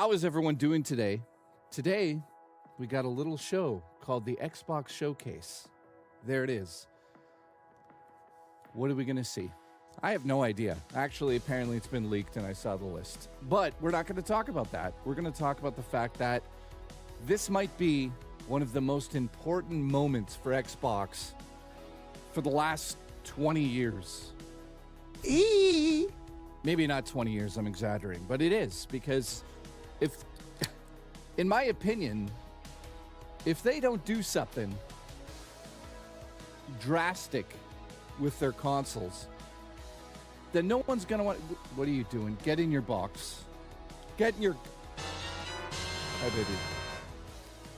How is everyone doing today? Today, we got a little show called the Xbox Showcase. There it is. What are we going to see? I have no idea. Actually, apparently it's been leaked and I saw the list. But we're not going to talk about that. We're going to talk about the fact that this might be one of the most important moments for Xbox for the last 20 years. Maybe not 20 years, I'm exaggerating, but it is, because if, in my opinion, if they don't do something drastic with their consoles, then no one's going to want... What are you doing? Get in your box. Get in your... Hi, baby.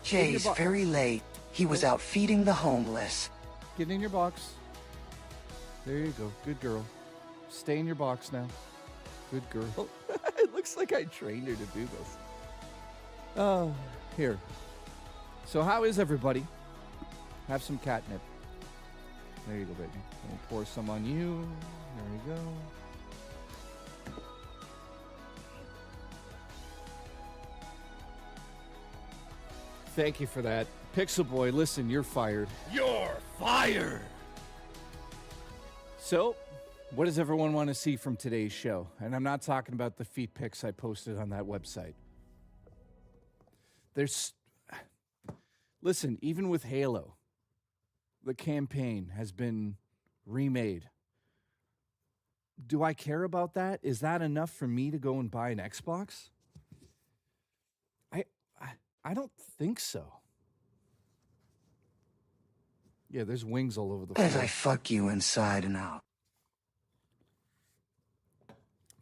Jay's very late. He was out feeding the homeless. Get in your box. There you go. Good girl. Stay in your box now. Good girl. It looks like I trained her to do this. Oh, here. So how is everybody? Have some catnip. There you go, baby. I'll pour some on you. There we go. Thank you for that. Pixel Boy, listen, you're fired. You're fired! So, what does everyone want to see from today's show? And I'm not talking about the feet pics I posted on that website. Listen, even with Halo, the campaign has been remade. Do I care about that? Is that enough for me to go and buy an Xbox? I don't think so. Yeah, there's wings all over the floor. As I fuck you inside and out.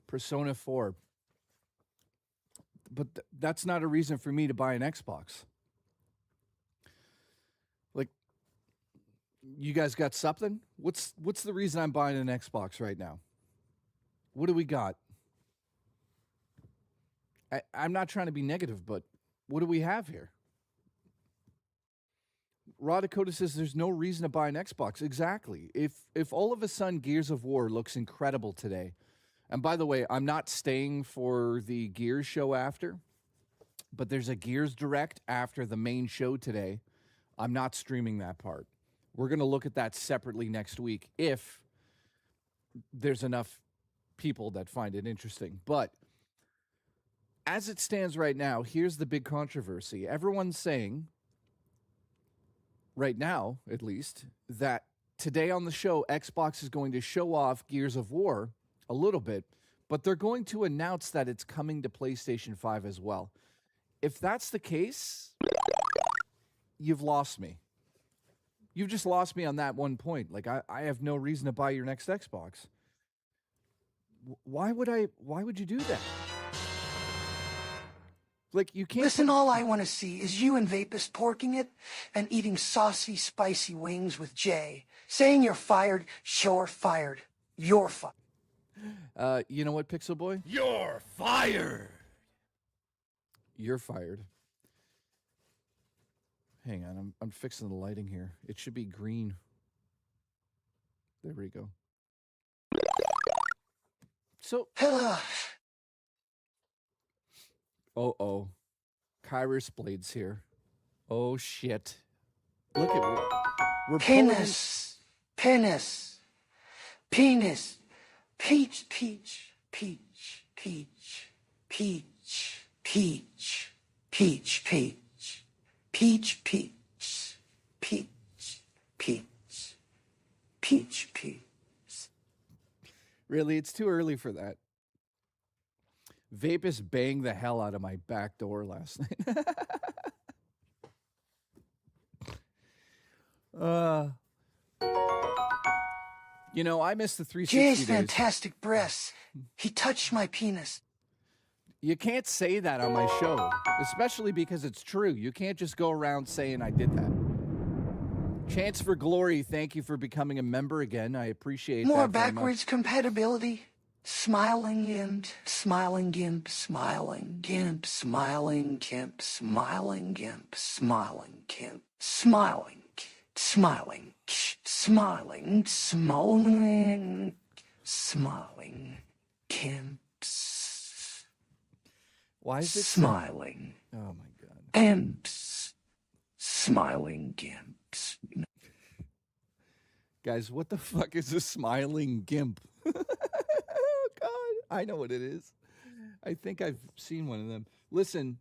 Persona 4. But that's not a reason for me to buy an Xbox. Like, you guys got something? What's the reason I'm buying an Xbox right now? What do we got? I'm not trying to be negative, but what do we have here? Raw Dakota says there's no reason to buy an Xbox. Exactly. If all of a sudden Gears of War looks incredible today, and by the way, I'm not staying for the Gears show after, but there's a Gears Direct after the main show today. I'm not streaming that part. We're going to look at that separately next week if there's enough people that find it interesting. But as it stands right now, here's the big controversy. Everyone's saying, right now at least, that today on the show, Xbox is going to show off Gears of War a little bit, but they're going to announce that it's coming to PlayStation 5 as well. If that's the case, you've lost me. You've just lost me on that one point. Like, I have no reason to buy your next Xbox. Why would you do that? Like, you can't... Listen, all I want to see is you and Vapus porking it and eating saucy, spicy wings with Jay. Saying you're fired, sure fired. You're fired. You know what, Pixel Boy? You're fired! You're fired. Hang on, I'm fixing the lighting here. It should be green. There we go. So... Uh-oh. Kyrus Blade's here. Oh, shit. Look at... We're Penis. Penis. Penis. Peach, peach, peach, peach, peach, peach, peach, peach, peach, peach, peach, peach, peach, peach. Really, it's too early for that. Vapus banged the hell out of my back door last night. You know, I missed the 360 Jay's days. fantastic breasts. He touched my penis. You can't say that on my show, especially because it's true. You can't just go around saying I did that. Chance for Glory, thank you for becoming a member again. I appreciate More that very backwards much. compatibility. Smiling gimp, smiling gimp, smiling gimp, smiling gimp, smiling gimp, smiling gimp, smiling, smiling, smiling, smiling, smiling gimps. Why is it smiling. Oh my god. Imps. Smiling gimps. Guys, what the fuck is a smiling gimp? Oh god, I know what it is. I think I've seen one of them. Listen,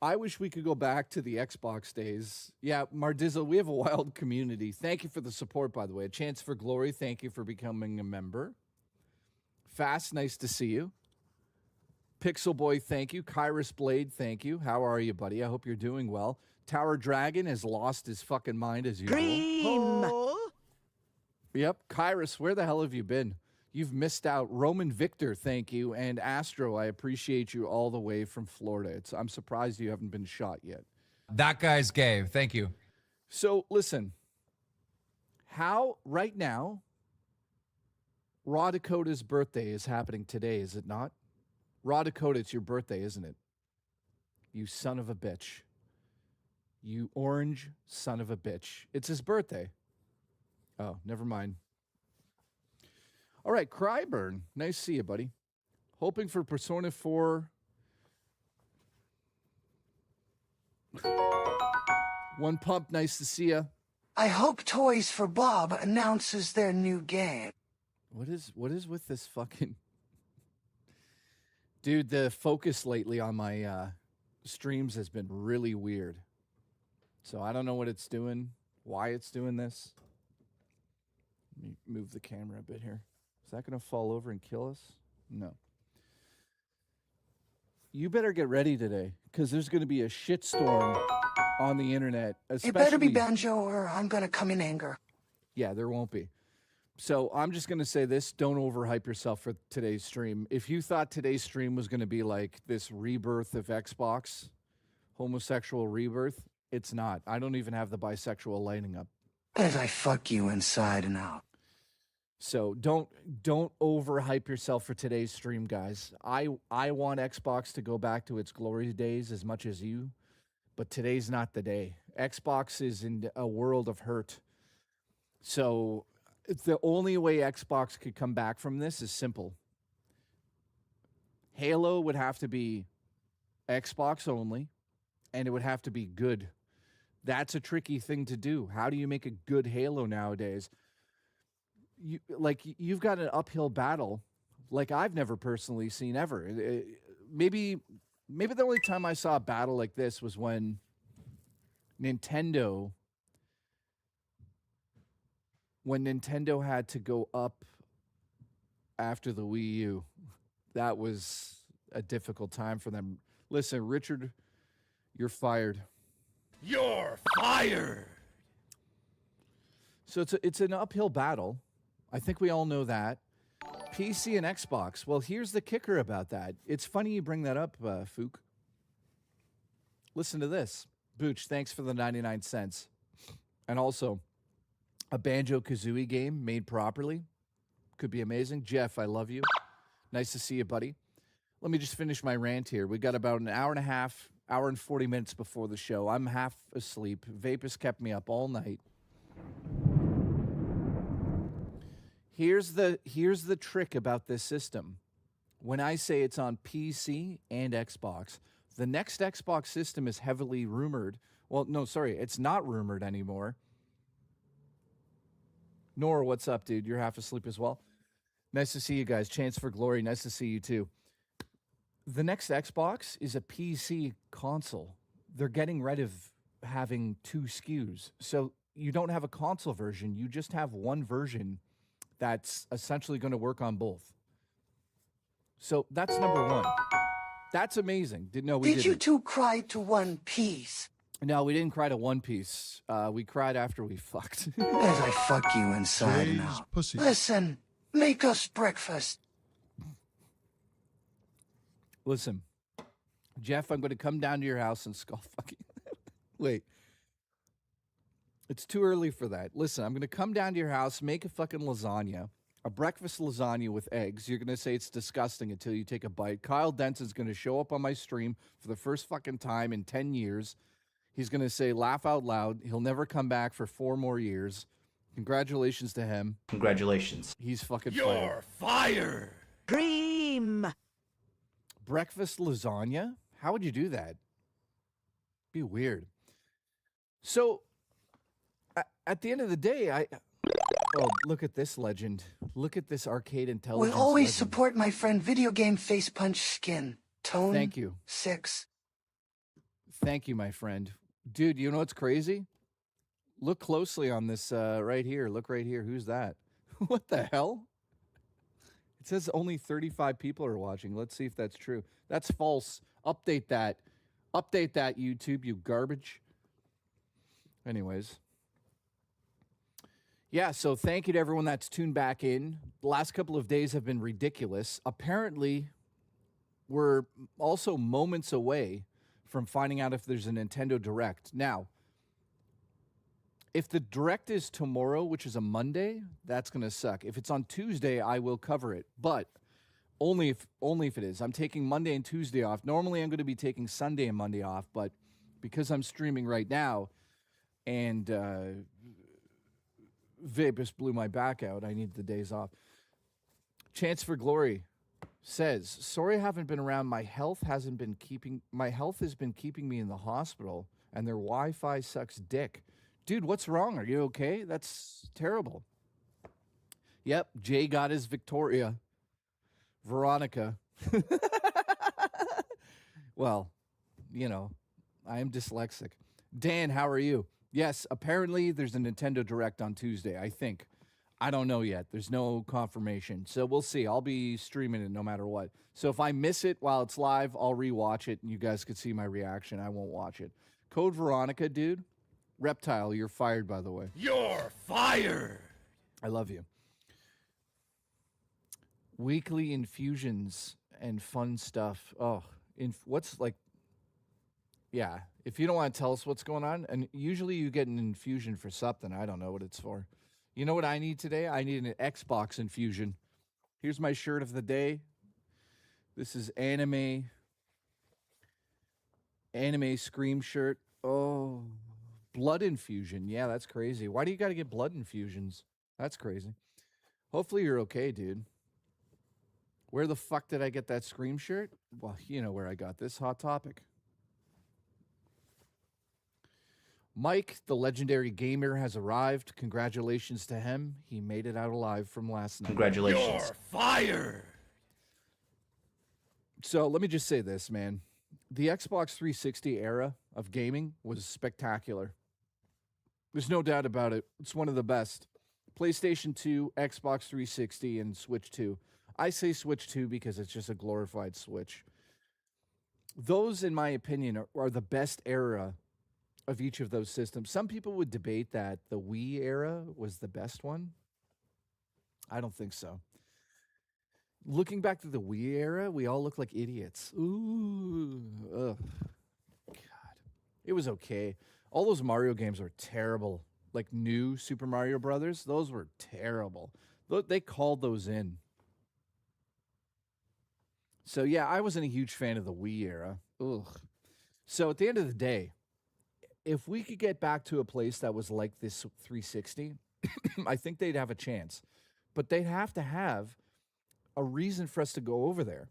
I wish we could go back to the Xbox days. Yeah, Mardizzle, we have a wild community. Thank you for the support, by the way. A Chance for Glory, thank you for becoming a member. Fast, nice to see you. Pixel Boy, thank you. Kyrus Blade, thank you. How are you, buddy? I hope you're doing well. Tower Dragon has lost his fucking mind as usual. Dream. Yep. Kyrus, where the hell have you been? You've missed out. Roman Victor, thank you. And Astro, I appreciate you all the way from Florida. I'm surprised you haven't been shot yet. That guy's gay. Thank you. So, listen. How, right now, Raw Dakota's birthday is happening today, is it not? Raw Dakota, it's your birthday, isn't it? You son of a bitch. You orange son of a bitch. It's his birthday. Oh, never mind. All right, Cryburn. Nice to see you, buddy. Hoping for Persona 4. One Pump, nice to see you. I hope Toys for Bob announces their new game. What is with this fucking... Dude, the focus lately on my streams has been really weird. So I don't know what it's doing, why it's doing this. Let me move the camera a bit here. Is that going to fall over and kill us? No. You better get ready today, because there's going to be a shitstorm on the internet. It better be Banjo or I'm going to come in anger. Yeah, there won't be. So I'm just going to say this. Don't overhype yourself for today's stream. If you thought today's stream was going to be like this rebirth of Xbox, homosexual rebirth, it's not. I don't even have the bisexual lighting up. As I fuck you inside and out. So don't overhype yourself for today's stream, guys. I want Xbox to go back to its glory days as much as you, but today's not the day. Xbox is in a world of hurt. So it's the only way Xbox could come back from this is simple. Halo would have to be Xbox only, and it would have to be good. That's a tricky thing to do. How do you make a good Halo nowadays? You've got an uphill battle like I've never personally seen ever. Maybe the only time I saw a battle like this was when Nintendo had to go up after the Wii U. That was a difficult time for them. Listen, Richard, you're fired. You're fired. So it's an uphill battle. I think we all know that. PC and Xbox. Well, here's the kicker about that. It's funny you bring that up, Fook. Listen to this. Booch, thanks for the 99 cents. And also, a Banjo-Kazooie game made properly. Could be amazing. Jeff, I love you. Nice to see you, buddy. Let me just finish my rant here. We got about an hour and a half, hour and 40 minutes before the show. I'm half asleep. Vapus kept me up all night. Here's the trick about this system. When I say it's on PC and Xbox, the next Xbox system is heavily rumored. Well, no, sorry, it's not rumored anymore. Nora, what's up, dude? You're half asleep as well. Nice to see you guys. Chance for Glory, nice to see you too. The next Xbox is a PC console. They're getting rid of having two SKUs. So you don't have a console version. You just have one version that's essentially going to work on both. So that's number one. That's amazing. Did you two cry to One Piece? No, we didn't cry to One Piece. We cried after we fucked. As I fuck you inside and out. Pussy. Listen, make us breakfast. Listen, Jeff, I'm going to come down to your house and skull fucking. Wait. It's too early for that. Listen, I'm going to come down to your house, make a fucking lasagna, a breakfast lasagna with eggs. You're going to say it's disgusting until you take a bite. Kyle Denson's going to show up on my stream for the first fucking time in 10 years. He's going to say, laugh out loud. He'll never come back for 4 more years. Congratulations to him. Congratulations. He's fucking You're fired. Dream. breakfast lasagna? How would you do that? Be weird. So, at the end of the day, oh, look at this legend. Look at this arcade Will intelligence always legend. support my friend Video Game Face Punch Skin. Tone Thank you. 6. Thank you, my friend. Dude, you know what's crazy? Look closely on this right here. Look right here. Who's that? What the hell? It says only 35 people are watching. Let's see if that's true. That's false. Update that. Update that, YouTube, you garbage. Anyways. Yeah, so thank you to everyone that's tuned back in. The last couple of days have been ridiculous. Apparently, we're also moments away from finding out if there's a Nintendo Direct. Now, if the Direct is tomorrow, which is a Monday, that's going to suck. If it's on Tuesday, I will cover it, but only if it is. I'm taking Monday and Tuesday off. Normally, I'm going to be taking Sunday and Monday off, but because I'm streaming right now and Vapus blew my back out, I need the days off. Chance for Glory says, sorry I haven't been around. My health has been keeping me in the hospital, and their Wi-Fi sucks dick. Dude, what's wrong? Are you okay? That's terrible. Yep, Jay got his Victoria. Veronica. Well, you know, I am dyslexic. Dan, how are you? Yes, apparently there's a Nintendo Direct on Tuesday, I think. I don't know yet. There's no confirmation. So we'll see. I'll be streaming it no matter what. So if I miss it while it's live, I'll rewatch it and you guys could see my reaction. I won't watch it. Code Veronica, dude. Reptile, you're fired, by the way. You're fired. I love you. Weekly infusions and fun stuff. Oh, what's like, yeah. If you don't want to tell us what's going on, and usually you get an infusion for something. I don't know what it's for. You know what I need today? I need an Xbox infusion. Here's my shirt of the day. This is anime Scream shirt. Oh, blood infusion. Yeah, that's crazy. Why do you got to get blood infusions? That's crazy. Hopefully you're okay, dude. Where the fuck did I get that Scream shirt? Well, you know where I got this. Hot Topic. Mike, the legendary gamer, has arrived. Congratulations to him. He made it out alive from last night. Congratulations. You're fired. So let me just say this, man. The Xbox 360 era of gaming was spectacular. There's no doubt about it. It's one of the best. PlayStation 2, Xbox 360, and Switch 2. I say Switch 2 because it's just a glorified Switch. Those, in my opinion, are the best era of each of those systems. Some people would debate that the Wii era was the best one. I don't think so. Looking back to the Wii era, we all look like idiots. Ooh. Ugh. God. It was okay. All those Mario games were terrible. Like new Super Mario Brothers, those were terrible. They called those in. So yeah, I wasn't a huge fan of the Wii era. Ugh. So at the end of the day, if we could get back to a place that was like this 360, I think they'd have a chance. But they'd have to have a reason for us to go over there.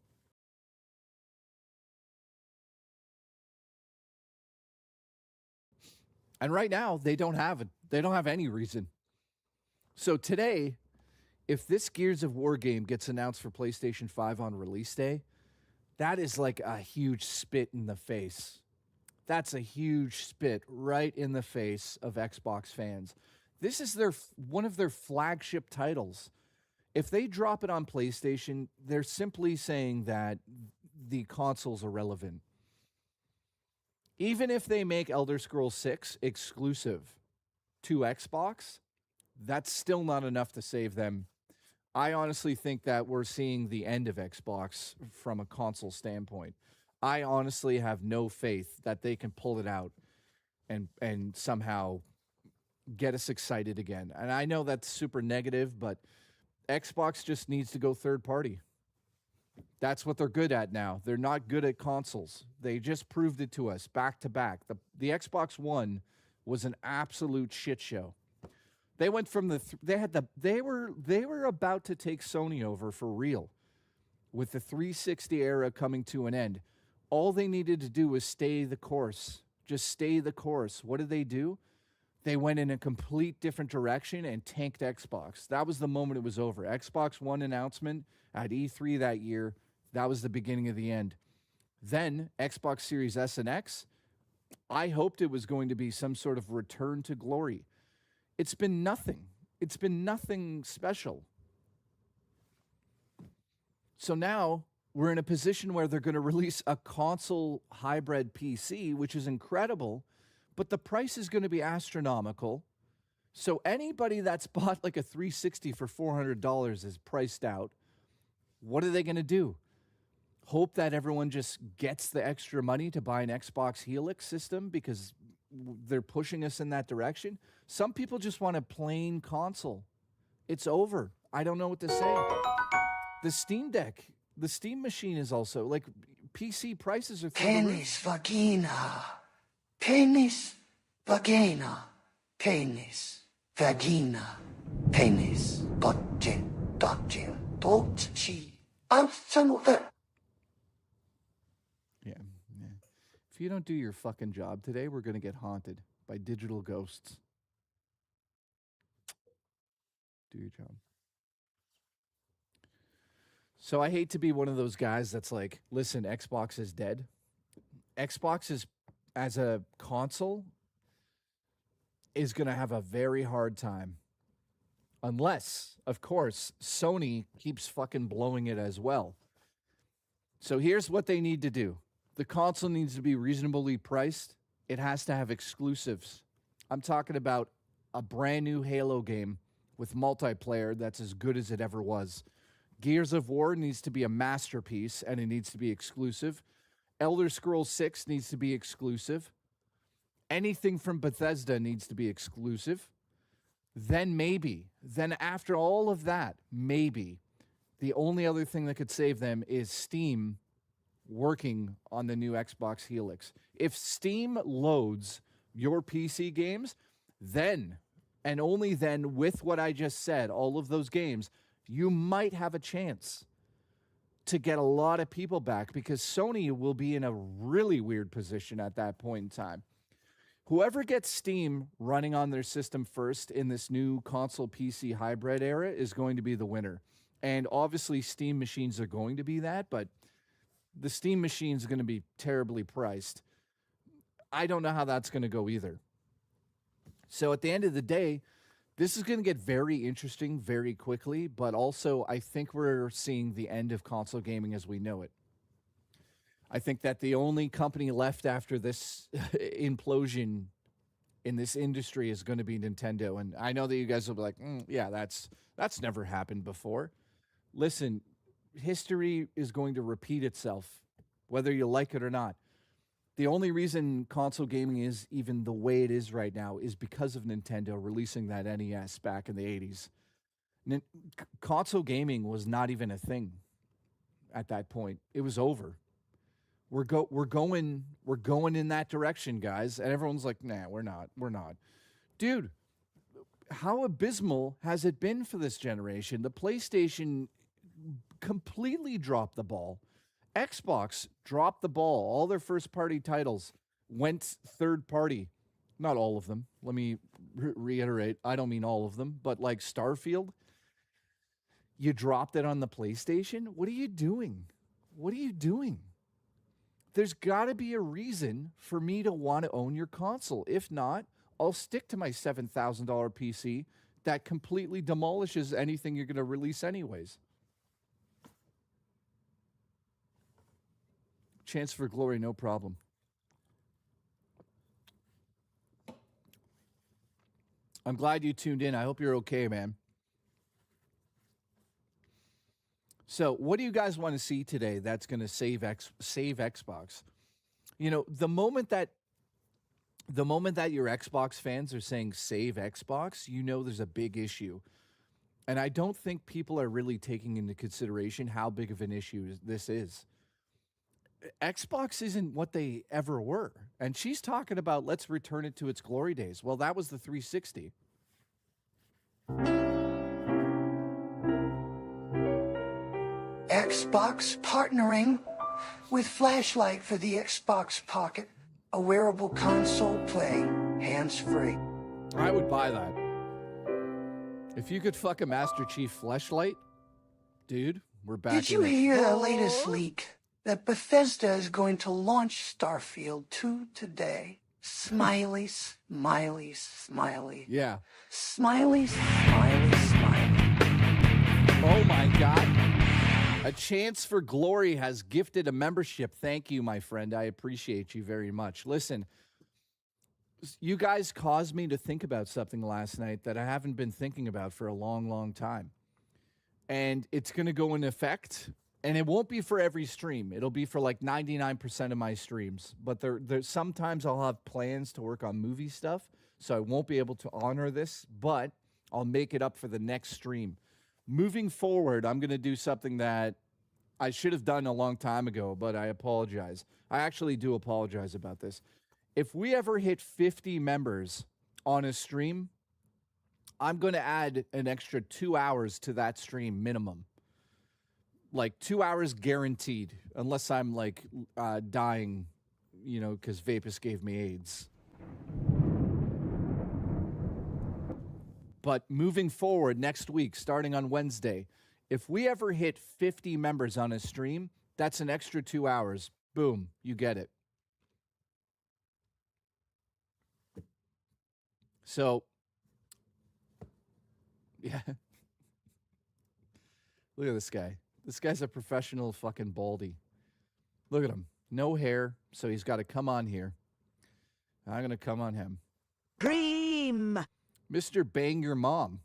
And right now, they don't have it. They don't have any reason. So today, if this Gears of War game gets announced for PlayStation 5 on release day, that is like a huge spit in the face. That's a huge spit right in the face of Xbox fans. This is one of their flagship titles. If they drop it on PlayStation, they're simply saying that the console's irrelevant. Even if they make Elder Scrolls 6 exclusive to Xbox, that's still not enough to save them. I honestly think that we're seeing the end of Xbox from a console standpoint. I honestly have no faith that they can pull it out and somehow get us excited again. And I know that's super negative, but Xbox just needs to go third party. That's what they're good at now. They're not good at consoles. They just proved it to us back to back. The Xbox One was an absolute shit show. They went from they were about to take Sony over for real. with the 360 era coming to an end, all they needed to do was stay the course. Just stay the course. What did they do? They went in a complete different direction and tanked Xbox. That was the moment it was over. Xbox One announcement at E3 that year. That was the beginning of the end. Then Xbox Series S and X, I hoped it was going to be some sort of return to glory. It's been nothing. It's been nothing special. So now we're in a position where they're going to release a console hybrid PC, which is incredible, but the price is going to be astronomical. So anybody that's bought like a 360 for $400 is priced out. What are they going to do? Hope that everyone just gets the extra money to buy an Xbox Helix system because they're pushing us in that direction? Some people just want a plain console. It's over. I don't know what to say. The Steam Deck, the Steam machine is also, like, PC prices are through the roof. Penis, vagina. Penis, vagina. Penis, vagina. Penis, dodge, dodge. I'm son that. Yeah. If you don't do your fucking job today, we're going to get haunted by digital ghosts. Do your job. So I hate to be one of those guys that's like, listen, Xbox is dead. Xbox is, as a console, is going to have a very hard time. Unless, of course, Sony keeps fucking blowing it as well. So here's what they need to do. The console needs to be reasonably priced. It has to have exclusives. I'm talking about a brand new Halo game with multiplayer that's as good as it ever was. Gears of War needs to be a masterpiece, and it needs to be exclusive. Elder Scrolls 6 needs to be exclusive. Anything from Bethesda needs to be exclusive. Then after all of that, maybe, the only other thing that could save them is Steam working on the new Xbox Helix. If Steam loads your PC games, then, and only then, with what I just said, all of those games, you might have a chance to get a lot of people back, because Sony will be in a really weird position at that point in time. Whoever gets Steam running on their system first in this new console PC hybrid era is going to be the winner. And obviously Steam machines are going to be that, but the Steam machine is going to be terribly priced. I don't know how that's going to go either. So at the end of the day, this is going to get very interesting very quickly, but also I think we're seeing the end of console gaming as we know it. I think that the only company left after this implosion in this industry is going to be Nintendo. And I know that you guys will be like, yeah, that's never happened before. Listen, history is going to repeat itself, whether you like it or not. The only reason console gaming is even the way it is right now is because of Nintendo releasing that NES back in the 80s. Console gaming was not even a thing at that point. It was over. We're going in that direction, guys. And everyone's like, nah, we're not. Dude, how abysmal has it been for this generation? The PlayStation completely dropped the ball. Xbox dropped the ball. All their first-party titles went third-party. Not all of them. Let me reiterate. I don't mean all of them, but like Starfield, you dropped it on the PlayStation? What are you doing? What are you doing? There's got to be a reason for me to want to own your console. If not, I'll stick to my $7,000 PC that completely demolishes anything you're going to release anyways. Chance for glory, no problem. I'm glad you tuned in. I hope you're okay, man. So what do you guys want to see today that's going to save Xbox? You know, the moment that your Xbox fans are saying save Xbox, you know there's a big issue. And I don't think people are really taking into consideration how big of an issue this is. Xbox isn't what they ever were. And she's talking about let's return it to its glory days. Well, that was the 360. Xbox partnering with flashlight for the Xbox Pocket. A wearable console play, hands-free. I would buy that. If you could fuck a Master Chief fleshlight, dude, we're back. Did you hear the latest leak that Bethesda is going to launch Starfield 2 today? Smiley, smiley, smiley. Yeah. Smiley, smiley, smiley. Oh my God. A Chance for Glory has gifted a membership. Thank you, my friend. I appreciate you very much. Listen, you guys caused me to think about something last night that I haven't been thinking about for a long, long time. And it's going to go in effect, and it won't be for every stream. It'll be for like 99% of my streams. But there's sometimes I'll have plans to work on movie stuff, so I won't be able to honor this, but I'll make it up for the next stream. Moving forward, I'm going to do something that I should have done a long time ago, but I apologize. I actually do apologize about this. If we ever hit 50 members on a stream, I'm going to add an extra 2 hours to that stream minimum. Like 2 hours guaranteed, unless I'm like dying, you know, because Vapus gave me AIDS. But moving forward next week, starting on Wednesday, if we ever hit 50 members on a stream, that's an extra 2 hours. Boom, you get it. So, yeah. Look at this guy. This guy's a professional fucking baldy. Look at him. No hair, so he's got to come on here. I'm going to come on him. Cream. Mr. Bang Your Mom.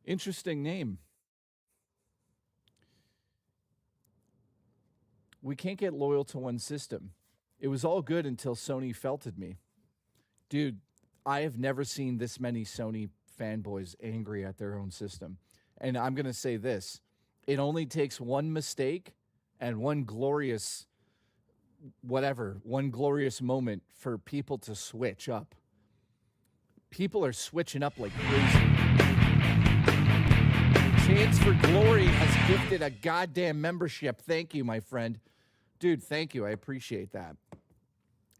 Interesting name. We can't get loyal to one system. It was all good until Sony felted me. Dude, I have never seen this many Sony fanboys angry at their own system. And I'm going to say this. It only takes one mistake and one glorious moment for people to switch up. People are switching up like crazy. Chance for Glory has gifted a goddamn membership. Thank you, my friend. Dude, thank you. I appreciate that.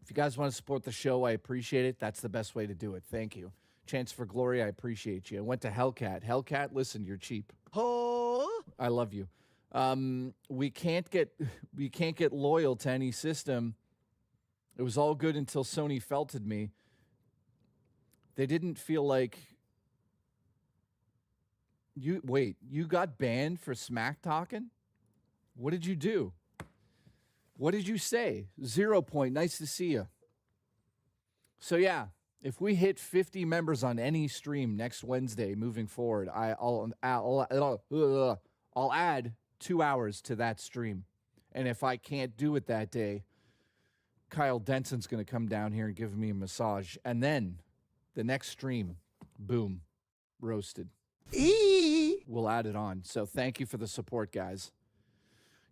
If you guys want to support the show, I appreciate it. That's the best way to do it. Thank you. Chance for Glory, I appreciate you. I went to Hellcat. Hellcat, listen, you're cheap. Oh. I love you. We can't get loyal to any system. It was all good until Sony felted me. They didn't feel like you got banned for smack talking? What did you do? What did you say? 0 point. Nice to see you. So yeah, if we hit 50 members on any stream next Wednesday moving forward, I'll add 2 hours to that stream. And if I can't do it that day, Kyle Denson's going to come down here and give me a massage. And then the next stream, boom, roasted. We'll add it on. So thank you for the support, guys.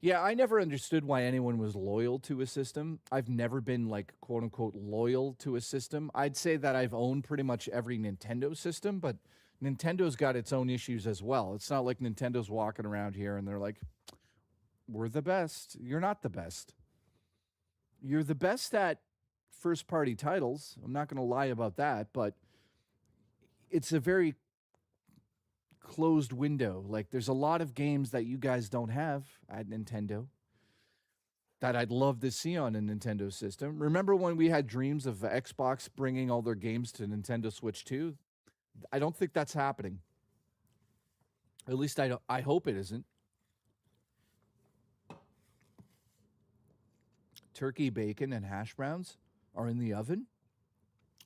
Yeah, I never understood why anyone was loyal to a system. I've never been, like, quote-unquote, loyal to a system. I'd say that I've owned pretty much every Nintendo system, but Nintendo's got its own issues as well. It's not like Nintendo's walking around here and they're like, we're the best. You're not the best. You're the best at first-party titles. I'm not going to lie about that, but it's a very closed window. Like, there's a lot of games that you guys don't have at Nintendo that I'd love to see on a Nintendo system. Remember when we had dreams of Xbox bringing all their games to Nintendo Switch 2? I don't think that's happening. At least I hope it isn't. Turkey bacon and hash browns are in the oven.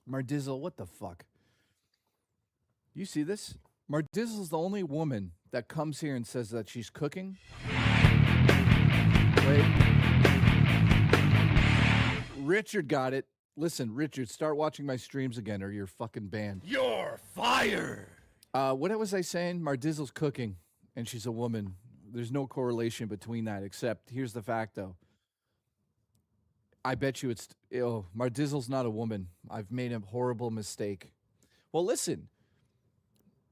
Mardizzle, what the fuck? You see this? Mardizzle's the only woman that comes here and says that she's cooking. Wait. Richard got it. Listen, Richard, start watching my streams again or you're fucking banned. You're fired. What was I saying? Mardizzle's cooking and she's a woman. There's no correlation between that, except here's the fact, though. I bet you Mardizzle's not a woman. I've made a horrible mistake. Well, listen.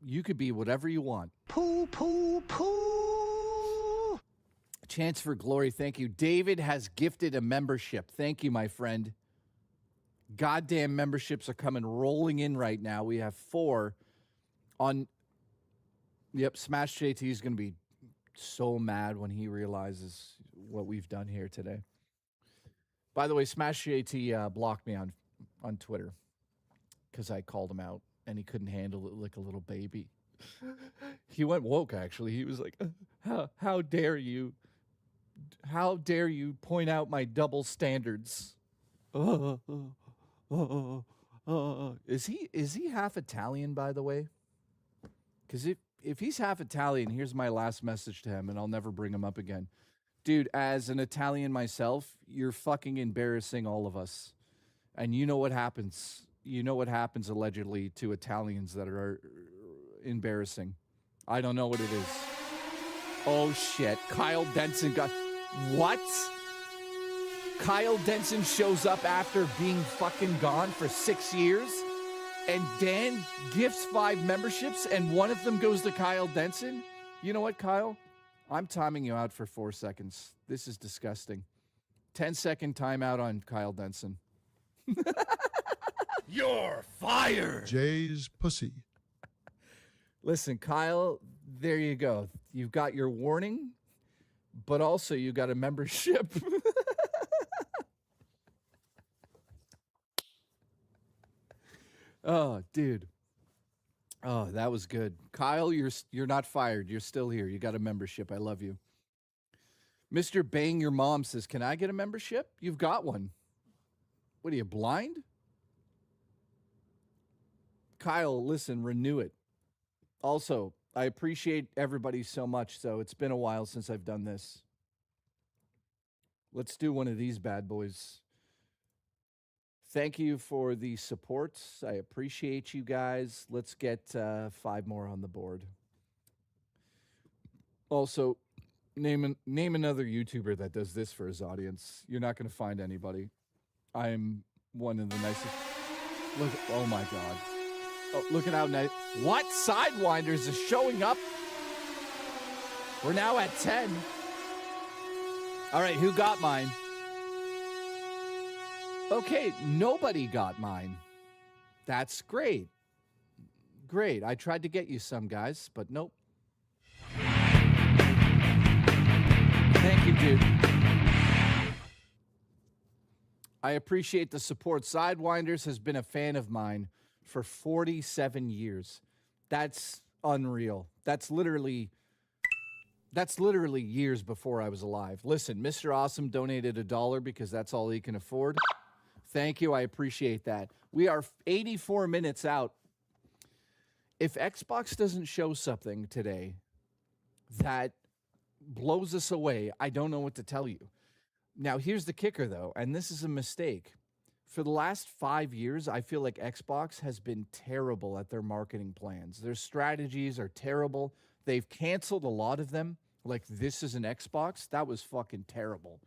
You could be whatever you want. Poo, poo, poo. Chance for Glory, thank you. David has gifted a membership. Thank you, my friend. Goddamn memberships are coming rolling in right now. We have 4 on. Yep, Smash JT is going to be so mad when he realizes what we've done here today. By the way, Smash JT blocked me on Twitter because I called him out and he couldn't handle it like a little baby. He went woke, actually. He was like, how dare you? How dare you point out my double standards? Is he half Italian, by the way? Because if he's half Italian, here's my last message to him, and I'll never bring him up again. Dude, as an Italian myself, you're fucking embarrassing all of us. And you know what happens. You know what happens, allegedly, to Italians that are embarrassing. I don't know what it is. Oh, shit. Kyle Denson got... What? Kyle Denson shows up after being fucking gone for 6 years, and Dan gifts 5 memberships, and one of them goes to Kyle Denson? You know what, Kyle? I'm timing you out for 4 seconds. This is disgusting. 10-second timeout on Kyle Denson. You're fired. Jay's pussy. Listen, Kyle, there you go. You've got your warning, but also you got a membership. Oh, dude. Oh, that was good. Kyle, you're not fired. You're still here. You got a membership. I love you. Mr. Bang Your Mom says, can I get a membership? You've got one. What are you, blind? Kyle, listen, renew it. Also, I appreciate everybody so much, so it's been a while since I've done this. Let's do one of these bad boys. Thank you for the support. I appreciate you guys. Let's get 5 more on the board. Also, name another YouTuber that does this for his audience. You're not going to find anybody. I'm one of the nicest. Look, oh my God. Oh, look at how nice. What? Sidewinders is showing up. We're now at 10. All right, who got mine? Okay, nobody got mine. That's great. Great. I tried to get you some, guys, but nope. Thank you, dude. I appreciate the support. Sidewinders has been a fan of mine for 47 years. That's unreal. That's literally years before I was alive. Listen, Mr. Awesome donated $1 because that's all he can afford. Thank you. I appreciate that. We are 84 minutes out. If Xbox doesn't show something today that blows us away, I don't know what to tell you. Now, here's the kicker, though, and this is a mistake. For the last 5 years, I feel like Xbox has been terrible at their marketing plans. Their strategies are terrible. They've canceled a lot of them. Like, this is an Xbox. That was fucking terrible.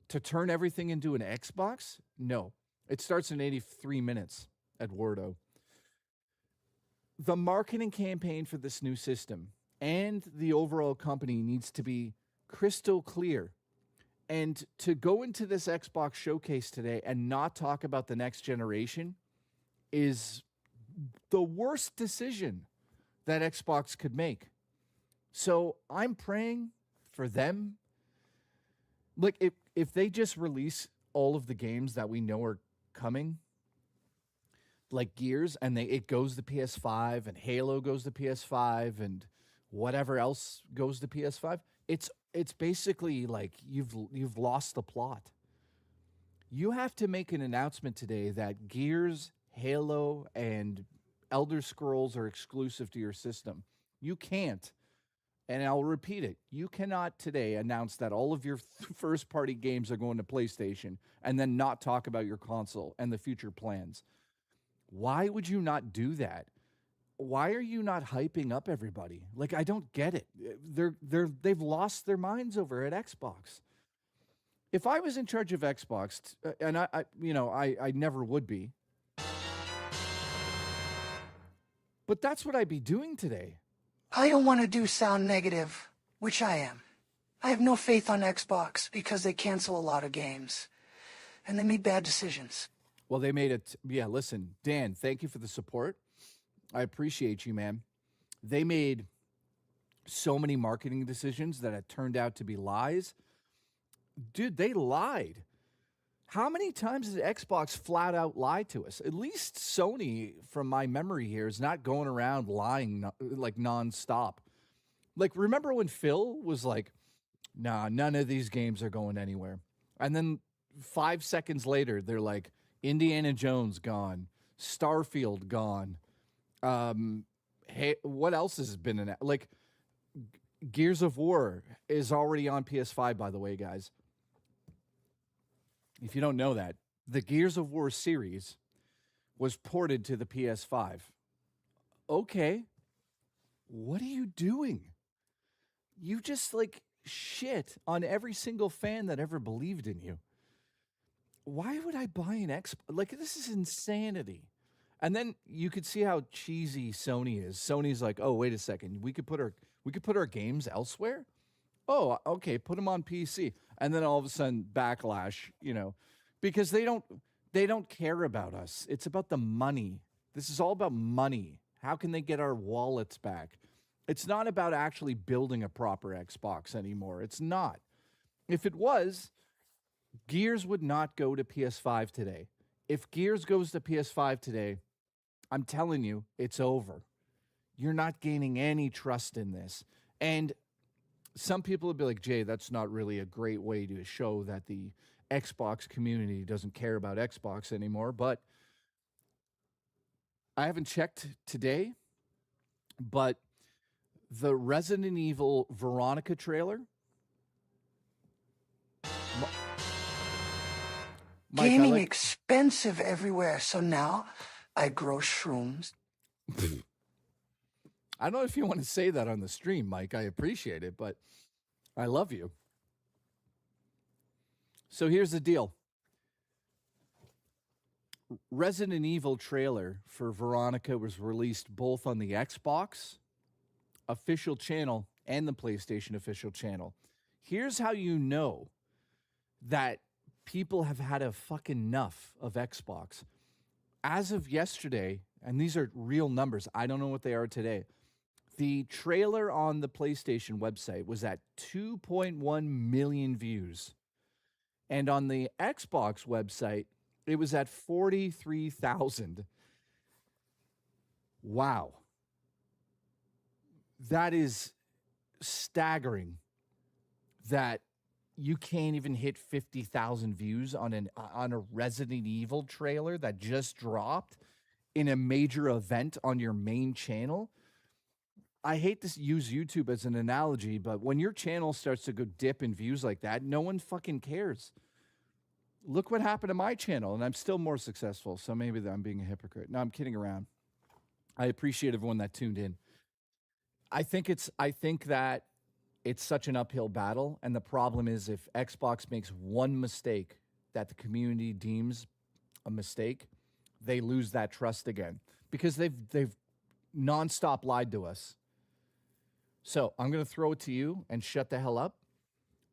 To turn everything into an Xbox? No. It starts in 83 minutes at Wordo. The marketing campaign for this new system and the overall company needs to be crystal clear. And to go into this Xbox showcase today and not talk about the next generation is the worst decision that Xbox could make. So I'm praying for them. Like, if they just release all of the games that we know are coming, like Gears, and it goes to PS5, and Halo goes to PS5, and whatever else goes to PS5, it's basically like you've lost the plot. You have to make an announcement today that Gears, Halo, and Elder Scrolls are exclusive to your system. You can't. And I'll repeat it. You cannot today announce that all of your first-party games are going to PlayStation and then not talk about your console and the future plans. Why would you not do that? Why are you not hyping up everybody? Like, I don't get it. They've lost their minds over at Xbox. If I was in charge of Xbox, and I never would be, but that's what I'd be doing today. I don't want to sound negative, which I am. I have no faith on Xbox because they cancel a lot of games. And they made bad decisions. Well, they made it. Yeah, listen, Dan, thank you for the support. I appreciate you, man. They made so many marketing decisions that it turned out to be lies. Dude, they lied. How many times did Xbox flat out lie to us? At least Sony, from my memory here, is not going around lying like nonstop. Like, remember when Phil was like, nah, none of these games are going anywhere. And then 5 seconds later, they're like, Indiana Jones gone, Starfield gone. Hey, what else has been in it? Like, Gears of War is already on PS5, by the way, guys. If you don't know that, the Gears of War series was ported to the PS5. Okay. What are you doing? You just like shit on every single fan that ever believed in you. Why would I buy an Xbox? Like, this is insanity. And then you could see how cheesy Sony is. Sony's like, oh, wait a second. We could put our games elsewhere? Oh, okay, put them on PC. And then all of a sudden backlash, because they don't care about us. It's about the money. This is all about money. How can they get our wallets back? It's not about actually building a proper Xbox anymore. It's not. If it was, Gears would not go to PS5 today. If Gears goes to PS5 today, I'm telling you, it's over. You're not gaining any trust in this. And some people would be like, Jay, that's not really a great way to show that the Xbox community doesn't care about Xbox anymore. But I haven't checked today, but the Resident Evil Veronica trailer. Mike, Gaming expensive everywhere, so now I grow shrooms. I don't know if you want to say that on the stream, Mike. I appreciate it, but I love you. So here's the deal. Resident Evil trailer for Veronica was released both on the Xbox official channel and the PlayStation official channel. Here's how you know that people have had a fucking enough of Xbox. As of yesterday, and these are real numbers, I don't know what they are today, the trailer on the PlayStation website was at 2.1 million views. And on the Xbox website, it was at 43,000. Wow. That is staggering that you can't even hit 50,000 views on a Resident Evil trailer that just dropped in a major event on your main channel. I hate to use YouTube as an analogy, but when your channel starts to go dip in views like that, no one fucking cares. Look what happened to my channel, and I'm still more successful, so maybe I'm being a hypocrite. No, I'm kidding around. I appreciate everyone that tuned in. I think that it's such an uphill battle, and the problem is if Xbox makes one mistake that the community deems a mistake, they lose that trust again because they've nonstop lied to us. So I'm going to throw it to you and shut the hell up.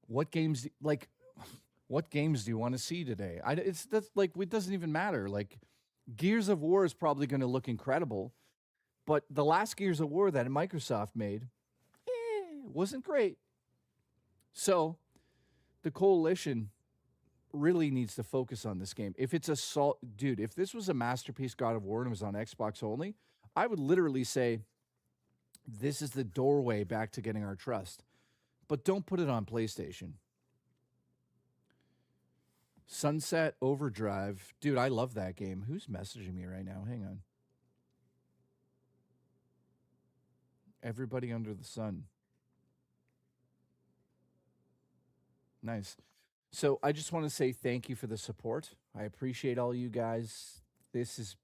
What games do you want to see today? It doesn't even matter. Like, Gears of War is probably going to look incredible, but the last Gears of War that Microsoft made wasn't great. So the coalition really needs to focus on this game. If it's if this was a masterpiece God of War and it was on Xbox only, I would literally say this is the doorway back to getting our trust. But don't put it on PlayStation. Sunset Overdrive. Dude, I love that game. Who's messaging me right now? Hang on. Everybody under the sun. Nice. So I just want to say thank you for the support. I appreciate all you guys. This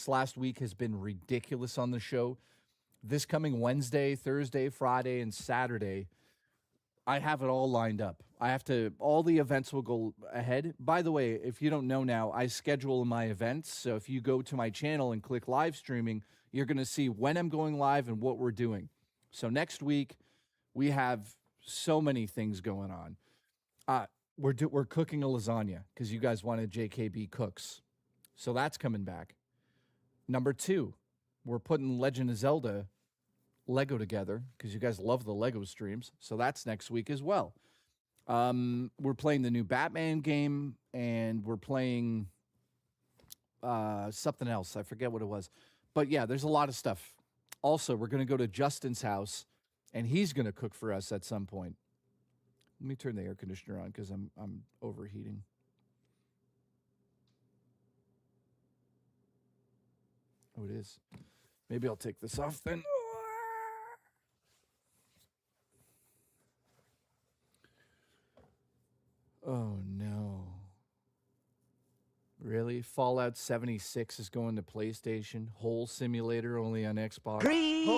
last week has been ridiculous on the show. This coming Wednesday, Thursday, Friday, and Saturday, I have it all lined up. All the events will go ahead. By the way, if you don't know now, I schedule my events. So if you go to my channel and click live streaming, you're going to see when I'm going live and what we're doing. So next week, we have so many things going on. We're cooking a lasagna because you guys wanted JKB cooks. So that's coming back. Number 2, we're putting Legend of Zelda Lego together because you guys love the Lego streams. So that's next week as well. We're playing the new Batman game, and we're playing something else. I forget what it was. But yeah, there's a lot of stuff. Also, we're going to go to Justin's house, and he's going to cook for us at some point. Let me turn the air conditioner on because I'm overheating. Oh, it is. Maybe I'll take this off then. Oh, no. Really? Fallout 76 is going to PlayStation? Whole simulator only on Xbox? Cream.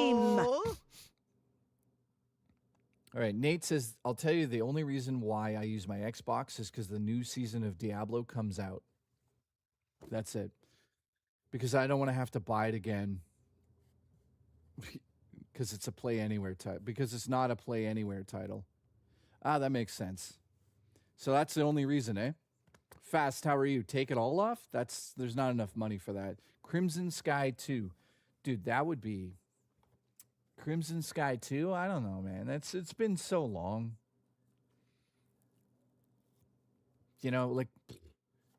All right, Nate says, I'll tell you the only reason why I use my Xbox is because the new season of Diablo comes out. That's it. Because I don't want to have to buy it again. Because it's a Play Anywhere title. Because it's not a Play Anywhere title. Ah, that makes sense. So that's the only reason, eh? Fast, how are you? Take it all off? There's not enough money for that. Crimson Sky 2. Dude, that would be... Crimson Sky 2? I don't know, man. It's been so long. You know, like,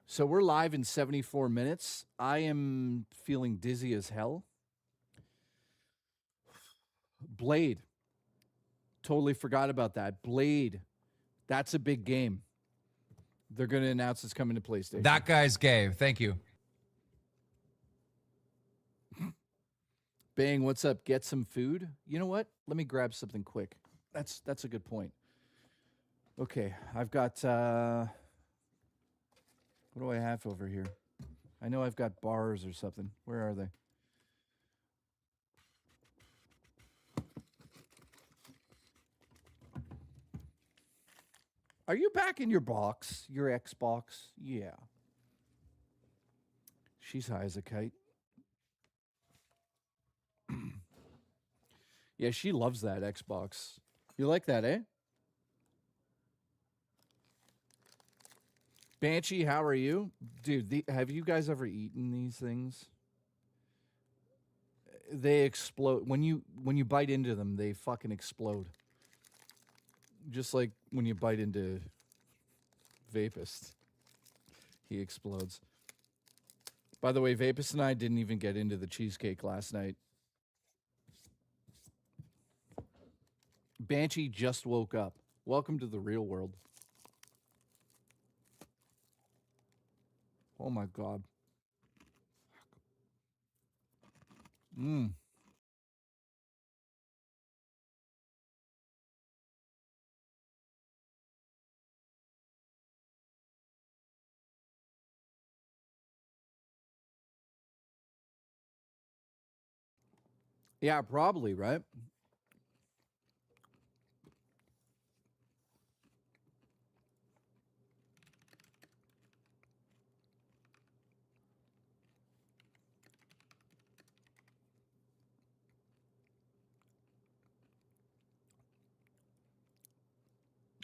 so we're live in 74 minutes. I am feeling dizzy as hell. Blade. Totally forgot about that. Blade. That's a big game. They're going to announce it's coming to PlayStation. That guy's gay. Thank you. Bang, what's up? Get some food? You know what? Let me grab something quick. That's a good point. Okay, I've got what do I have over here? I know I've got bars or something. Where are they? Are you back in your box? Your Xbox? Yeah. She's high as a kite. Yeah, she loves that Xbox. You like that, eh? Banshee, how are you? Dude, have you guys ever eaten these things? They explode. When you bite into them, they fucking explode. Just like when you bite into Vapist. He explodes. By the way, Vapist and I didn't even get into the cheesecake last night. Banshee just woke up. Welcome to the real world. Oh my God. Yeah, probably, right?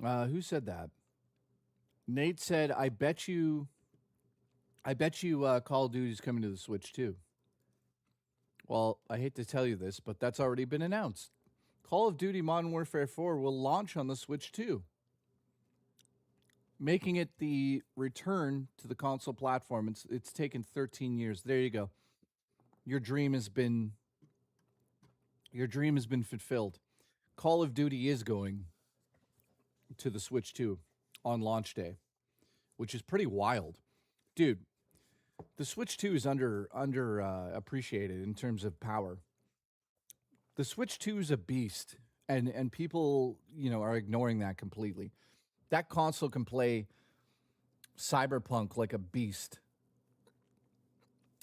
Who said that? Nate said, I bet you Call of Duty is coming to the Switch too. Well, I hate to tell you this, but that's already been announced. Call of Duty Modern Warfare 4 will launch on the Switch too, making it the return to the console platform. It's taken 13 years. There you go. Your dream has been fulfilled. Call of Duty is going to the Switch 2 on launch day, which is pretty wild. Dude, the Switch 2 is appreciated in terms of power. The Switch 2 is a beast, and people, are ignoring that completely. That console can play Cyberpunk like a beast.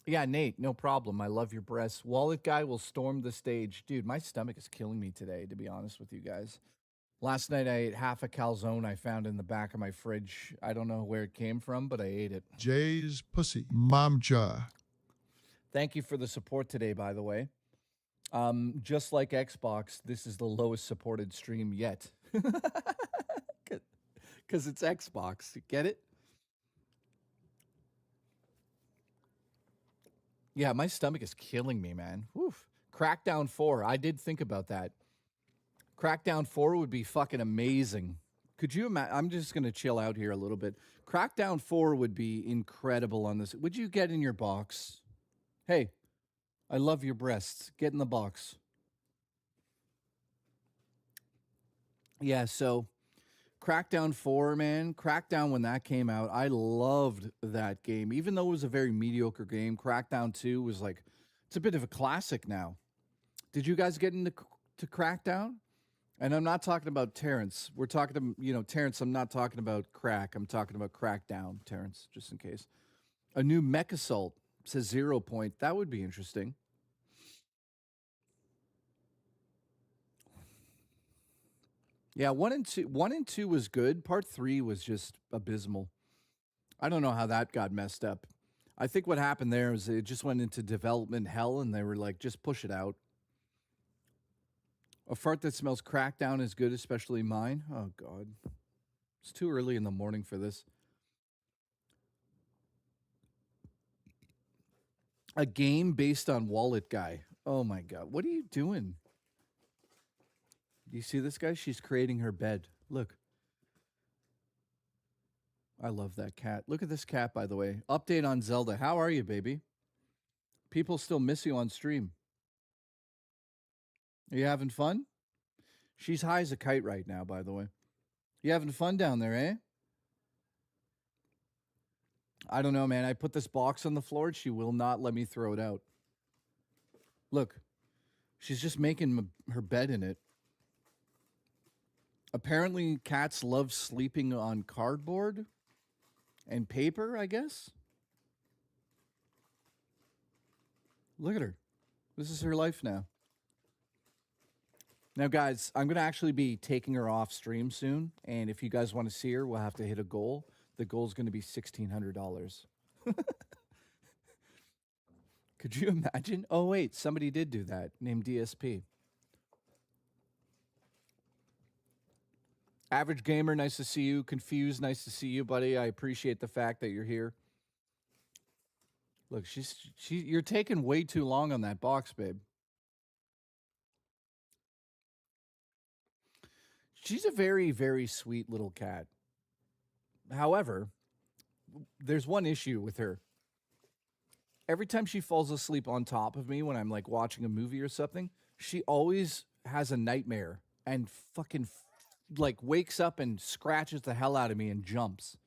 Yeah, Nate, no problem. I love your breasts. Wallet guy will storm the stage. Dude, my stomach is killing me today, to be honest with you guys. Last night I ate half a calzone I found in the back of my fridge. I don't know where it came from, but I ate it. Jay's pussy. Momja. Thank you for the support today, by the way. Just like Xbox, this is the lowest supported stream yet. Because it's Xbox. Get it? Yeah, my stomach is killing me, man. Woof. Crackdown 4. I did think about that. Crackdown 4 would be fucking amazing. Could you imagine? I'm just going to chill out here a little bit. Crackdown 4 would be incredible on this. Would you get in your box? Hey, I love your breasts. Get in the box. Yeah, so Crackdown 4, man. Crackdown, when that came out, I loved that game. Even though it was a very mediocre game, Crackdown 2 was like, it's a bit of a classic now. Did you guys get into Crackdown? And I'm not talking about Terrence. We're talking to, Terrence, I'm not talking about crack. I'm talking about Crackdown, Terrence, just in case. A new Mech Assault says 0 point. That would be interesting. Yeah, 1 and 2 was good. Part 3 was just abysmal. I don't know how that got messed up. I think what happened there is it just went into development hell, and they were like, just push it out. A fart that smells Crackdown is good, especially mine. Oh, God. It's too early in the morning for this. A game based on Wallet Guy. Oh, my God. What are you doing? Do you see this guy? She's creating her bed. Look. I love that cat. Look at this cat, by the way. Update on Zelda. How are you, baby? People still miss you on stream. Are you having fun? She's high as a kite right now, by the way. You having fun down there, eh? I don't know, man. I put this box on the floor and she will not let me throw it out. Look. She's just making her bed in it. Apparently, cats love sleeping on cardboard and paper, I guess. Look at her. This is her life now. Now, guys, I'm going to actually be taking her off stream soon. And if you guys want to see her, we'll have to hit a goal. The goal is going to be $1,600. Could you imagine? Oh, wait, somebody did do that, named DSP. Average Gamer, nice to see you. Confused, nice to see you, buddy. I appreciate the fact that you're here. Look, you're taking way too long on that box, babe. She's a very, very sweet little cat. However, there's one issue with her. Every time she falls asleep on top of me when I'm like watching a movie or something, she always has a nightmare and fucking like wakes up and scratches the hell out of me and jumps.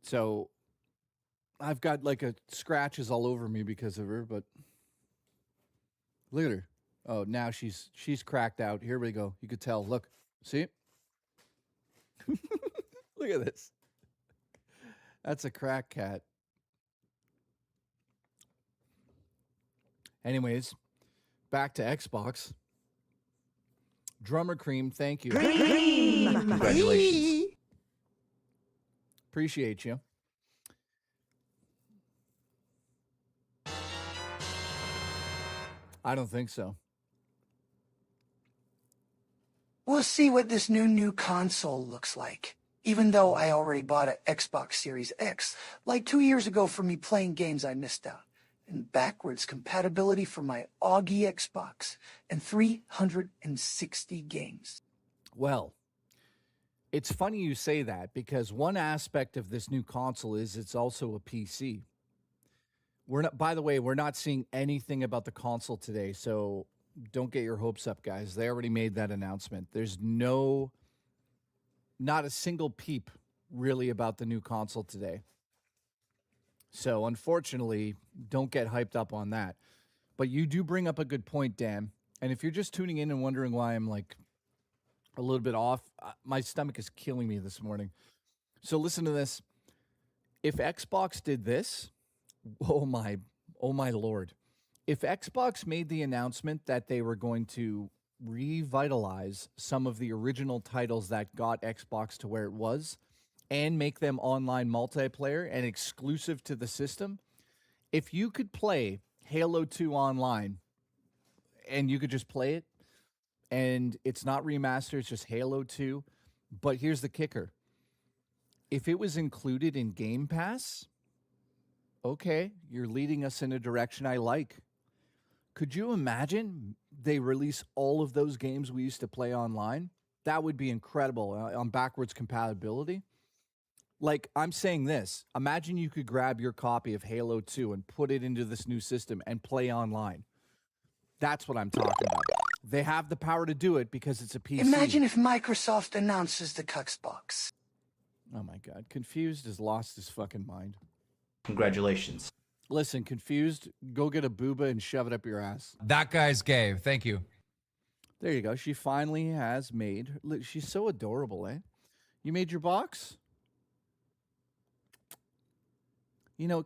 So I've got like scratches all over me because of her, but look at her. Oh, now she's cracked out. Here we go. You could tell. Look. See? Look at this. That's a crack cat. Anyways, back to Xbox. Drummer Cream, thank you. Cream. Congratulations. Appreciate you. I don't think so. We'll see what this new console looks like. Even though I already bought an Xbox Series X, like 2 years ago for me playing games I missed out. And backwards compatibility for my Augie Xbox and 360 games. Well, it's funny you say that because one aspect of this new console is it's also a PC. By the way, we're not seeing anything about the console today, so don't get your hopes up, guys. They already made that announcement. There's not a single peep really about the new console today. So unfortunately, don't get hyped up on that. But you do bring up a good point, Dan. And if you're just tuning in and wondering why I'm like a little bit off, my stomach is killing me this morning. So listen to this. If Xbox did this, oh my Lord. If Xbox made the announcement that they were going to revitalize some of the original titles that got Xbox to where it was and make them online multiplayer and exclusive to the system, if you could play Halo 2 online, and you could just play it, and it's not remastered, it's just Halo 2. But here's the kicker. If it was included in Game Pass, okay, you're leading us in a direction I like. Could you imagine they release all of those games we used to play online? That would be incredible on backwards compatibility. Like, I'm saying this. Imagine you could grab your copy of Halo 2 and put it into this new system and play online. That's what I'm talking about. They have the power to do it because it's a PC. Imagine if Microsoft announces the Cuxbox. Oh my God. Confused has lost his fucking mind. Congratulations. Listen, Confused, go get a booba and shove it up your ass. That guy's gay. Thank you. There you go. She finally has made. Look, she's so adorable, eh? You made your box? You know,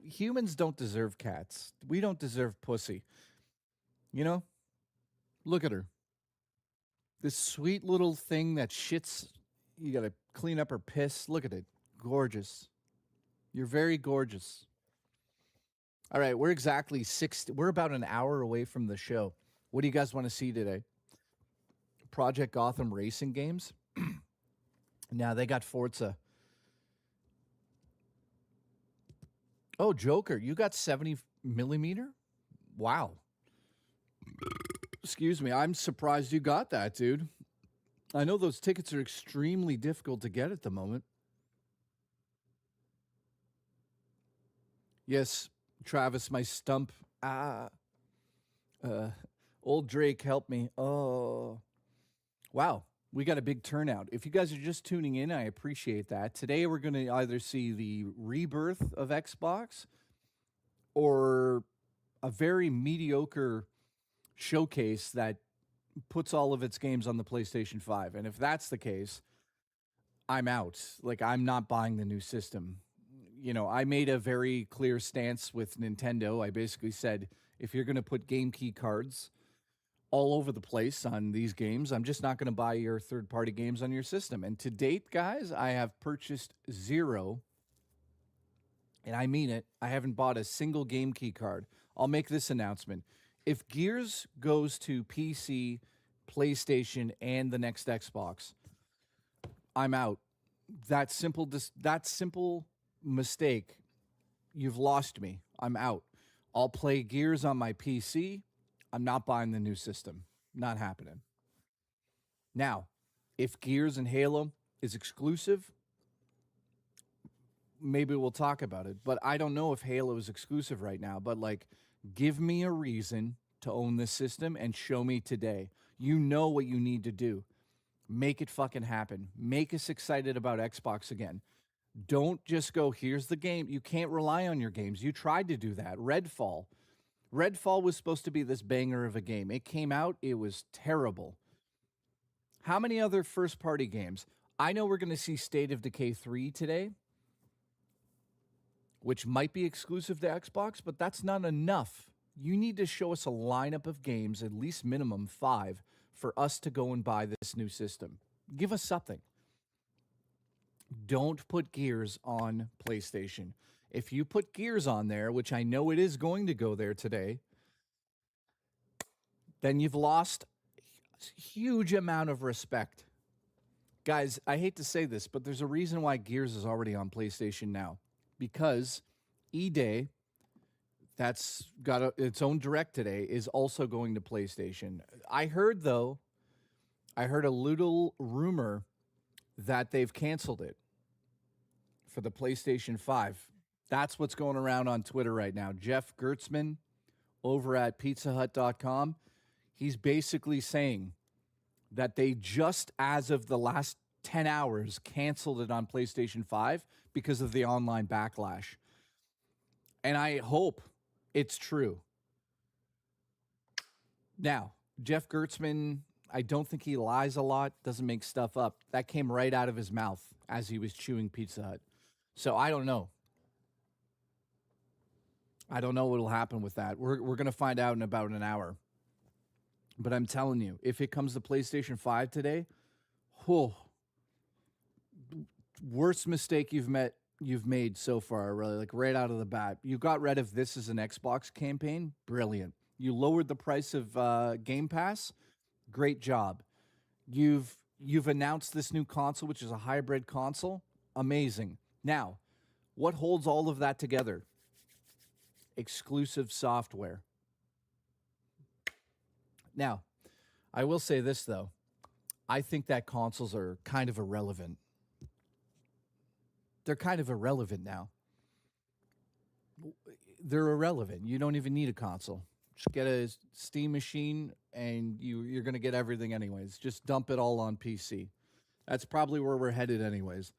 humans don't deserve cats. We don't deserve pussy. You know? Look at her. This sweet little thing that shits. You got to clean up her piss. Look at it. Gorgeous. You're very gorgeous. All right, we're exactly we're about an hour away from the show. What do you guys want to see today? Project Gotham racing games? Now they got Forza. Oh, Joker, you got 70 millimeter? Wow. Excuse me, I'm surprised you got that, dude. I know those tickets are extremely difficult to get at the moment. Yes, Travis, my stump. Old Drake, help me. Oh. Wow, we got a big turnout. If you guys are just tuning in, I appreciate that. Today we're going to either see the rebirth of Xbox or a very mediocre showcase that puts all of its games on the PlayStation 5. And if that's the case, I'm out. Like, I'm not buying the new system. You know, I made a very clear stance with Nintendo. I basically said, if you're going to put game key cards all over the place on these games, I'm just not going to buy your third-party games on your system. And to date, guys, I have purchased 0, and I mean it, I haven't bought a single game key card. I'll make this announcement. If Gears goes to PC, PlayStation, and the next Xbox, I'm out. That simple mistake, you've lost me. I'm out. I'll play Gears on my PC. I'm not buying the new system. Not happening. Now, if Gears and Halo is exclusive, maybe we'll talk about it. But I don't know if Halo is exclusive right now. But, like, give me a reason to own this system and show me today. You know what you need to do. Make it fucking happen. Make us excited about Xbox again. Don't just go, here's the game. You can't rely on your games. You tried to do that. Redfall. Redfall was supposed to be this banger of a game. It came out. It was terrible. How many other first-party games? I know we're going to see State of Decay 3 today, which might be exclusive to Xbox, but that's not enough. You need to show us a lineup of games, at least minimum 5, for us to go and buy this new system. Give us something. Don't put Gears on PlayStation. If you put Gears on there, which I know it is going to go there today, then you've lost a huge amount of respect. Guys, I hate to say this, but there's a reason why Gears is already on PlayStation now. Because E-Day, that's got its own direct today, is also going to PlayStation. I heard a little rumor that they've canceled it for the PlayStation 5. That's what's going around on Twitter right now. Jeff Gertzman over at pizzahut.com, he's basically saying that they just, as of the last 10 hours, canceled it on PlayStation 5 because of the online backlash. And I hope it's true. Now, Jeff Gertzman, I don't think he lies a lot, doesn't make stuff up. That came right out of his mouth as he was chewing Pizza Hut. So I don't know. I don't know what will happen with that. We're going to find out in about an hour. But I'm telling you, if it comes to PlayStation 5 today, worst mistake you've you've made so far, really, like right out of the bat. You got rid of this as an Xbox campaign, brilliant. You lowered the price of Game Pass, great job. You've announced this new console, which is a hybrid console, amazing. Now, what holds all of that together? Exclusive software. Now, I will say this though, I think that consoles are kind of irrelevant. They're kind of irrelevant now. They're irrelevant. You don't even need a console. Just get a Steam machine and you're going to get everything anyways. Just dump it all on PC. That's probably where we're headed anyways.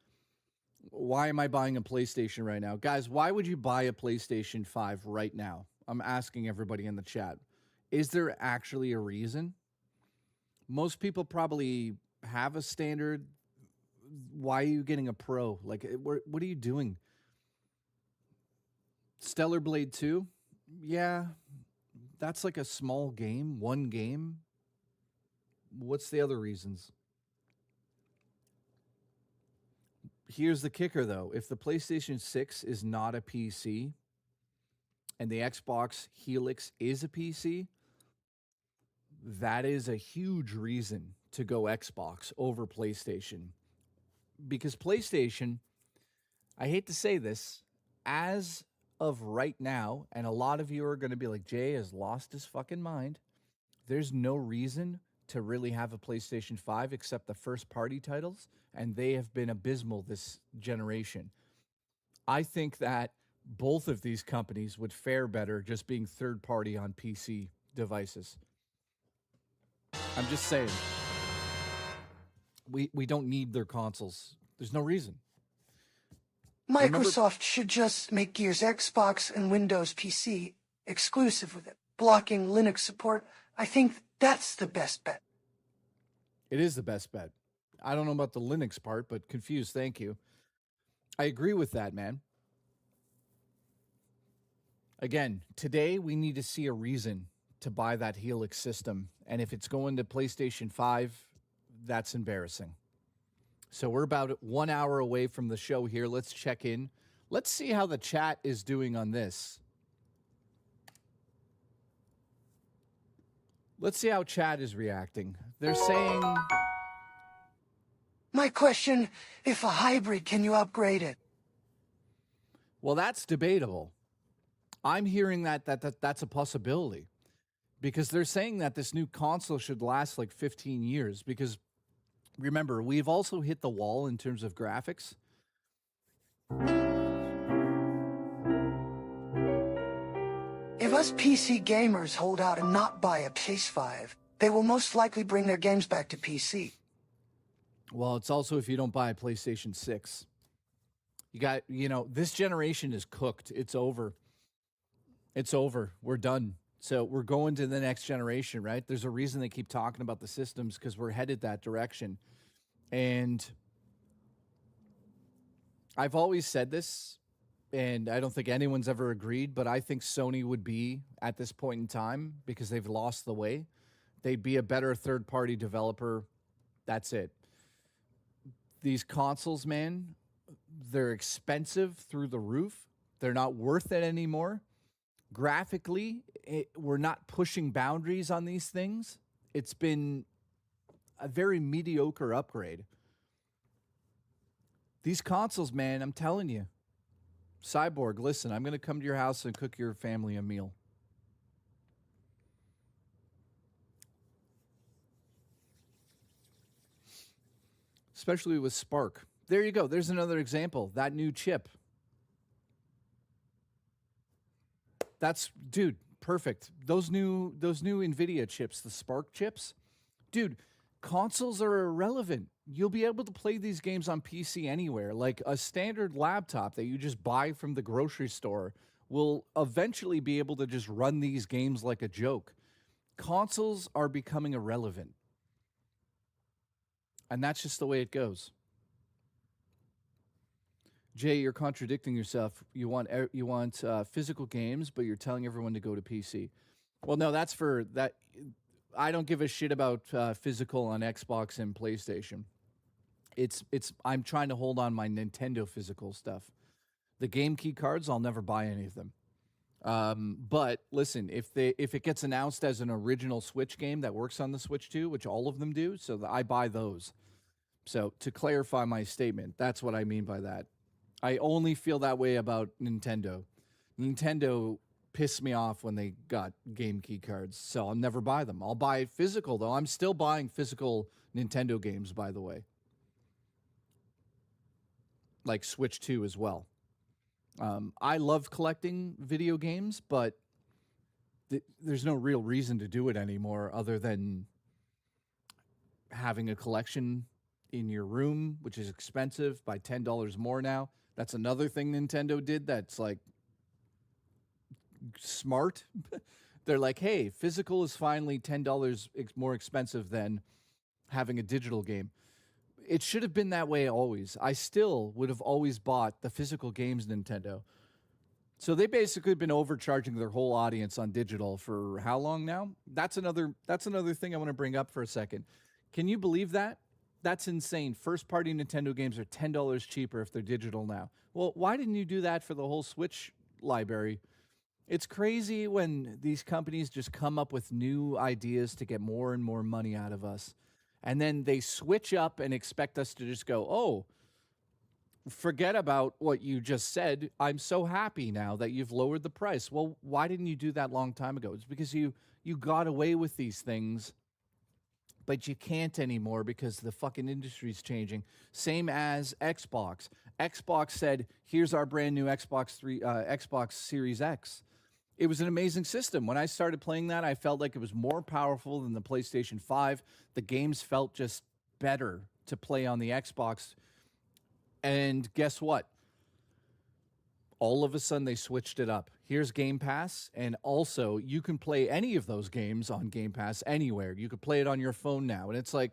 Why am I buying a PlayStation right now? Guys, why would you buy a PlayStation 5 right now? I'm asking everybody in the chat. Is there actually a reason? Most people probably have a standard. Why are you getting a Pro? Like, what are you doing? Stellar Blade 2? Yeah, that's like a small game, one game. What's the other reasons? Here's the kicker, though. If the PlayStation 6 is not a PC and the Xbox Helix is a PC, that is a huge reason to go Xbox over PlayStation. Because PlayStation, I hate to say this, as of right now, and a lot of you are going to be like, Jay has lost his fucking mind. There's no reason to really have a PlayStation 5 except the first party titles, and they have been abysmal this generation. I think that both of these companies would fare better just being third party on PC devices. I'm just saying. We don't need their consoles. There's no reason. Microsoft should just make Gears Xbox and Windows PC exclusive with it, blocking Linux support. I think that's the best bet. It is the best bet. I don't know about the Linux part, but confused, thank you. I agree with that, man. Again, today we need to see a reason to buy that Helix system. And if it's going to PlayStation 5, that's embarrassing. So we're about 1 hour away from the show here. Let's check in. Let's see how the chat is doing on this. Let's see how chat is reacting. They're saying... My question, if a hybrid, can you upgrade it? Well, that's debatable. I'm hearing that's a possibility. Because they're saying that this new console should last like 15 years. Because remember, we've also hit the wall in terms of graphics. If us PC gamers hold out and not buy a PS5, they will most likely bring their games back to PC. Well, it's also if you don't buy a PlayStation 6. This generation is cooked. It's over. It's over. We're done. So we're going to the next generation, right? There's a reason they keep talking about the systems because we're headed that direction. And I've always said this, and I don't think anyone's ever agreed, but I think Sony would be at this point in time because they've lost the way. They'd be a better third-party developer. That's it. These consoles, man, they're expensive through the roof. They're not worth it anymore. Graphically, we're not pushing boundaries on these things. It's been a very mediocre upgrade. These consoles, man, I'm telling you. Cyborg, listen, I'm going to come to your house and cook your family a meal. Especially with Spark. There you go. There's another example. That new chip. That's, dude, perfect. Those new NVIDIA chips, the Spark chips. Dude, consoles are irrelevant. You'll be able to play these games on PC anywhere. Like a standard laptop that you just buy from the grocery store will eventually be able to just run these games like a joke. Consoles are becoming irrelevant. And that's just the way it goes. Jay, you're contradicting yourself. You want physical games, but you're telling everyone to go to PC. Well, no, that's for that. I don't give a shit about physical on Xbox and PlayStation. I'm trying to hold on my Nintendo physical stuff. The game key cards, I'll never buy any of them. But listen, if it gets announced as an original Switch game that works on the Switch too, which all of them do, so I buy those. So to clarify my statement, that's what I mean by that. I only feel that way about Nintendo. Nintendo pissed me off when they got game key cards, so I'll never buy them. I'll buy physical, though. I'm still buying physical Nintendo games, by the way. Like Switch 2 as well. I love collecting video games, but there's no real reason to do it anymore other than having a collection in your room, which is expensive by $10 more now. That's another thing Nintendo did that's like smart. They're like, hey, physical is finally $10 more expensive than having a digital game. It should have been that way always. I still would have always bought the physical games, Nintendo. So they basically been overcharging their whole audience on digital for how long now? That's another thing I want to bring up for a second. Can you believe that? That's insane. First-party Nintendo games are $10 cheaper if they're digital now. Well, why didn't you do that for the whole Switch library? It's crazy when these companies just come up with new ideas to get more and more money out of us. And then they switch up and expect us to just go, oh, forget about what you just said. I'm so happy now that you've lowered the price. Well, why didn't you do that long time ago? It's because you got away with these things, but you can't anymore because the fucking industry's changing. Same as Xbox. Xbox said, here's our brand new Xbox Series X. It was an amazing system. When I started playing that, I felt like it was more powerful than the PlayStation 5. The games felt just better to play on the Xbox. And guess what? All of a sudden, they switched it up. Here's Game Pass, and also you can play any of those games on Game Pass anywhere. You could play it on your phone now. And it's like,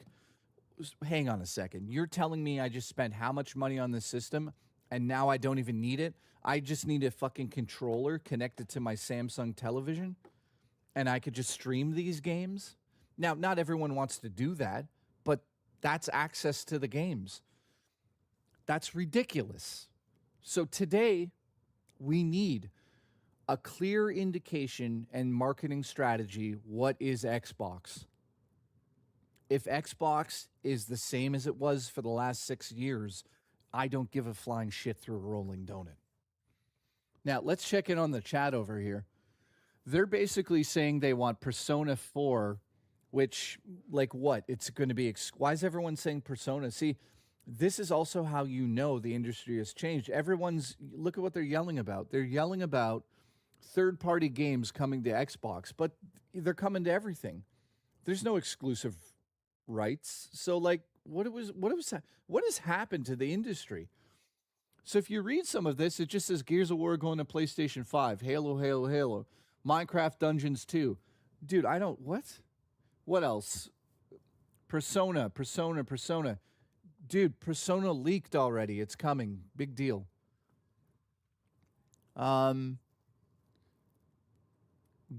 hang on a second. You're telling me I just spent how much money on this system, and now I don't even need it? I just need a fucking controller connected to my Samsung television, and I could just stream these games? Now, not everyone wants to do that, but that's access to the games. That's ridiculous. So today, we need a clear indication and marketing strategy. What is Xbox? If Xbox is the same as it was for the last 6 years, I don't give a flying shit through a rolling donut. Now, let's check in on the chat over here. They're basically saying they want Persona 4, which, like what? It's going to be... Why is everyone saying Persona? See, this is also how you know the industry has changed. Look at what they're yelling about. They're yelling about third-party games coming to Xbox, but they're coming to everything. There's no exclusive rights. So, like, what has happened to the industry? So if you read some of this, it just says Gears of War going to PlayStation 5, Halo, Minecraft Dungeons 2. Dude, what? What else? Persona. Dude, Persona leaked already. It's coming. Big deal.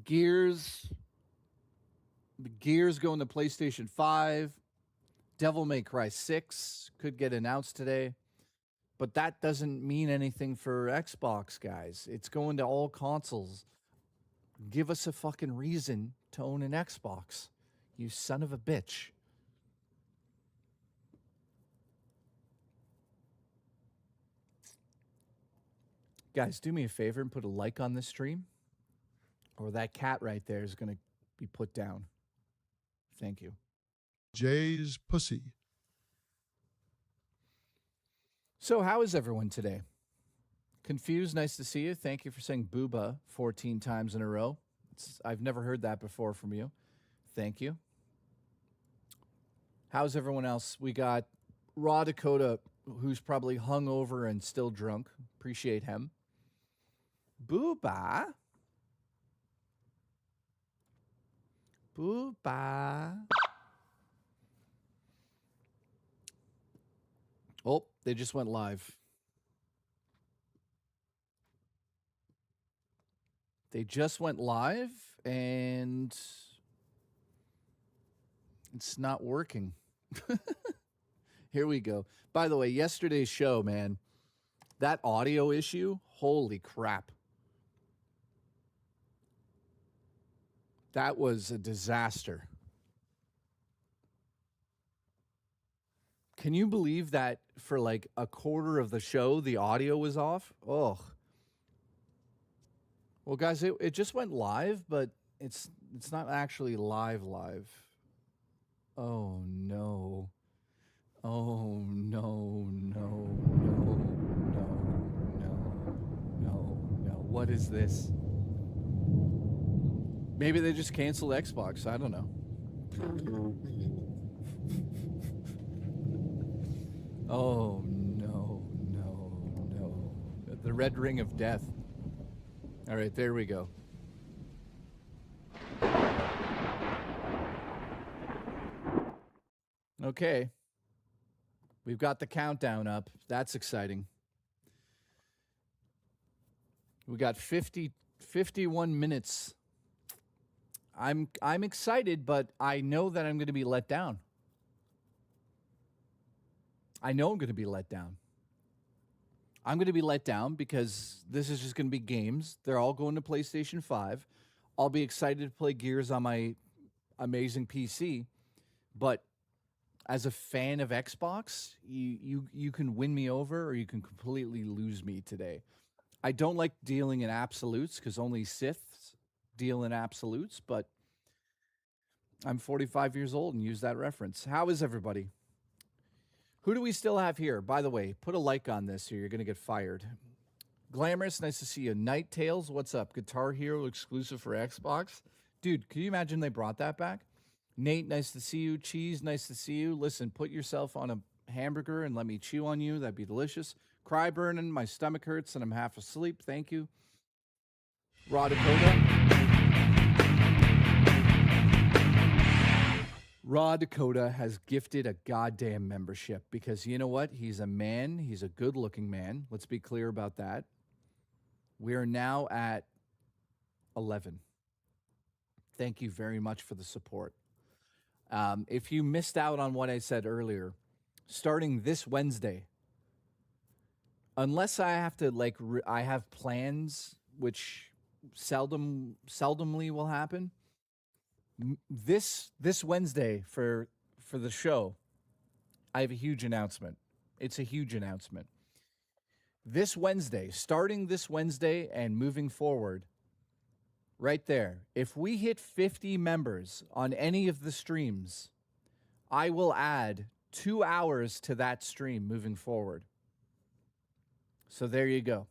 Gears going to PlayStation 5. Devil May Cry 6 could get announced today. But that doesn't mean anything for Xbox, guys. It's going to all consoles. Give us a fucking reason to own an Xbox, you son of a bitch. Guys, do me a favor and put a like on this stream, or that cat right there is going to be put down. Thank you. Jay's pussy. So how is everyone today? Confused, nice to see you. Thank you for saying booba 14 times in a row. I've never heard that before from you. Thank you. How's everyone else? We got Raw Dakota, who's probably hungover and still drunk. Appreciate him. Booba. Oh, they just went live. They just went live, and it's not working. Here we go. By the way, yesterday's show, man, That audio issue, holy crap. That was a disaster. Can you believe that for like a quarter of the show, the audio was off? Oh. Well, guys, it just went live, but it's not actually live. Oh, no. Oh, no, no, no, no, no, no. What is this? Maybe they just canceled Xbox. I don't know. Oh, no, no, no. The red ring of death. All right, there we go. Okay. We've got the countdown up. That's exciting. We got 51 minutes. I'm excited, but I know that I'm going to be let down. I know I'm going to be let down. I'm going to be let down because this is just going to be games. They're all going to PlayStation 5. I'll be excited to play Gears on my amazing PC, but as a fan of Xbox, you can win me over or you can completely lose me today. I don't like dealing in absolutes because only Siths deal in absolutes, but I'm 45 years old and use that reference. How is everybody? Who do we still have here? By the way, put a like on this or you're going to get fired. Glamorous, nice to see you. Night Tales, what's up? Guitar Hero exclusive for Xbox. Dude, can you imagine they brought that back? Nate, nice to see you. Cheese, nice to see you. Listen, put yourself on a hamburger and let me chew on you. That'd be delicious. Cry burning, my stomach hurts and I'm half asleep. Thank you. Raw Dakota. Raw Dakota has gifted a goddamn membership because you know what? He's a man. He's a good-looking man. Let's be clear about that. We are now at 11. Thank you very much for the support. If you missed out on what I said earlier, starting this Wednesday, unless I have to I have plans, which seldomly will happen. This Wednesday for the show, I have a huge announcement. It's a huge announcement. This Wednesday, starting this Wednesday and moving forward, right there, if we hit 50 members on any of the streams, I will add 2 hours to that stream moving forward. So there you go.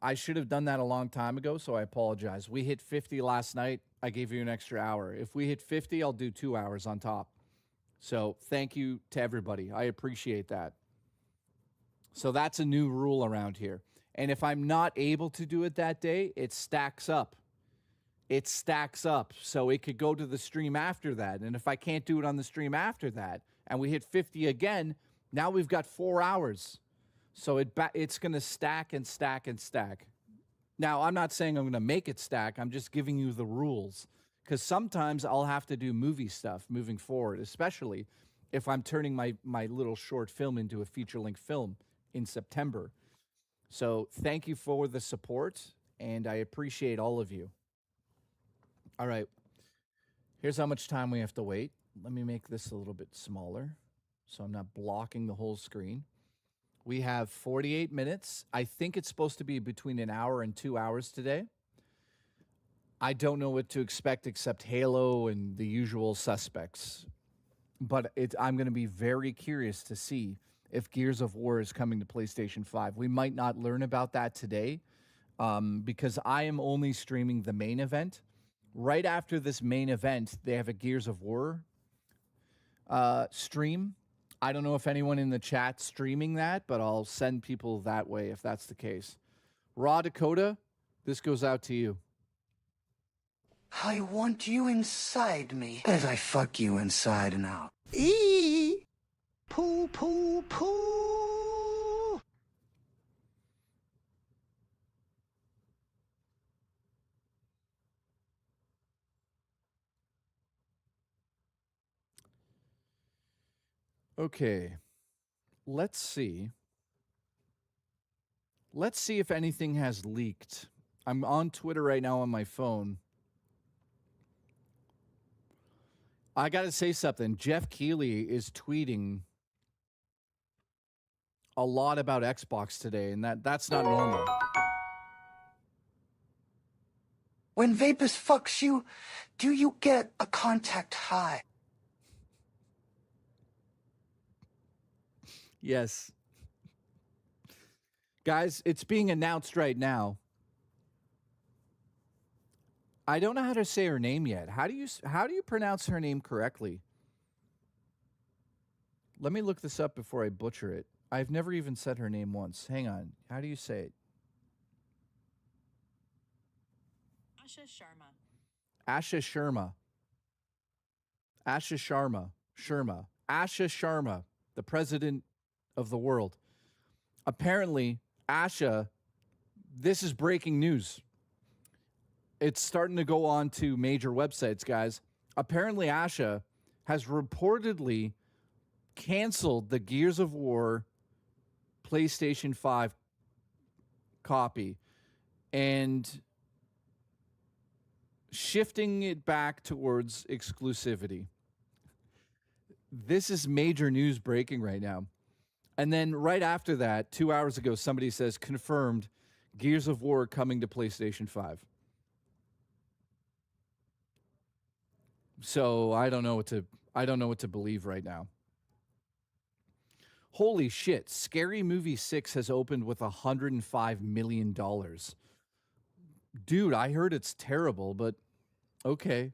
I should have done that a long time ago, so I apologize. We hit 50 last night. I gave you an extra hour. If we hit 50, I'll do 2 hours on top. So thank you to everybody. I appreciate that. So that's a new rule around here. And if I'm not able to do it that day, it stacks up. It stacks up. So it could go to the stream after that. And if I can't do it on the stream after that, and we hit 50 again, now we've got 4 hours. So it's going to stack and stack and stack. Now, I'm not saying I'm going to make it stack. I'm just giving you the rules. Because sometimes I'll have to do movie stuff moving forward, especially if I'm turning my little short film into a feature-length film in September. So thank you for the support, and I appreciate all of you. All right. Here's how much time we have to wait. Let me make this a little bit smaller so I'm not blocking the whole screen. We have 48 minutes. I think it's supposed to be between an hour and 2 hours today. I don't know what to expect except Halo and the usual suspects. But I'm going to be very curious to see if Gears of War is coming to PlayStation 5. We might not learn about that today because I am only streaming the main event. Right after this main event, they have a Gears of War stream. I don't know if anyone in the chat's streaming that, but I'll send people that way if that's the case. Raw Dakota, this goes out to you. I want you inside me as I fuck you inside and out. Eee! Poo, poo, poo! Okay. Let's see. Let's see if anything has leaked. I'm on Twitter right now on my phone. I got to say something. Jeff Keighley is tweeting a lot about Xbox today, and that's not normal. When Vapus fucks you, do you get a contact high? Yes. Guys, it's being announced right now. I don't know how to say her name yet. How do you pronounce her name correctly? Let me look this up before I butcher it. I've never even said her name once. Hang on. How do you say it? Asha Sharma. Asha Sharma. Asha Sharma. Sharma. Asha Sharma, the president of the world. Apparently, Asha, this is breaking news. It's starting to go on to major websites, guys. Apparently, Asha has reportedly canceled the Gears of War PlayStation 5 copy and shifting it back towards exclusivity. This is major news breaking right now. And then right after that, 2 hours ago, somebody says confirmed Gears of War coming to PlayStation 5. So I don't know what to believe right now. Holy shit, Scary Movie 6 has opened with $105 million. Dude, I heard it's terrible, but okay.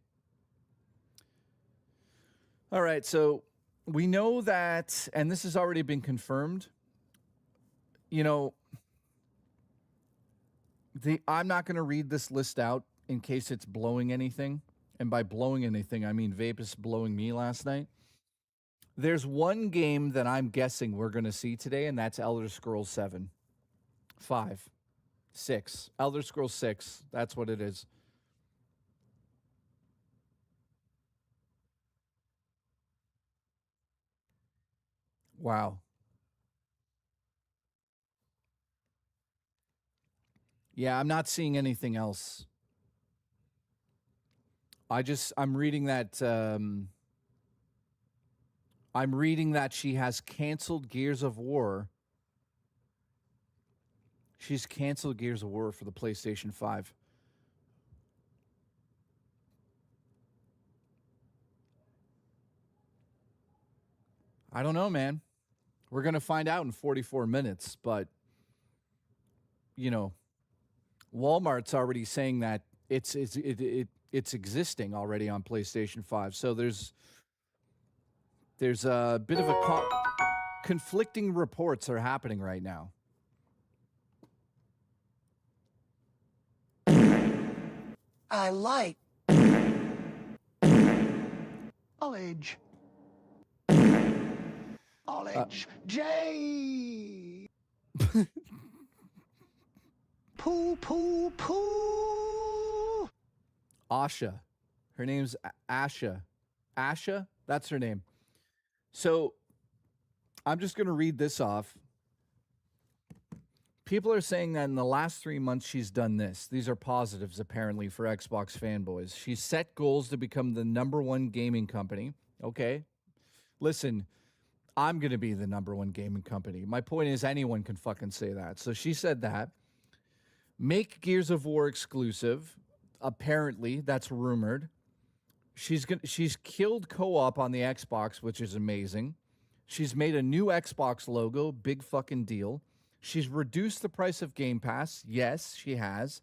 All right, so we know that, and this has already been confirmed, you know, I'm not going to read this list out in case it's blowing anything. And by blowing anything, I mean Vapus blowing me last night. There's one game that I'm guessing we're going to see today, and that's Elder Scrolls 7. 5. 6. Elder Scrolls 6. That's what it is. Wow. Yeah, I'm not seeing anything else. I'm reading that I'm reading that she has canceled Gears of War. She's canceled Gears of War for the PlayStation 5. I don't know, man. We're going to find out in 44 minutes, but you know, Walmart's already saying that it's existing already on PlayStation 5. So there's a bit of a conflicting reports are happening right now. I like Knowledge. Knowledge. J. Poo, poo, poo. Asha. Her name's Asha. Asha? That's her name. So I'm just going to read this off. People are saying that in the last 3 months she's done this. These are positives, apparently, for Xbox fanboys. She's set goals to become the #1 gaming company. Okay. Listen, I'm going to be the #1 gaming company. My point is anyone can fucking say that. So she said that. Make Gears of War exclusive. Apparently, that's rumored. She's killed co-op on the Xbox, which is amazing. She's made a new Xbox logo, big fucking deal. She's reduced the price of Game Pass. Yes, she has.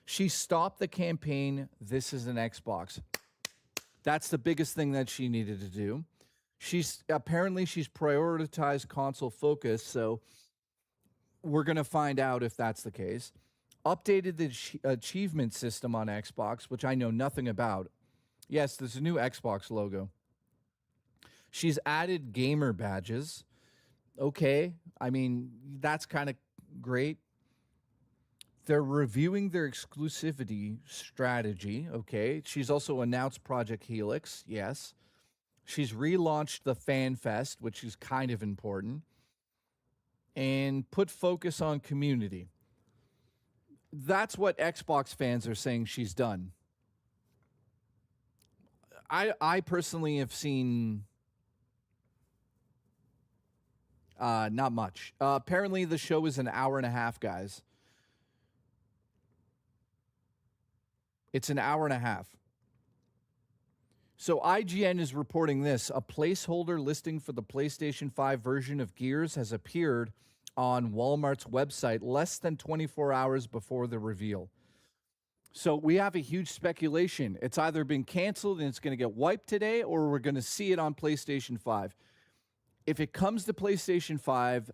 She stopped the campaign, This is an Xbox. That's the biggest thing that she needed to do. She's prioritized console focus, so we're going to find out if that's the case. Updated the achievement system on Xbox, which I know nothing about. Yes, there's a new Xbox logo. She's added gamer badges. Okay, I mean, that's kind of great. They're reviewing their exclusivity strategy. Okay, she's also announced Project Helix. Yes. She's relaunched the Fan Fest, which is kind of important, and put focus on community. That's what Xbox fans are saying she's done. I personally have seen not much. Apparently, the show is an hour and a half, guys. It's an hour and a half. So IGN is reporting this. A placeholder listing for the PlayStation 5 version of Gears has appeared on Walmart's website less than 24 hours before the reveal. So we have a huge speculation. It's either been canceled and it's going to get wiped today, or we're going to see it on PlayStation 5. If it comes to PlayStation 5,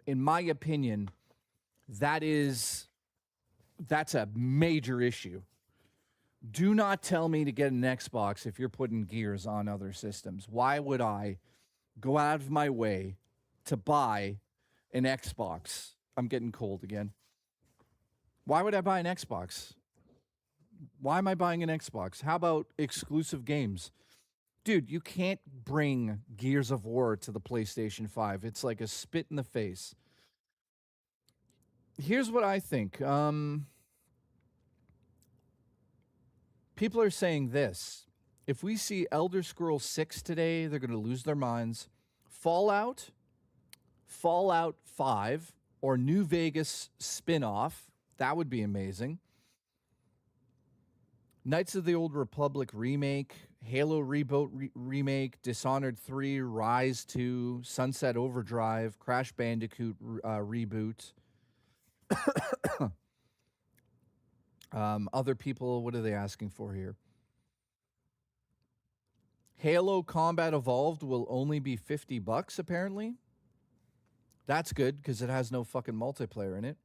in my opinion, that's a major issue. Do not tell me to get an Xbox if you're putting Gears on other systems. Why would I go out of my way to buy an Xbox? I'm getting cold again. Why would I buy an Xbox? Why am I buying an Xbox? How about exclusive games? Dude, you can't bring Gears of War to the PlayStation 5. It's like a spit in the face. Here's what I think. People are saying this. If we see Elder Scrolls 6 today, they're going to lose their minds. Fallout 5, or New Vegas spin-off, that would be amazing. Knights of the Old Republic remake, Halo reboot remake, Dishonored 3, Rise 2, Sunset Overdrive, Crash Bandicoot reboot. Other people, what are they asking for here? Halo Combat Evolved will only be $50 apparently. That's good because it has no fucking multiplayer in it.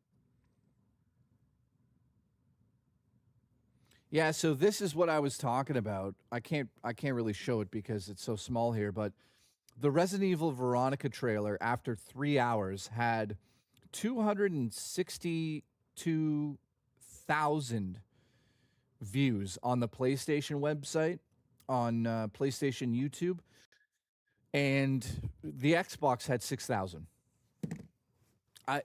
Yeah, so this is what I was talking about. I can't really show it because it's so small here, but the Resident Evil Veronica trailer after 3 hours had 262,000 views on the PlayStation website, on PlayStation YouTube, and the Xbox had 6,000.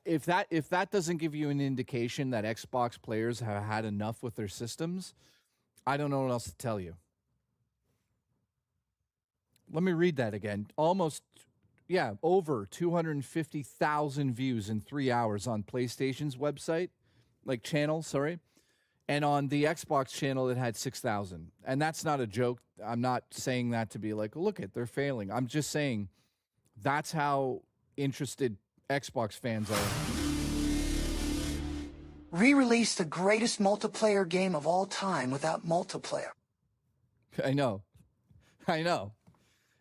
If that doesn't give you an indication that Xbox players have had enough with their systems, I don't know what else to tell you. Let me read that again. Over 250,000 views in 3 hours on PlayStation's website, channel, sorry. And on the Xbox channel, it had 6,000. And that's not a joke. I'm not saying that to be like, look they're failing. I'm just saying that's how interested Xbox fans are. Re-release the greatest multiplayer game of all time without multiplayer. I know.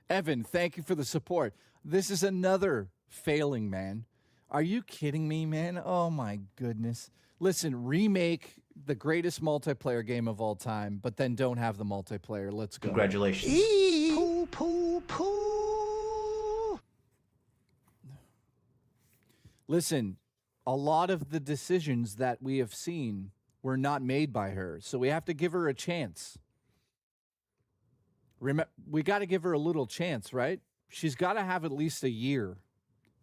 Evan, thank you for the support. This is another failing, man. Are you kidding me, man? Oh, my goodness. Listen, remake the greatest multiplayer game of all time, but then don't have the multiplayer. Let's go. Congratulations. Poo, poo, poo. Listen, a lot of the decisions that we have seen were not made by her, so we have to give her a chance. We got to give her a little chance, right? She's got to have at least a year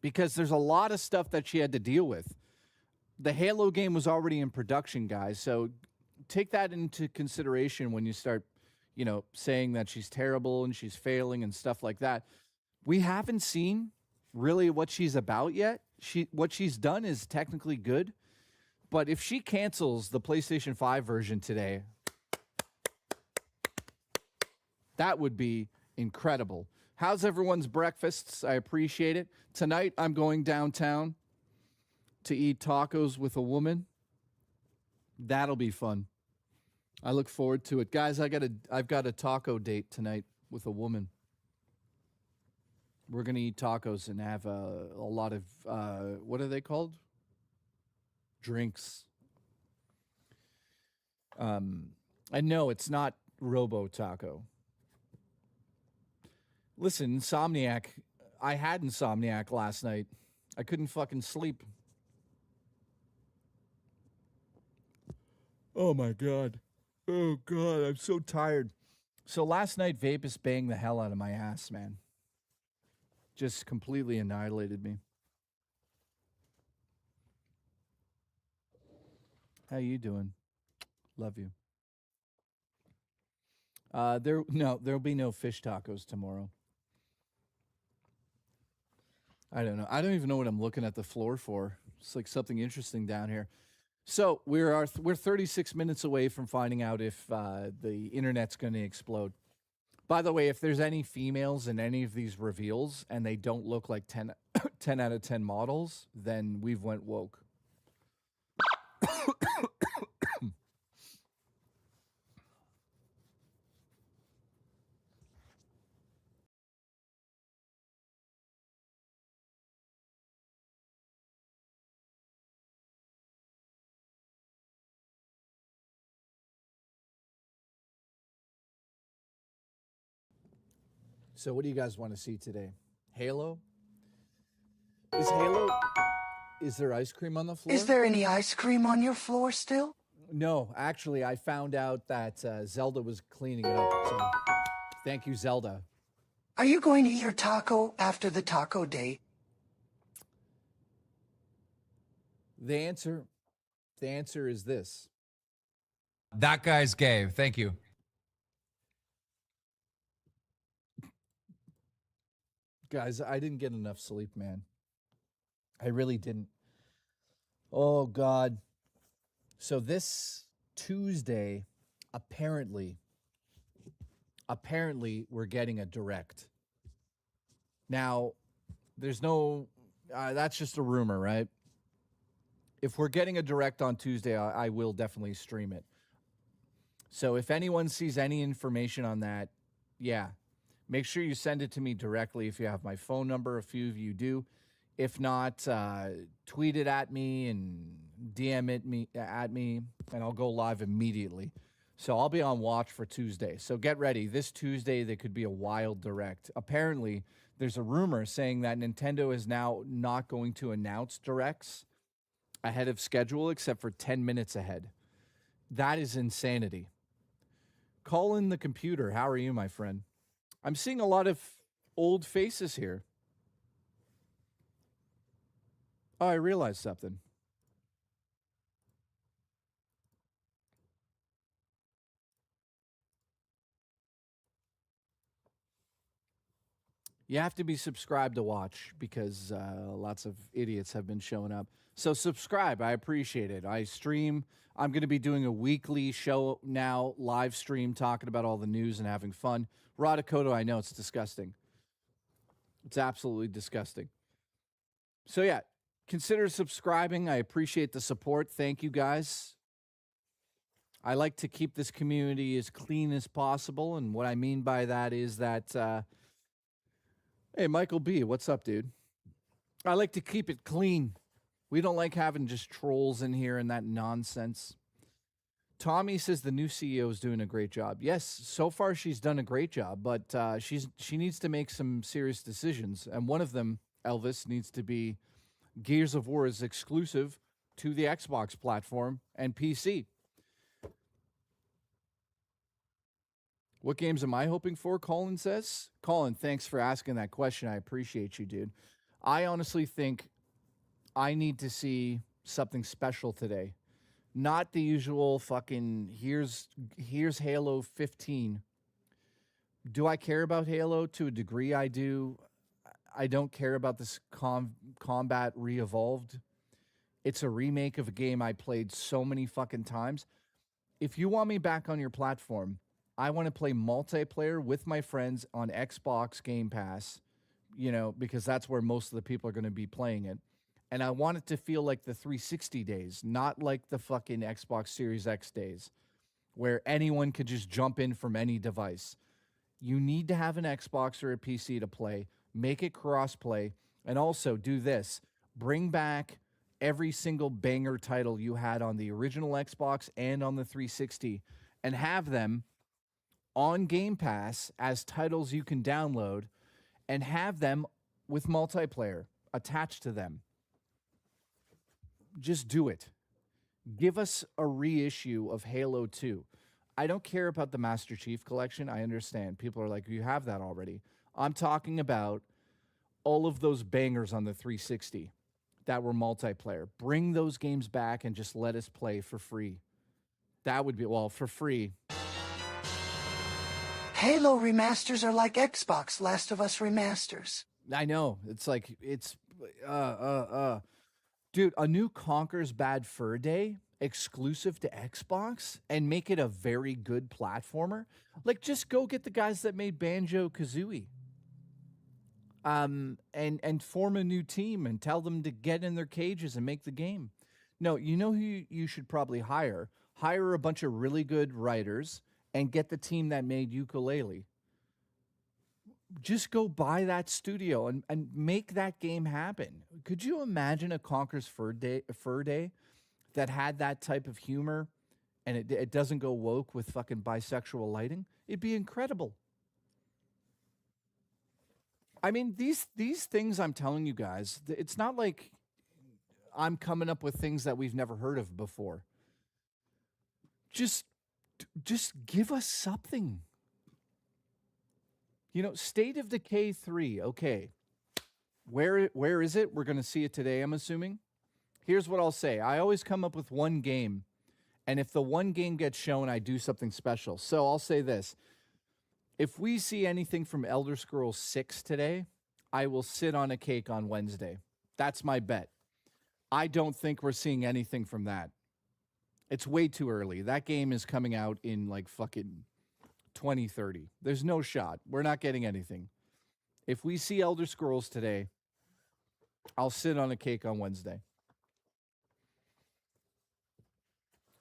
because there's a lot of stuff that she had to deal with. The Halo game was already in production, guys, so take that into consideration when you start, saying that she's terrible and she's failing and stuff like that. We haven't seen really what she's about yet. What she's done is technically good, but if she cancels the PlayStation 5 version today, that would be incredible. How's everyone's breakfasts? I appreciate it. Tonight, I'm going downtown to eat tacos with a woman. That'll be fun. I look forward to it. Guys, I've got a taco date tonight with a woman. We're going to eat tacos and have a lot of, what are they called? Drinks. And no, it's not Robo Taco. Listen, Insomniac. I had Insomniac last night. I couldn't fucking sleep. Oh, my God. Oh, God, I'm so tired. So last night, Vapus banged the hell out of my ass, man. Just completely annihilated me. How you doing? Love you. There'll be no fish tacos tomorrow. I don't know. I don't even know what I'm looking at the floor for. It's like something interesting down here. So we're 36 minutes away from finding out if the internet's going to explode. By the way, if there's any females in any of these reveals and they don't look like 10, 10 out of 10 models, then we've went woke. So what do you guys want to see today? Halo? Is there ice cream on the floor? Is there any ice cream on your floor still? No, actually, I found out that Zelda was cleaning it up. So thank you, Zelda. Are you going to eat your taco after the taco day? The answer is this. That guy's gay. Thank you. Guys, I didn't get enough sleep, man. I really didn't. Oh, God. So this Tuesday, apparently, we're getting a direct. Now, there's no, that's just a rumor, right? If we're getting a direct on Tuesday, I will definitely stream it. So if anyone sees any information on that, yeah, make sure you send it to me directly if you have my phone number. A few of you do. If not, tweet it at me and DM it at me, and I'll go live immediately. So I'll be on watch for Tuesday. So get ready. This Tuesday, there could be a wild direct. Apparently, there's a rumor saying that Nintendo is now not going to announce directs ahead of schedule except for 10 minutes ahead. That is insanity. Call in the computer. How are you, my friend? I'm seeing a lot of old faces here. Oh, I realized something. You have to be subscribed to watch because lots of idiots have been showing up. So subscribe. I appreciate it. I stream. I'm going to be doing a weekly show now, live stream, talking about all the news and having fun. Raw Dakota, I know it's disgusting. It's absolutely disgusting. So yeah, consider subscribing. I appreciate the support. Thank you, guys. I like to keep this community as clean as possible. And what I mean by that is that... Hey, Michael B., what's up, dude? I like to keep it clean. We don't like having just trolls in here and that nonsense. Tommy says the new CEO is doing a great job. Yes, so far she's done a great job, but she needs to make some serious decisions. And one of them, Elvis, needs to be Gears of War is exclusive to the Xbox platform and PC. What games am I hoping for, Colin says? Colin, thanks for asking that question. I appreciate you, dude. I honestly think I need to see something special today. Not the usual fucking, here's Halo 15. Do I care about Halo? To a degree, I do. I don't care about this Combat Re-Evolved. It's a remake of a game I played so many fucking times. If you want me back on your platform, I want to play multiplayer with my friends on Xbox Game Pass, you know, because that's where most of the people are going to be playing it. And I want it to feel like the 360 days, not like the fucking Xbox Series X days, where anyone could just jump in from any device. You need to have an Xbox or a PC to play, make it cross-play, and also do this. Bring back every single banger title you had on the original Xbox and on the 360, and have them on Game Pass as titles you can download, and have them with multiplayer attached to them. Just do it. Give us a reissue of Halo 2. I don't care about the Master Chief Collection. I understand. People are like, you have that already. I'm talking about all of those bangers on the 360 that were multiplayer. Bring those games back and just let us play for free. That would be, well, for free. Halo remasters are like Xbox Last of Us remasters. I know. It's like, dude, a new Conker's Bad Fur Day exclusive to Xbox and make it a very good platformer. Like, just go get the guys that made Banjo-Kazooie. And form a new team and tell them to get in their cages and make the game. No, you know who you should probably hire? Hire a bunch of really good writers and get the team that made Ukulele. Just go buy that studio and make that game happen. Could you imagine a Conker's Fur Day that had that type of humor and it doesn't go woke with fucking bisexual lighting? It'd be incredible. I mean, these things I'm telling you guys, it's not like I'm coming up with things that we've never heard of before. Just give us something. You know, State of Decay 3, okay. Where is it? We're going to see it today, I'm assuming. Here's what I'll say. I always come up with one game, and if the one game gets shown, I do something special. So I'll say this. If we see anything from Elder Scrolls 6 today, I will sit on a cake on Wednesday. That's my bet. I don't think we're seeing anything from that. It's way too early. That game is coming out in like fucking 2030. There's no shot. We're not getting anything. If we see Elder Scrolls today, I'll sit on a cake on Wednesday.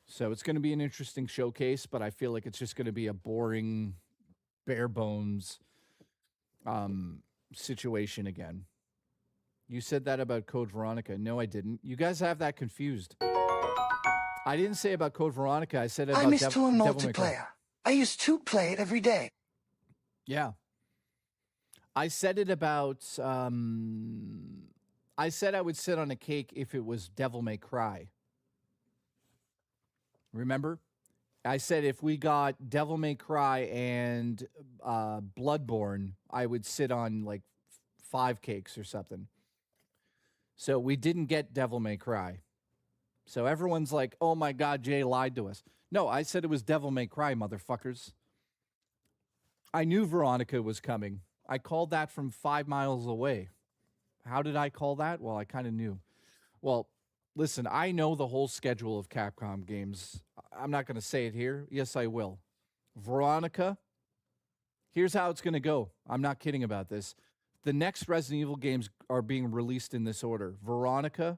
So it's going to be an interesting showcase, but I feel like it's just going to be a boring, bare bones situation again. You said that about Code Veronica. No, I didn't. You guys have that confused. I didn't say about Code Veronica. I said about I miss doing Devil May Cry. multiplayer. I used to play it every day. Yeah. I said it about, I said I would sit on a cake if it was Devil May Cry. Remember? I said if we got Devil May Cry and Bloodborne, I would sit on like 5 cakes or something. So we didn't get Devil May Cry. So everyone's like, oh my God, Jay lied to us. No, I said it was Devil May Cry, motherfuckers. I knew Veronica was coming. I called that from 5 miles away. How did I call that? Well, I kind of knew. Well, listen, I know the whole schedule of Capcom games. I'm not going to say it here. Yes, I will. Veronica, here's how it's going to go. I'm not kidding about this. The next Resident Evil games are being released in this order. Veronica,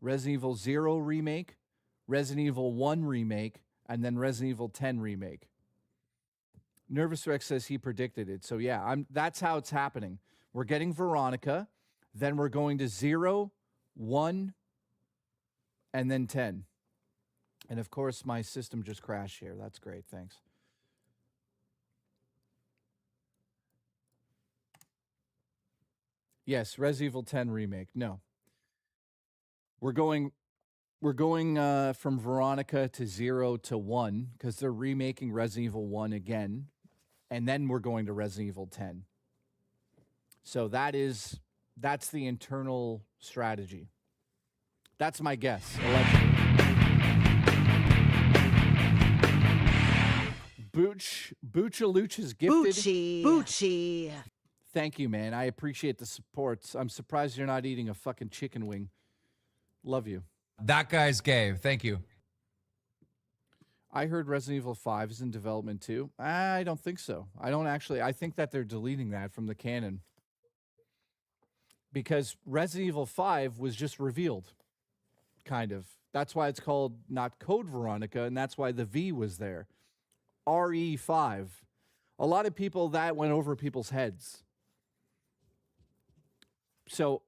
Resident Evil 0 Remake, Resident Evil 1 Remake, and then Resident Evil 10 Remake. Nervous Rex says he predicted it. So yeah, that's how it's happening. We're getting Veronica, then we're going to 0, 1, and then 10. And of course, my system just crashed here. That's great. Thanks. Yes, Resident Evil 10 Remake. No. We're going from Veronica to 0 to 1 because they're remaking Resident Evil 1 again. And then we're going to Resident Evil 10. So that's the internal strategy. That's my guess. Allegedly. Boochaluch is gifted. Boochie. Thank you, man. I appreciate the support. I'm surprised you're not eating a fucking chicken wing. Love you. That guy's gay. Thank you. I heard Resident Evil 5 is in development too. I don't think so. I think that they're deleting that from the canon. Because Resident Evil 5 was just revealed. Kind of. That's why it's called not Code Veronica, and that's why the V was there. RE5. A lot of people, that went over people's heads. So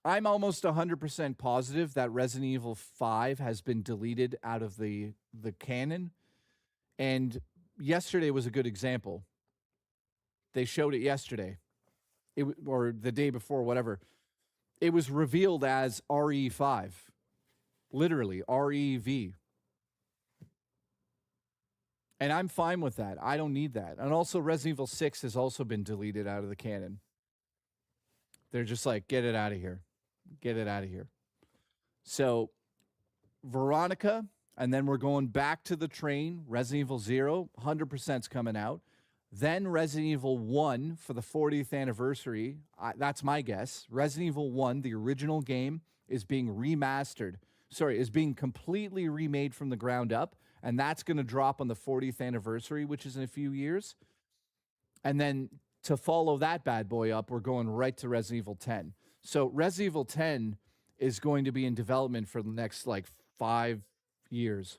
I'm almost 100% positive that Resident Evil 5 has been deleted out of the canon. And yesterday was a good example. They showed it yesterday. Or the day before, whatever. It was revealed as RE5. Literally, REV. And I'm fine with that. I don't need that. And also, Resident Evil 6 has also been deleted out of the canon. They're just like, get it out of here. Get it out of here. So, Veronica, and then we're going back to the train. Resident Evil 0, 100% is coming out. Then Resident Evil 1 for the 40th anniversary. That's my guess. Resident Evil 1, the original game, is being remastered. Sorry, is being completely remade from the ground up. And that's going to drop on the 40th anniversary, which is in a few years. And then to follow that bad boy up, we're going right to Resident Evil 10. So Resident Evil 10 is going to be in development for the next, 5 years.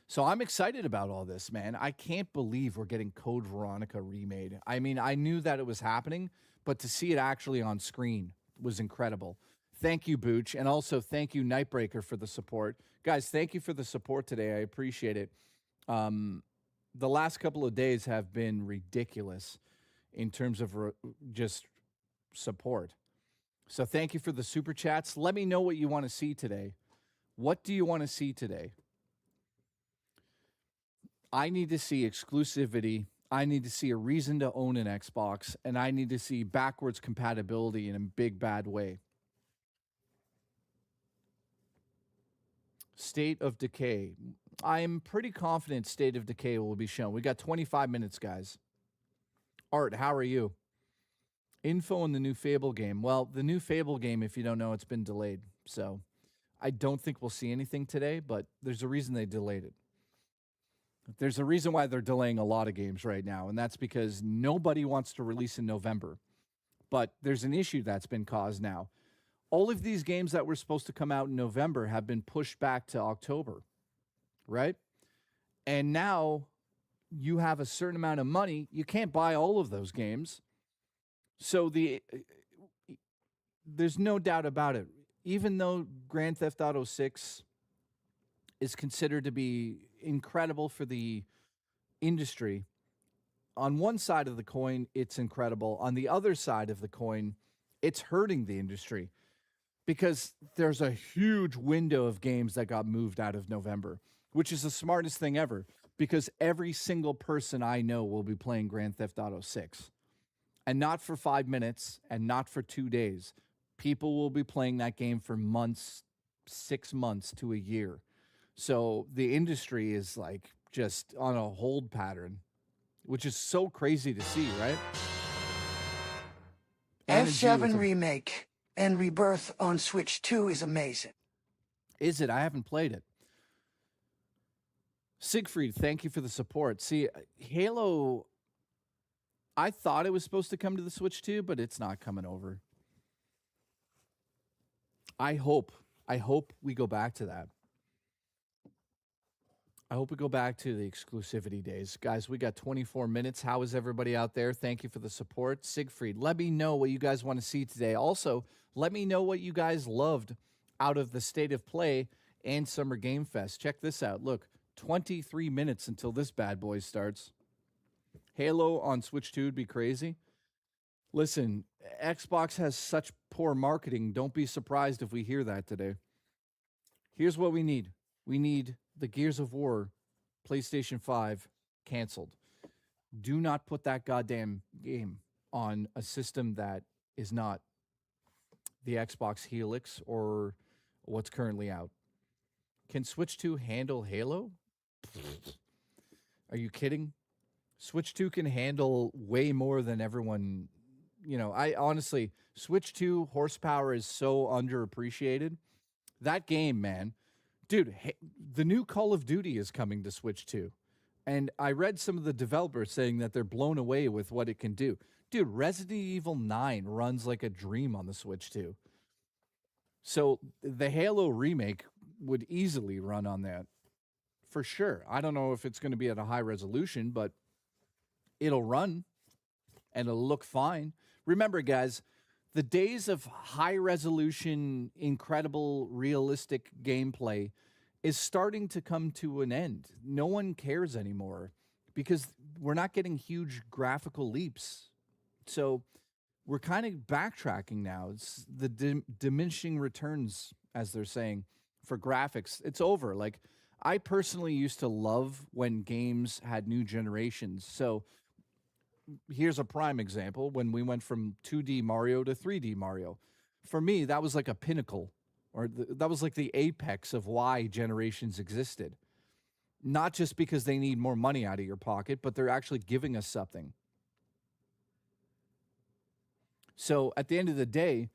So I'm excited about all this, man. I can't believe we're getting Code Veronica remade. I mean, I knew that it was happening, but to see it actually on screen was incredible. Thank you, Booch. And also thank you, Nightbreaker, for the support. Guys, thank you for the support today. I appreciate it. The last couple of days have been ridiculous in terms of just support. So thank you for the super chats. Let me know what you want to see today. What do you want to see today? I need to see exclusivity. I need to see a reason to own an Xbox, and I need to see backwards compatibility in a big, bad way. State of Decay. I'm pretty confident State of Decay will be shown. We got 25 minutes, guys. Art, how are you? Info on the new Fable game. Well, the new Fable game, if you don't know, it's been delayed. So I don't think we'll see anything today, but there's a reason they delayed it. There's a reason why they're delaying a lot of games right now, and that's because nobody wants to release in November. But there's an issue that's been caused now. All of these games that were supposed to come out in November have been pushed back to October, right? And now you have a certain amount of money. You can't buy all of those games. So there's no doubt about it. Even though Grand Theft Auto 6 is considered to be incredible for the industry, on one side of the coin, it's incredible. On the other side of the coin, it's hurting the industry because there's a huge window of games that got moved out of November, which is the smartest thing ever because every single person I know will be playing Grand Theft Auto 6. And not for 5 minutes and not for 2 days. People will be playing that game for months, 6 months to a year. So the industry is just on a hold pattern, which is so crazy to see, right? F7 Remake and Rebirth on Switch 2 is amazing. Is it? I haven't played it. Siegfried, thank you for the support. See, Halo, I thought it was supposed to come to the Switch 2, but it's not coming over. I hope we go back to that. I hope we go back to the exclusivity days. Guys, we got 24 minutes. How is everybody out there? Thank you for the support. Siegfried, let me know what you guys want to see today. Also, let me know what you guys loved out of the State of Play and Summer Game Fest. Check this out. Look, 23 minutes until this bad boy starts. Halo on Switch 2 would be crazy. Listen, Xbox has such poor marketing. Don't be surprised if we hear that today. Here's what we need. We need the Gears of War PlayStation 5 canceled. Do not put that goddamn game on a system that is not the Xbox Helix or what's currently out. Can Switch 2 handle Halo? Are you kidding? Switch 2 can handle way more than everyone. I honestly, Switch 2 horsepower is so underappreciated. That game, man. Dude, the new Call of Duty is coming to Switch 2. And I read some of the developers saying that they're blown away with what it can do. Dude, Resident Evil 9 runs like a dream on the Switch 2. So the Halo remake would easily run on that. For sure. I don't know if it's going to be at a high resolution, but it'll run and it'll look fine. Remember, guys, the days of high resolution, incredible, realistic gameplay is starting to come to an end. No one cares anymore because we're not getting huge graphical leaps. So we're kind of backtracking now. It's the diminishing returns, as they're saying, for graphics. It's over. I personally used to love when games had new generations. So here's a prime example. When we went from 2D Mario to 3D Mario, for me, that was like a pinnacle, or that was like the apex of why generations existed. Not just because they need more money out of your pocket, but they're actually giving us something. So at the end of the day,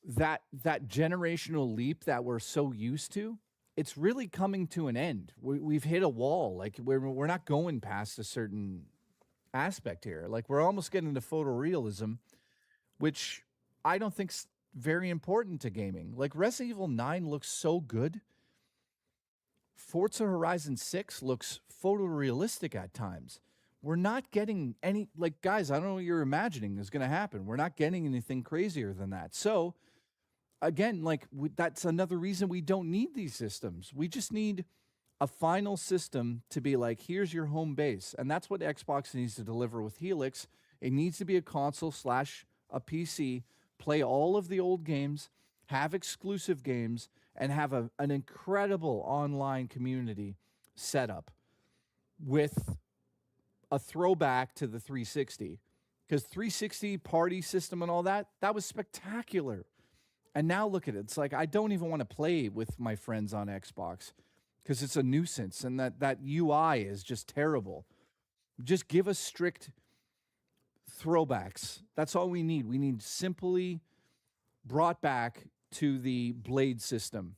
that generational leap that we're so used to, it's really coming to an end. We've hit a wall. Like we're not going past a certain aspect here. Like we're almost getting to photorealism, which I don't think's very important to gaming. Like Resident Evil 9 looks so good. Forza Horizon 6 looks photorealistic at times. We're not getting any, like, guys, I don't know what you're imagining is going to happen. We're not getting anything crazier than that. So, again, like, that's another reason we don't need these systems. We just need a final system to be like, here's your home base. And that's what Xbox needs to deliver with Helix. It needs to be a console / a PC, play all of the old games, have exclusive games, and have an incredible online community set up with a throwback to the 360. Because 360 party system and all that, that was spectacular. And now look at it. It's like I don't even want to play with my friends on Xbox because it's a nuisance, and that UI is just terrible. Just give us strict throwbacks. That's all we need. We need simply brought back to the Blade system.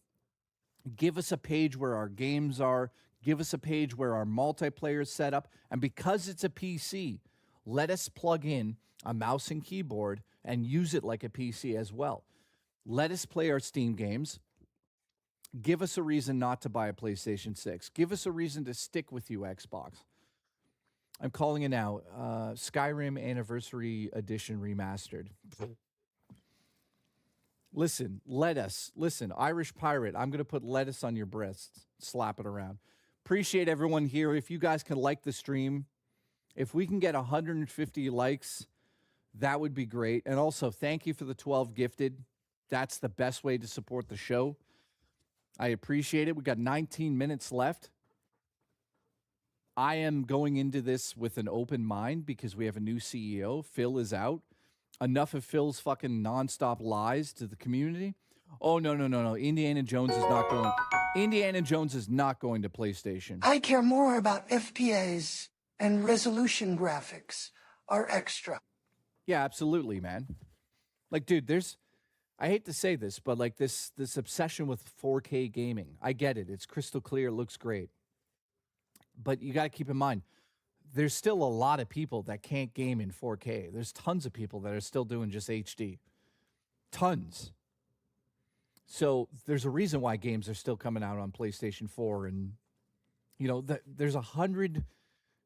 Give us a page where our games are. Give us a page where our multiplayer is set up. And because it's a PC, let us plug in a mouse and keyboard and use it like a PC as well. Let us play our Steam games. Give us a reason not to buy a PlayStation 6. Give us a reason to stick with you, Xbox. I'm calling it now. Skyrim Anniversary Edition Remastered. Listen, Irish Pirate, I'm going to put lettuce on your breasts. Slap it around. Appreciate everyone here. If you guys can like the stream, if we can get 150 likes, that would be great. And also, thank you for the 12 gifted. That's the best way to support the show. I appreciate it. We got 19 minutes left. I am going into this with an open mind because we have a new CEO. Phil is out. Enough of Phil's fucking nonstop lies to the community. Oh, no. Indiana Jones is not going. Indiana Jones is not going to PlayStation. I care more about FPAs and resolution graphics are extra. Yeah, absolutely, man. Like, dude, I hate to say this, but like this obsession with 4K gaming. I get it. It's crystal clear. It looks great. But you got to keep in mind, there's still a lot of people that can't game in 4K. There's tons of people that are still doing just HD. Tons. So there's a reason why games are still coming out on PlayStation 4. And, you know, there's 100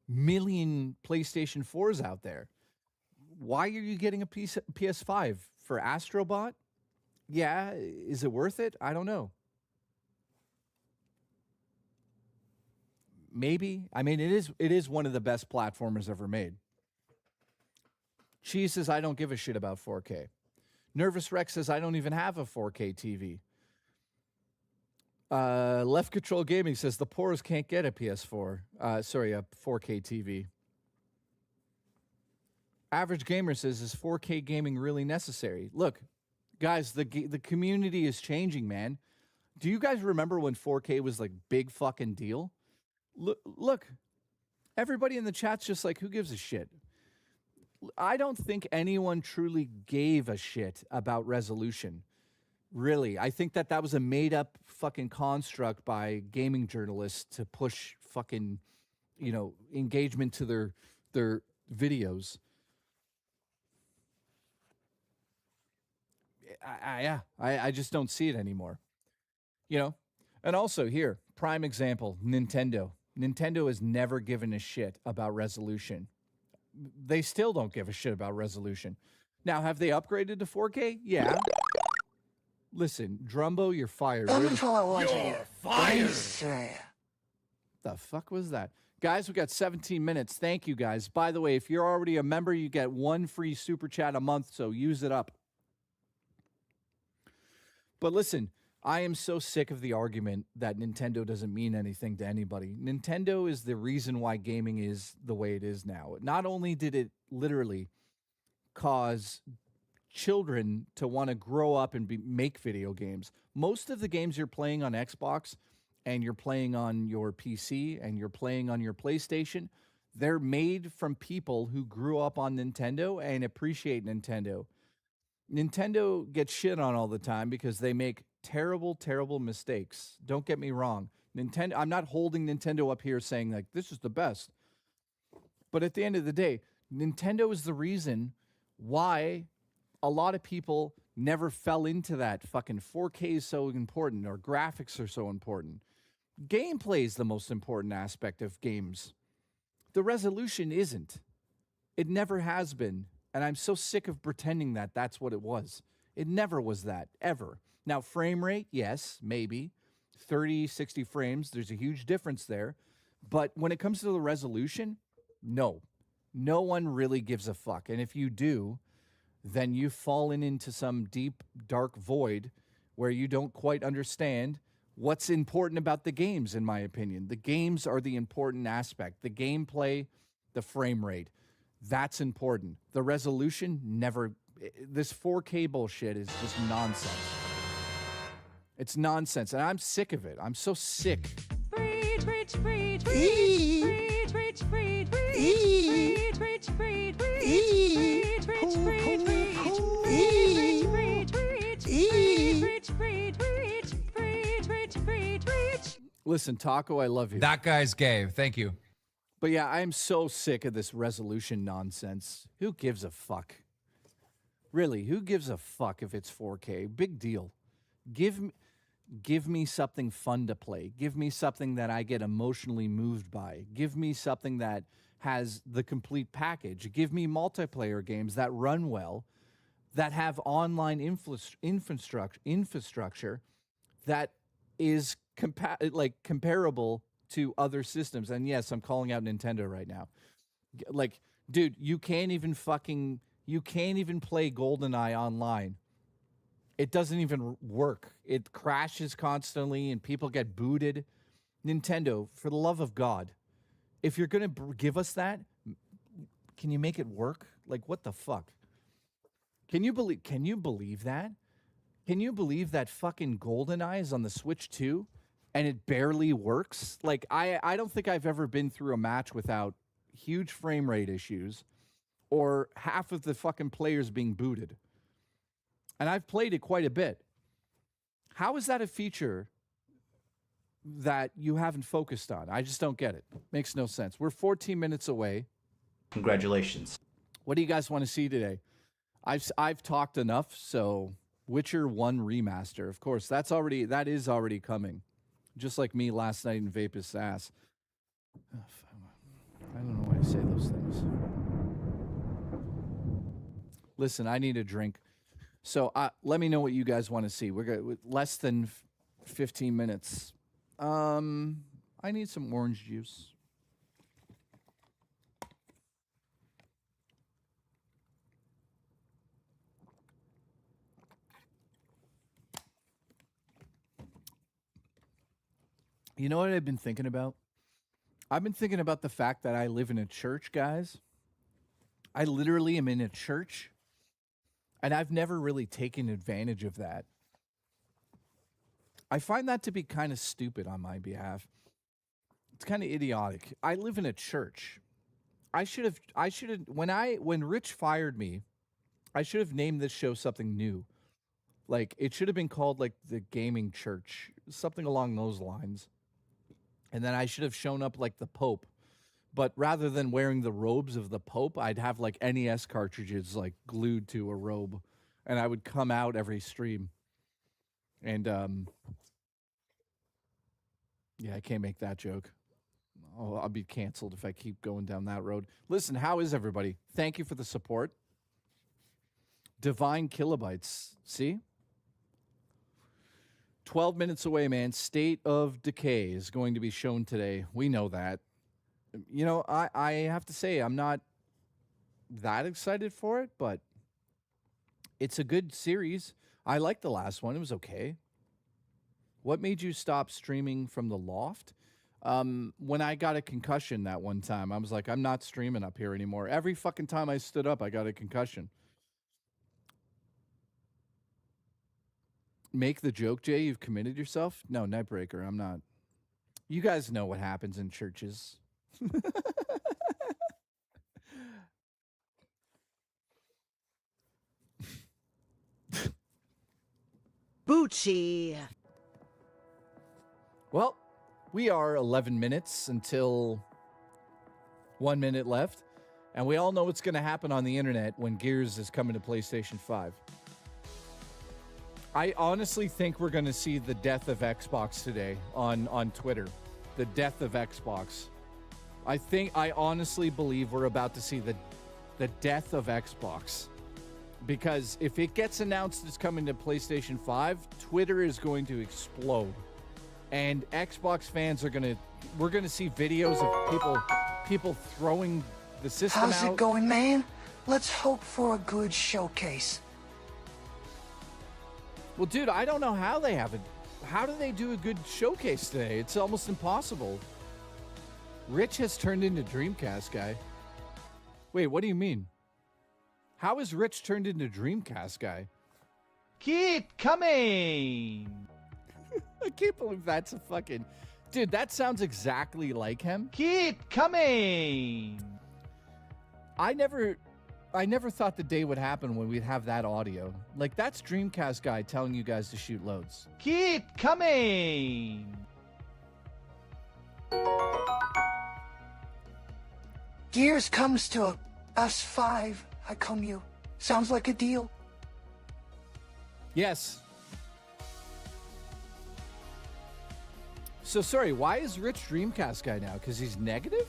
million PlayStation 4s out there. Why are you getting a PS5? For Astrobot? Yeah, is it worth it? I don't know. Maybe. I mean, it is one of the best platformers ever made. Cheese says, I don't give a shit about 4K. Nervous Rex says, I don't even have a 4K TV. Left Control Gaming says, the poorest can't get a PS4. A 4K TV. Average Gamer says, is 4K gaming really necessary? Look, guys, the community is changing, man. Do you guys remember when 4K was like big fucking deal? Look, everybody in the chat's just like, who gives a shit? I don't think anyone truly gave a shit about resolution. Really. I think that was a made-up fucking construct by gaming journalists to push fucking, engagement to their videos. I just don't see it anymore. And also here, prime example, Nintendo. Nintendo has never given a shit about resolution. They still don't give a shit about resolution. Now, have they upgraded to 4K? Yeah. Listen, Drumbo, you're fired. You're fired. The fuck was that? Guys, we got 17 minutes. Thank you, guys. By the way, if you're already a member, you get one free super chat a month, so use it up. But listen, I am so sick of the argument that Nintendo doesn't mean anything to anybody. Nintendo is the reason why gaming is the way it is now. Not only did it literally cause children to want to grow up and make video games. Most of the games you're playing on Xbox and you're playing on your PC and you're playing on your PlayStation, they're made from people who grew up on Nintendo and appreciate Nintendo. Nintendo gets shit on all the time because they make terrible, terrible mistakes. Don't get me wrong. Nintendo, I'm not holding Nintendo up here saying like this is the best. But at the end of the day, Nintendo is the reason why a lot of people never fell into that fucking 4K is so important or graphics are so important. Gameplay is the most important aspect of games. The resolution isn't. It never has been. And I'm so sick of pretending that that's what it was. It never was that, ever. Now, frame rate, yes, maybe. 30, 60 frames, there's a huge difference there. But when it comes to the resolution, no. No one really gives a fuck. And if you do, then you've fallen into some deep, dark void where you don't quite understand what's important about the games, in my opinion. The games are the important aspect. The gameplay, the frame rate. That's important. The resolution, never. This 4K bullshit is just nonsense. It's nonsense, and I'm sick of it. I'm so sick. Breed, breed, breed, breed, breed, breed, breed, breed, breed, breed, breed, breed, breed, breed, breed, breed. Listen, Taco, I love you. That guy's gay. Thank you. But yeah, I'm so sick of this resolution nonsense. Who gives a fuck? Really, who gives a fuck if it's 4K? Big deal. Give me something fun to play. Give me something that I get emotionally moved by. Give me something that has the complete package. Give me multiplayer games that run well, that have online infrastructure that is comparable to other systems. And yes, I'm calling out Nintendo right now. Like, dude, you can't even play GoldenEye online. It doesn't even work. It crashes constantly and people get booted. Nintendo, for the love of God, if you're going to give us that, can you make it work? Like, what the fuck? Can you believe that? Can you believe that fucking GoldenEye is on the Switch 2 and it barely works? Like, I don't think I've ever been through a match without huge frame rate issues or half of the fucking players being booted. And I've played it quite a bit. How is that a feature that you haven't focused on? I just don't get it. Makes no sense. We're 14 minutes away. Congratulations. What do you guys want to see today? I've talked enough, so Witcher 1 remaster. Of course, that is already coming. Just like me last night in Vapus ass. I don't know why I say those things. Listen, I need a drink. So let me know what you guys want to see. We're good. Less than 15 minutes. I need some orange juice. You know what I've been thinking about? I've been thinking about the fact that I live in a church, guys. I literally am in a church. And I've never really taken advantage of that. I find that to be kind of stupid on my behalf. It's kind of idiotic. I live in a church. I should have when Rich fired me, I should have named this show something new. Like, it should have been called like the Gaming Church, something along those lines. And then I should have shown up like the Pope. But rather than wearing the robes of the Pope, I'd have like NES cartridges like glued to a robe. And I would come out every stream. And yeah, I can't make that joke. I'll be canceled if I keep going down that road. Listen, how is everybody? Thank you for the support. Divine Kilobytes. See? 12 minutes away, man. State of Decay is going to be shown today. We know that. You know, I have to say, I'm not that excited for it, but it's a good series. I liked the last one. It was okay. What made you stop streaming from the loft? When I got a concussion that one time, I was like, I'm not streaming up here anymore. Every fucking time I stood up, I got a concussion. make the joke, Jay, you've committed yourself? No, Nightbreaker, I'm not. You guys know what happens in churches. Bucci. Well, we are 11 minutes until 1 minute left, and we all know what's going to happen on the internet when Gears is coming to PlayStation 5. I honestly think we're going to see the death of Xbox today on Twitter. The death of Xbox. I honestly believe we're about to see the death of Xbox. Because if it gets announced it's coming to PlayStation 5, Twitter is going to explode. And Xbox fans we're going to see videos of people throwing the system out. How's it going, man? Let's hope for a good showcase. Well, dude, I don't know how they have it. How do they do a good showcase today? It's almost impossible. Rich has turned into Dreamcast guy. Wait, what do you mean? How is Rich turned into Dreamcast guy? Keep coming! I can't believe that's a fucking... Dude, that sounds exactly like him. Keep coming! I never thought the day would happen when we'd have that audio. Like, that's Dreamcast guy telling you guys to shoot loads. Keep coming! Gears comes to us 5. I come you. Sounds like a deal. Yes. So, sorry, why is Rich Dreamcast guy now? Because he's negative?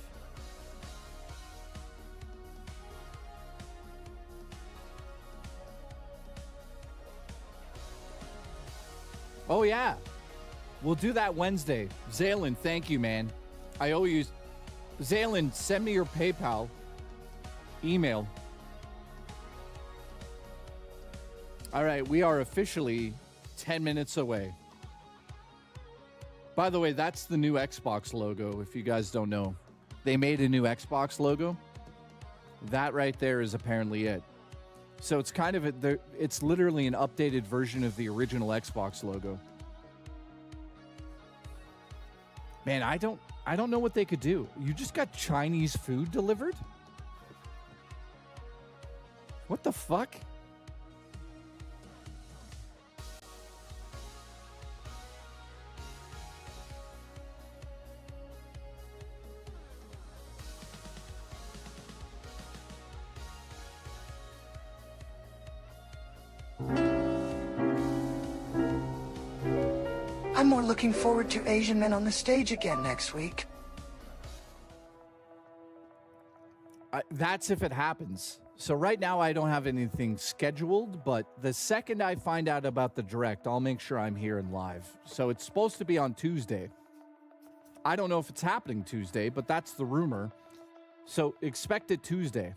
Oh, yeah. We'll do that Wednesday. Zaylin, thank you, man. I owe you... Zaylin, send me your PayPal email. All right, we are officially 10 minutes away. By the way, that's the new Xbox logo, if you guys don't know. They made a new Xbox logo. That right there is apparently it. So it's kind of it's literally an updated version of the original Xbox logo. Man, I don't know what they could do. You just got Chinese food delivered? What the fuck? I'm more looking forward to Asian men on the stage again next week. That's if it happens. So right now I don't have anything scheduled, but the second I find out about the direct, I'll make sure I'm here and live. So it's supposed to be on Tuesday. I don't know if it's happening Tuesday, but that's the rumor. So expect it Tuesday.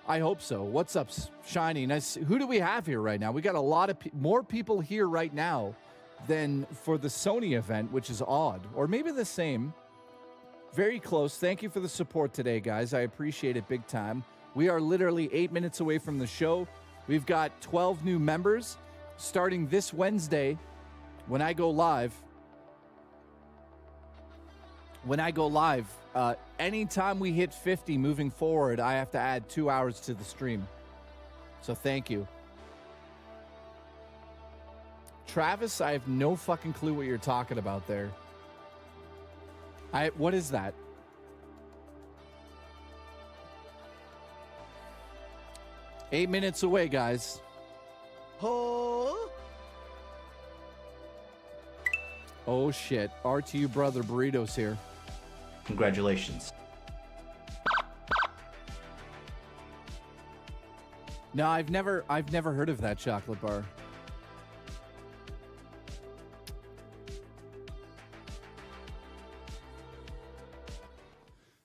I hope so. What's up, Shiny? Nice. Who do we have here right now? We got a lot of more people here right now than for the Sony event, which is odd. Or maybe the same. Very close. Thank you for the support today, guys. I appreciate it big time. We are literally 8 minutes away from the show. We've got 12 new members starting this Wednesday when I go live. Anytime we hit 50 moving forward, I have to add 2 hours to the stream. So thank you. Travis, I have no fucking clue what you're talking about there. What is that? Eight minutes away, guys. Huh? Oh shit. RTU brother Burritos here. Congratulations. No, I've never heard of that chocolate bar.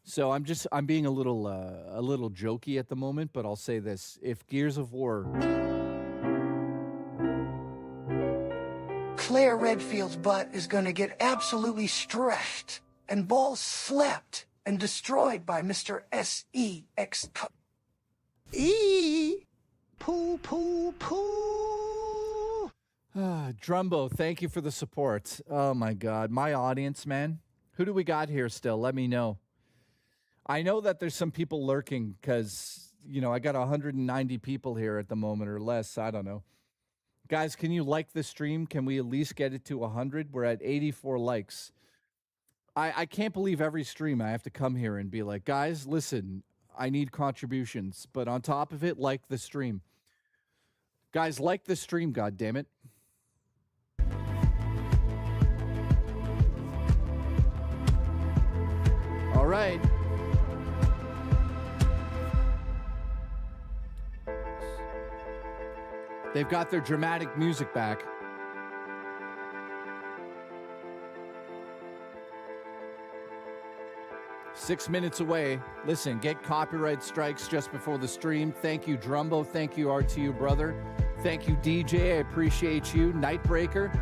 So I'm being a little jokey at the moment, but I'll say this. If Gears of War... Claire Redfield's butt is gonna get absolutely stretched and balls slapped and destroyed by Mr. S.E.X. Drumbo, thank you for the support. Oh my God, my audience, man. Who do we got here still? Let me know. I know that there's some people lurking because, you know, I got 190 people here at the moment or less. I don't know. Guys, can you like the stream? Can we at least get it to 100? We're at 84 likes. I can't believe every stream I have to come here and be like, guys, listen, I need contributions. But on top of it, like the stream. Guys, like the stream, goddammit. All right. They've got their dramatic music back. Six minutes away. Listen, get copyright strikes just before the stream. Thank you, Drumbo. Thank you, RTU brother. Thank you, DJ. I appreciate you. Nightbreaker.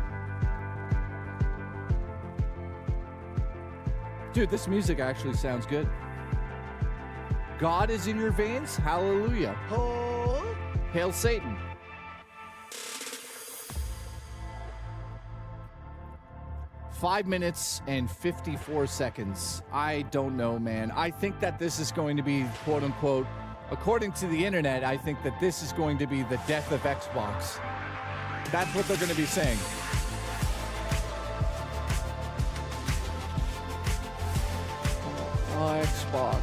Dude, this music actually sounds good. God is in your veins? Hallelujah. Hail Satan. Five minutes and 54 seconds. I don't know, man. I think that this is going to be, quote unquote, according to the internet, I think that this is going to be the death of Xbox. That's what they're going to be saying. Oh, Xbox.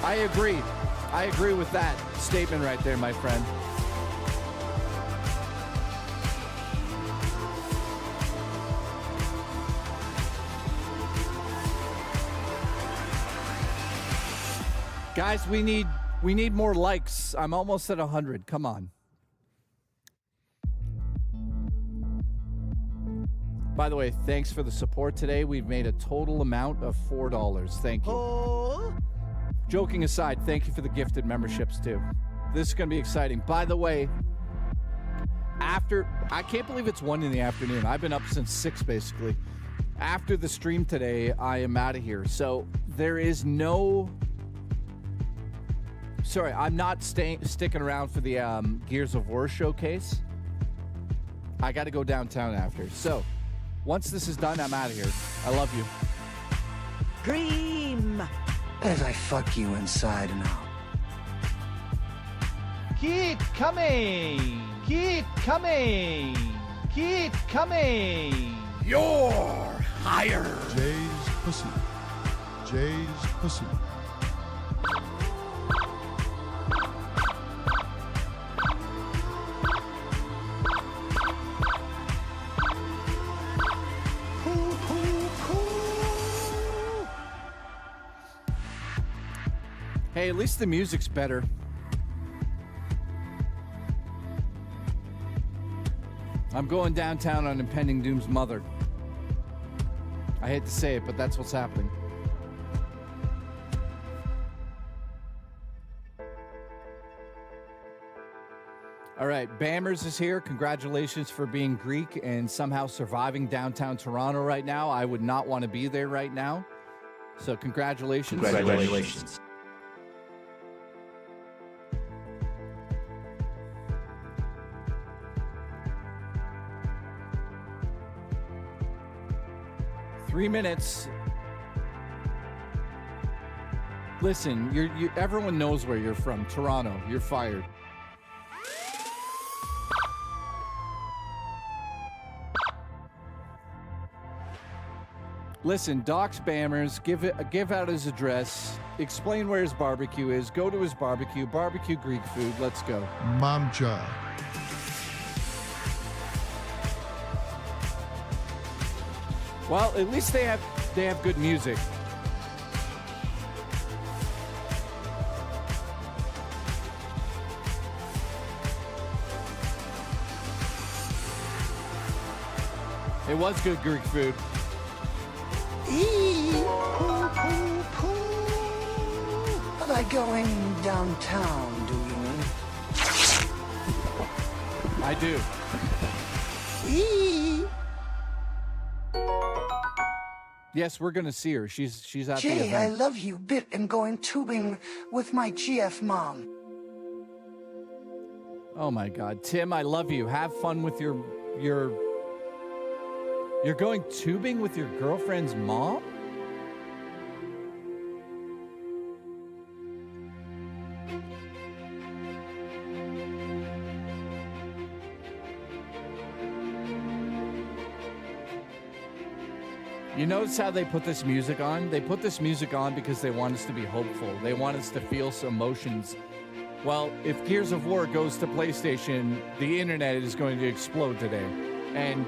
I agree. I agree with that statement right there, my friend. Guys, we need more likes. I'm almost at 100. Come on. By the way, thanks for the support today. We've made a total amount of $4. Thank you. Joking aside, thank you for the gifted memberships too. This is going to be exciting. By the way, I can't believe it's 1 in the afternoon. I've been up since 6 basically. After the stream today, I am out of here. So there is no... Sorry, I'm not sticking around for the Gears of War showcase. I got to go downtown after. So once this is done, I'm out of here. I love you. Dream. As I fuck you inside and out. Keep coming! Keep coming! Keep coming! You're higher. Jay's pussy. Jay's pussy. Hey, at least the music's better. I'm going downtown on Impending Doom's mother. I hate to say it, but that's what's happening. All right, Bammers is here. Congratulations for being Greek and somehow surviving downtown Toronto right now. I would not want to be there right now. So congratulations. Congratulations. Three minutes. Listen, everyone knows where you're from. Toronto. You're fired. Listen, Doc's Bammers, give out his address, explain where his barbecue is, go to his barbecue Greek food, let's go. Mamcha. Well, at least they have good music. It was good Greek food. Am I going downtown, do you mean? I do. Yes, we're gonna see her. She's at the Jay, I event. love you bit and going tubing with my GF mom. Oh my God, Tim, I love you. Have fun with your. You're going tubing with your girlfriend's mom? You notice how they put this music on? They put this music on because they want us to be hopeful. They want us to feel some emotions. Well, if Gears of War goes to PlayStation, the internet is going to explode today. And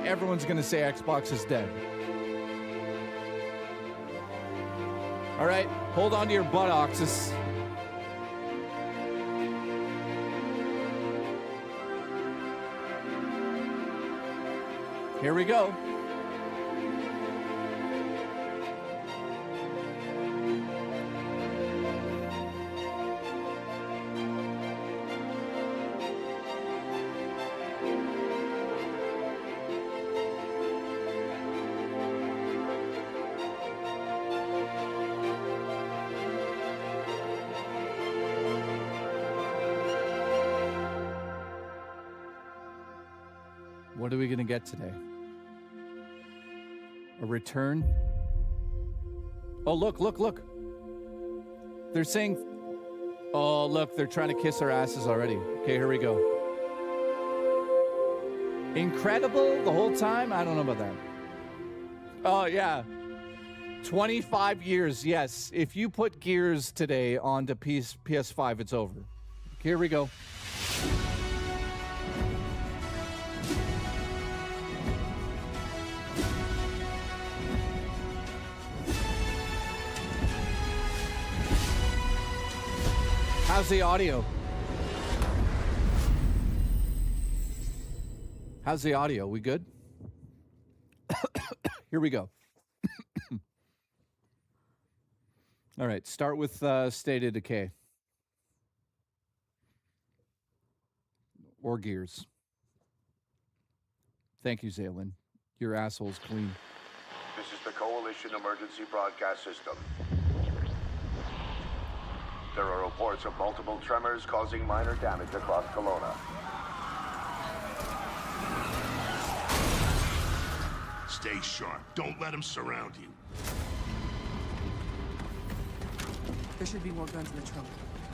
everyone's going to say Xbox is dead. All right, hold on to your buttocks. Here we go. What are we going to get today? A return? Oh, look. They're saying... Oh, look, they're trying to kiss our asses already. Okay, here we go. Incredible the whole time? I don't know about that. Oh, yeah. 25 years, yes. If you put Gears today onto PS5, it's over. Here we go. How's the audio? How's the audio? We good? Here we go. All right, start with State of Decay. Or Gears. Thank you, Zaylin. Your asshole's clean. This is the Coalition Emergency Broadcast System. There are reports of multiple tremors causing minor damage across Kelowna. Stay sharp. Don't let them surround you. There should be more guns in the trunk.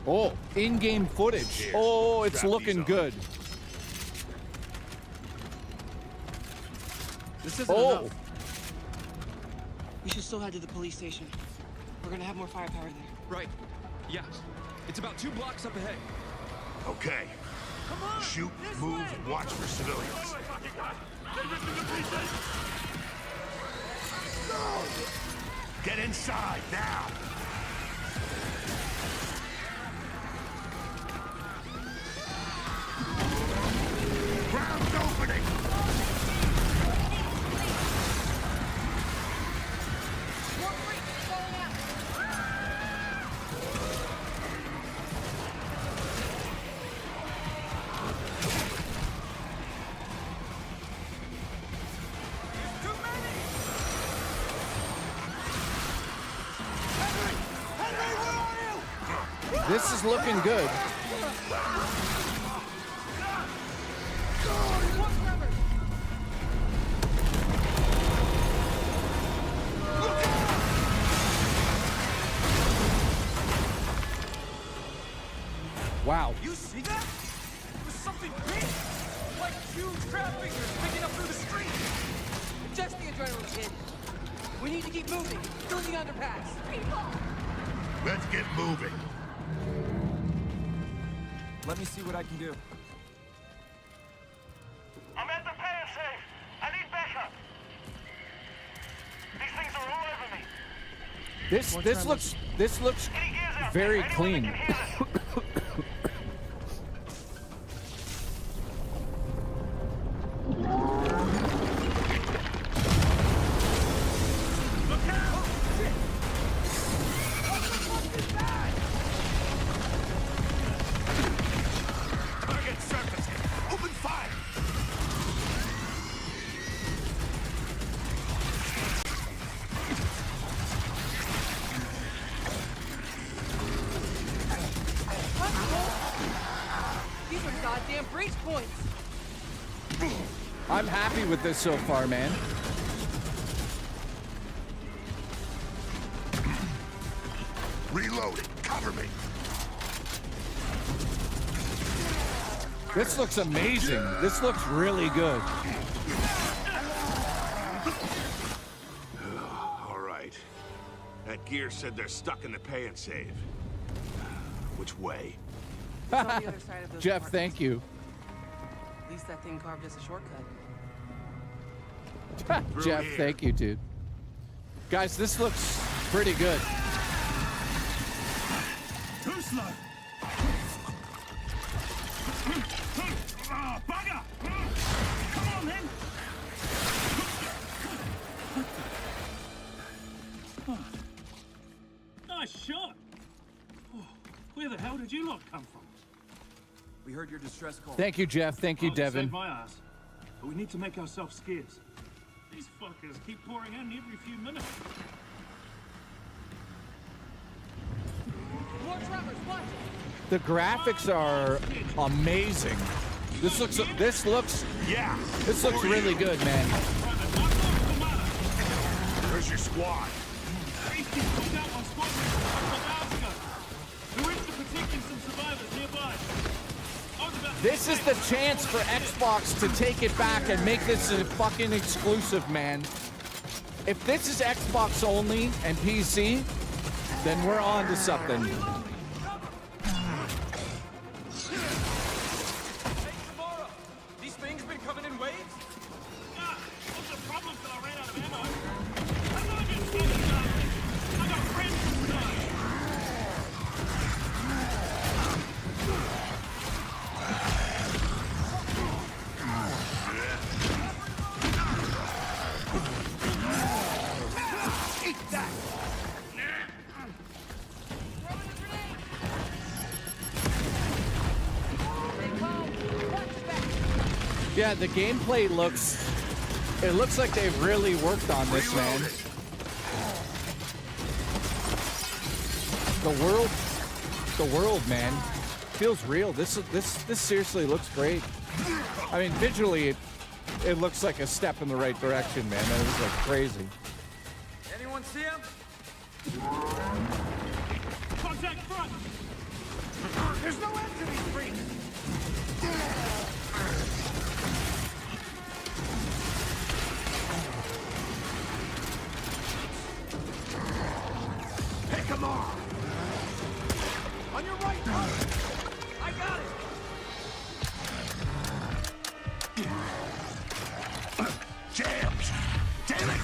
Oh, in-game footage. Here, Oh, it's strap looking these on. good. This isn't enough. We should still head to the police station. We're gonna have more firepower there. Right. Yes. It's about 2 blocks up ahead. Okay. Come on! Shoot, move, and watch for civilians. Get inside, now! Ground's opening! This is looking good. Wow. You see that? It was something big! Like huge crab figures picking up through the street! Just the adrenaline, kid. We need to keep moving through the underpass. People! Let's get moving. Let me see what I can do. I'm at the pay safe. I need backup. These things are all over me. This looks very clean. Target surfacing. Open fire! I'm happy with this so far, man. Reloading. Cover me. This looks amazing. This looks really good. All right. That gear said they're stuck in the pay and save. Which way? It's on the other side of those Jeff, apartments. thank you. At least that thing carved us a shortcut. Jeff, here. thank you, dude. Guys, this looks pretty good. Too slow. Oh, bugger! Come on, then. Nice shot. Where the hell did you lot come from? We heard your distress call. Thank you, Jeff. Thank you, Oh, Devin. saved my ass. But we need to make ourselves skids. These fuckers keep pouring in every few minutes. More trappers, watch! The graphics are amazing. This looks Yeah. really good, man. Where's your squad? Safety pulled out one squadron a couple of hours ago. We went to protecting some survivors nearby. I was about to This is the chance for Xbox to take it back and make this a fucking exclusive, man. If this is Xbox only and PC, then we're on to something. Oh, Hey, tomorrow. These things been coming in waves? Ah, what's the problem till I ran out of ammo? I'm not just standing down. I got friends inside. Yeah, the gameplay looks like they've really worked on this, man. The world, man, feels real. This seriously looks great. I mean, visually, it looks like a step in the right direction, man. That was like crazy. Anyone see him? Contact front! There's no end to these freaks! Pick 'em off! On your right, Mark! I got it! Jams! Damn it!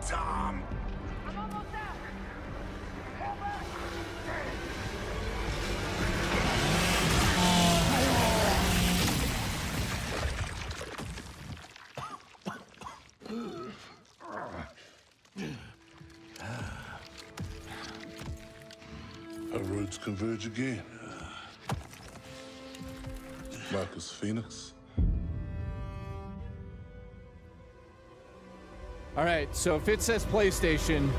Tom! Our roads converge again. Marcus Phoenix. All right, so if it says PlayStation,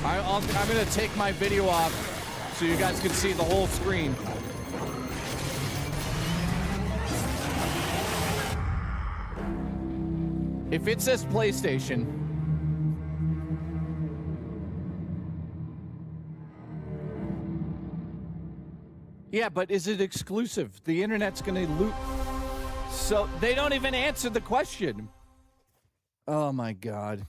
I'm gonna take my video off so you guys can see the whole screen. If it says PlayStation, yeah, but is it exclusive? The internet's gonna loot. So they don't even answer the question. Oh my God.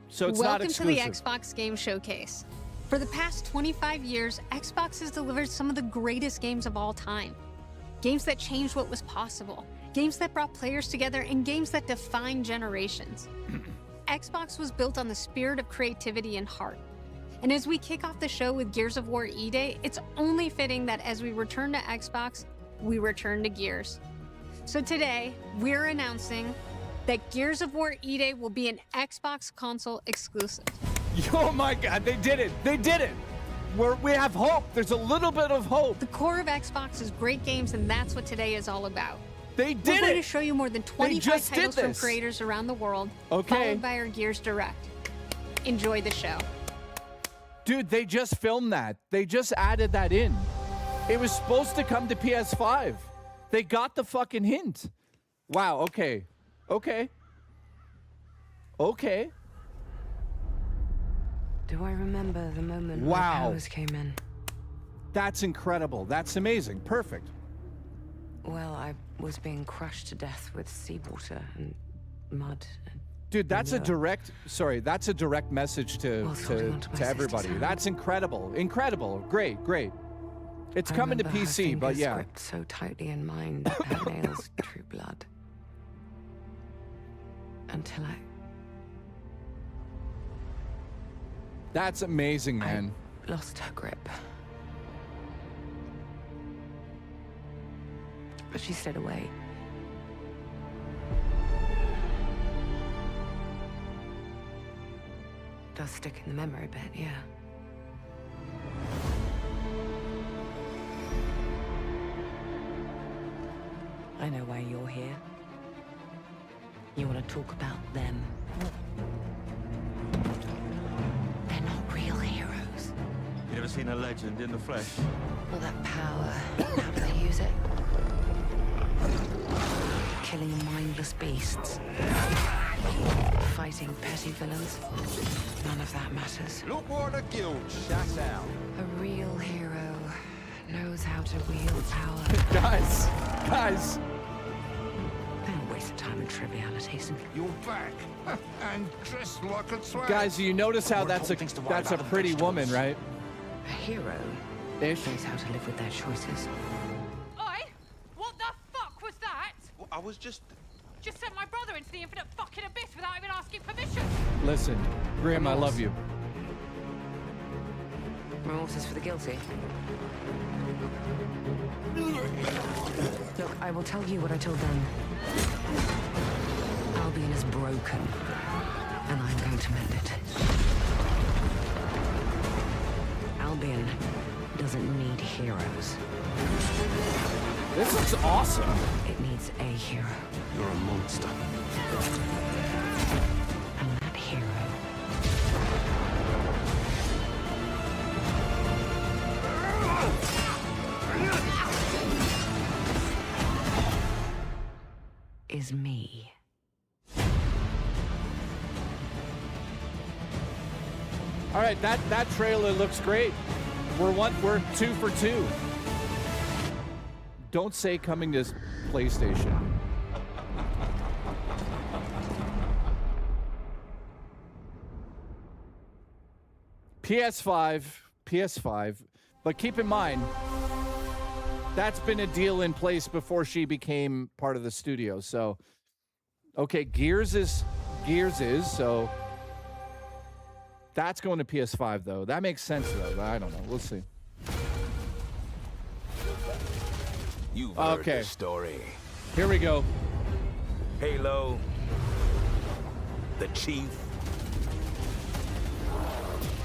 So it's not Welcome to exclusive. the Xbox Game Showcase. For the past 25 years, Xbox has delivered some of the greatest games of all time. Games that changed what was possible. Games that brought players together and games that defined generations. Xbox was built on the spirit of creativity and heart. And as we kick off the show with Gears of War E-Day, it's only fitting that as we return to Xbox, we return to Gears. So today, we're announcing that Gears of War E-Day will be an Xbox console exclusive. Oh my God, they did it. They did it. We have hope. There's a little bit of hope. The core of Xbox is great games, and that's what today is all about. They did We're going to it. show you more than 25 just did titles from this. creators around the world, Okay. followed by our Gears Direct. Enjoy the show. Dude, they just filmed that. They just added that in. It was supposed to come to PS5. They got the fucking hint. Wow, okay. Okay. Okay. Do I remember the moment my Wow. powers came in? That's incredible. That's amazing. Perfect. Well, I was being crushed to death with seawater and mud. And Dude, that's a manure. direct, sorry, that's a direct message While holding onto my to sister's everybody. hand. That's incredible. Incredible. Great, great. It's I coming to remember her PC, but fingers yeah. gripped so tightly in mine that her nails drew blood. Until That's amazing, man. I lost her grip. But she stayed away. Does stick in the memory a bit, yeah. I know why you're here. You want to talk about them. They're not real heroes. You ever seen a legend in the flesh? All that power. How do they use it? Killing mindless beasts. Fighting petty villains. None of that matters. Look what the guild shut out. A real hero knows how to wield power. Guys. Don't waste time on trivialities. You're back. And dressed like a twat. Guys, you notice how that's a pretty woman, right? A hero Ish. knows how to live with their choices. Oi! What the fuck was that? Well, I was just... Just sent my brother into the infinite fucking abyss without even asking permission. Listen, Graham, I love you. Remorse is for the guilty. Look, I will tell you what I told them. Albion is broken, and I'm going to mend it. Albion doesn't need heroes. This looks awesome. It needs a hero. You're a monster. And that hero is me. All right, that trailer looks great. We're 2 for 2. Don't say coming to PlayStation. PS5, but keep in mind, that's been a deal in place before she became part of the studio. So, okay, Gears is, so that's going to PS5 though. That makes sense though. I don't know. We'll see. You've heard Okay. the story. Here we go. Halo, the Chief,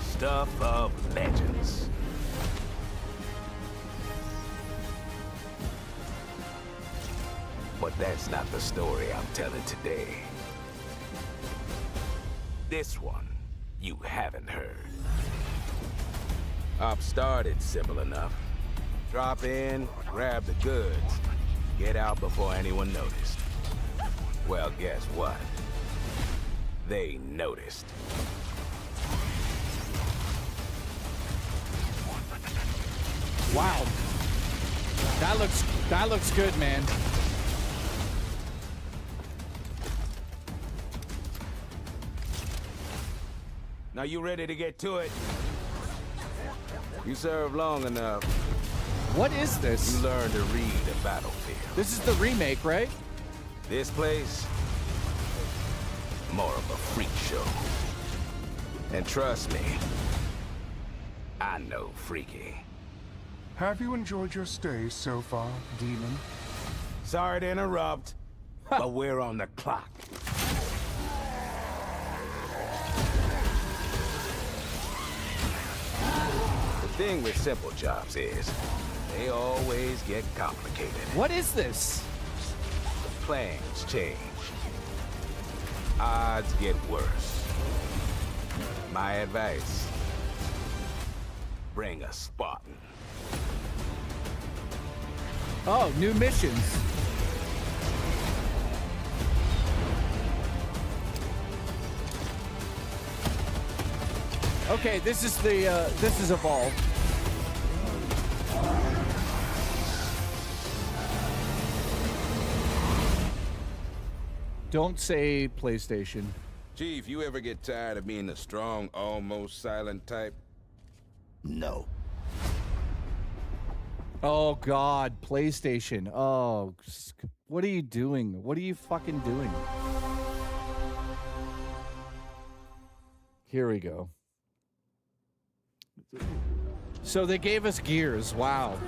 stuff of legends. But that's not the story I'm telling today. This one, you haven't heard. Op started simple enough. Drop in, grab the goods, get out before anyone noticed. Well, guess what? They noticed. Wow. That looks good, man. Now you ready to get to it? You served long enough. What is this? You learn to read the battlefield. This is the remake, right? This place, more of a freak show. And trust me, I know freaky. Have you enjoyed your stay so far, Demon? Sorry to interrupt, but we're on the clock. The thing with simple jobs is, they always get complicated. What is this? Plans change. Odds get worse. My advice, bring a Spartan. Oh, new missions. Okay, this is Evolve. Don't say PlayStation. Chief, you ever get tired of being the strong, almost silent type? No. Oh God, PlayStation. Oh, what are you doing? What are you fucking doing? Here we go. So they gave us Gears. Wow.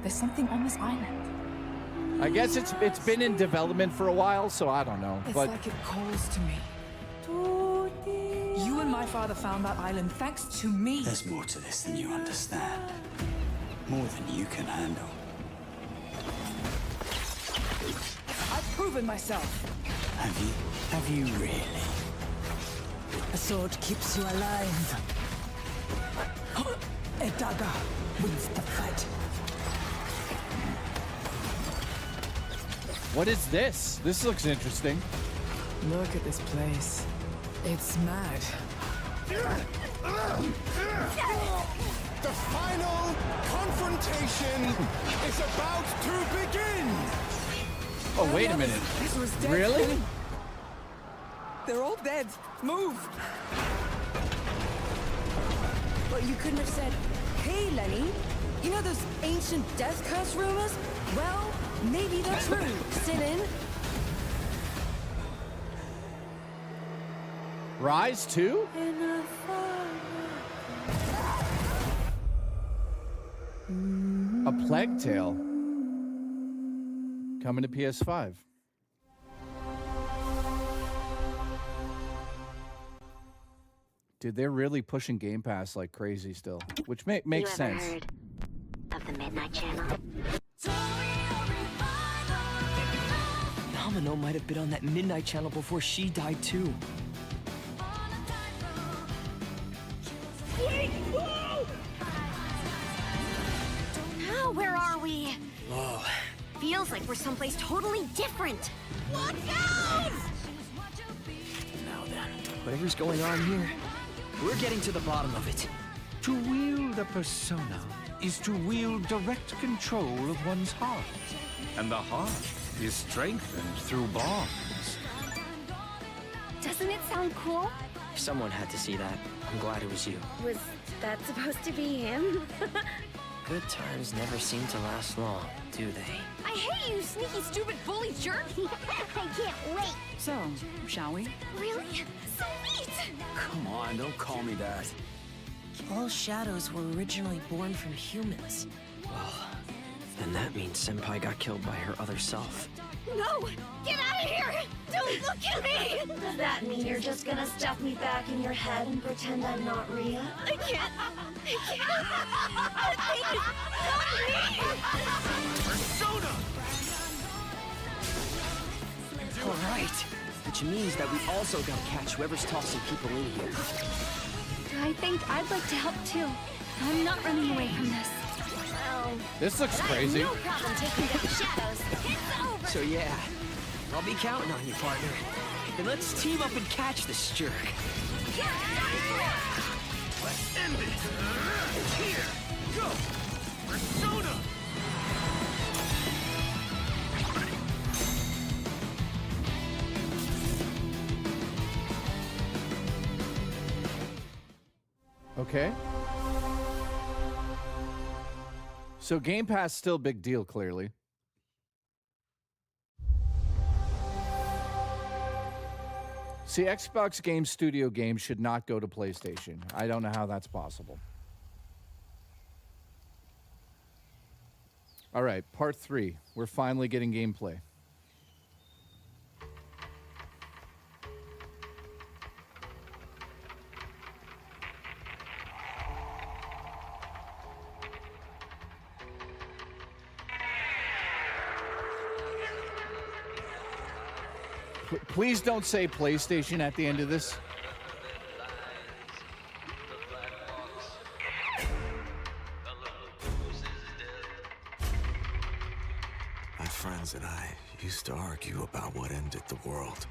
There's something on this island. I guess it's been in development for a while, so I don't know. It's But like it calls to me. You and my father found that island thanks to me. There's more to this than you understand. More than you can handle. I've proven myself. Have you? Have you really? A sword keeps you alive. A dagger wins the fight. what is this? This looks interesting. Look at this place. It's mad. The final confrontation is about to begin! Oh, wait a minute. This was dead. Really? They're all dead. Move. But you couldn't have said, "Hey, Lenny, you know those ancient death curse rumors? Well, maybe they're true. Sit in." Rise 2? A Plague Tale. Coming to PS5. Dude, they're really pushing Game Pass like crazy still, which makes sense. Heard of the Midnight Channel? Nomino might have been on that Midnight Channel before she died too. Wait! Now, where are we? Whoa. Feels like we're someplace totally different. Look out! Now then, whatever's going on here, we're getting to the bottom of it. To wield a persona is to wield direct control of one's heart. And the heart is strengthened through bonds. Doesn't it sound cool? Someone had to see that. I'm glad it was you. Was that supposed to be him? Good times never seem to last long, do they? I hate you, sneaky, stupid, bully jerk! I can't wait! So, shall we? Really? So neat! Come on, don't call me that. All shadows were originally born from humans. Well, then that means Senpai got killed by her other self. No! Get out of here! Don't look at me! Does that mean you're just gonna stuff me back in your head and pretend I'm not Rhea? I can't. Persona! All right. Which means that we also gotta catch whoever's tossing people in here. I think I'd like to help too. I'm not running away from this. Well, This looks crazy. no problem taking down the shadows. It's over! So yeah, I'll be counting on you, partner. And let's team up and catch this jerk. Let's end this! Here! Go! Persona! Okay. So Game Pass still a big deal, clearly. See, Xbox Game Studio games should not go to PlayStation. I don't know how that's possible. All right, part 3. We're finally getting gameplay. Please don't say PlayStation at the end of this. My friends and I used to argue about what ended the world.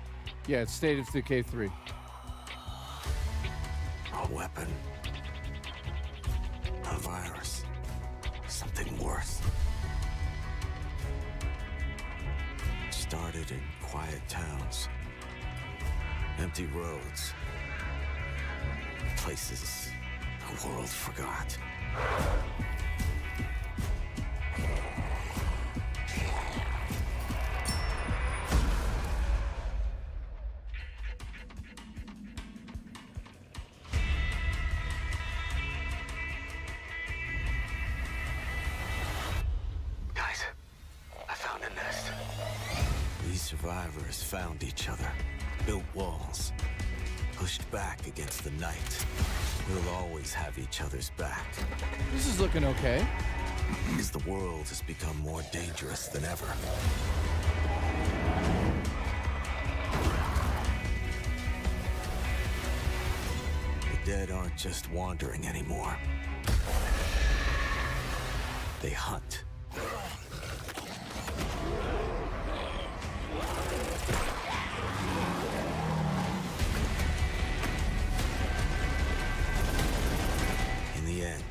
Yeah, it's State of Decay 3. A weapon. A virus. Something worse. It started in quiet towns. Empty roads. Places the world forgot. Guys, I found a nest. These survivors found each other, built walls, pushed back against the night. We'll always have each other's back. This is looking okay. Because the world has become more dangerous than ever. The dead aren't just wandering anymore. They hunt. In the end,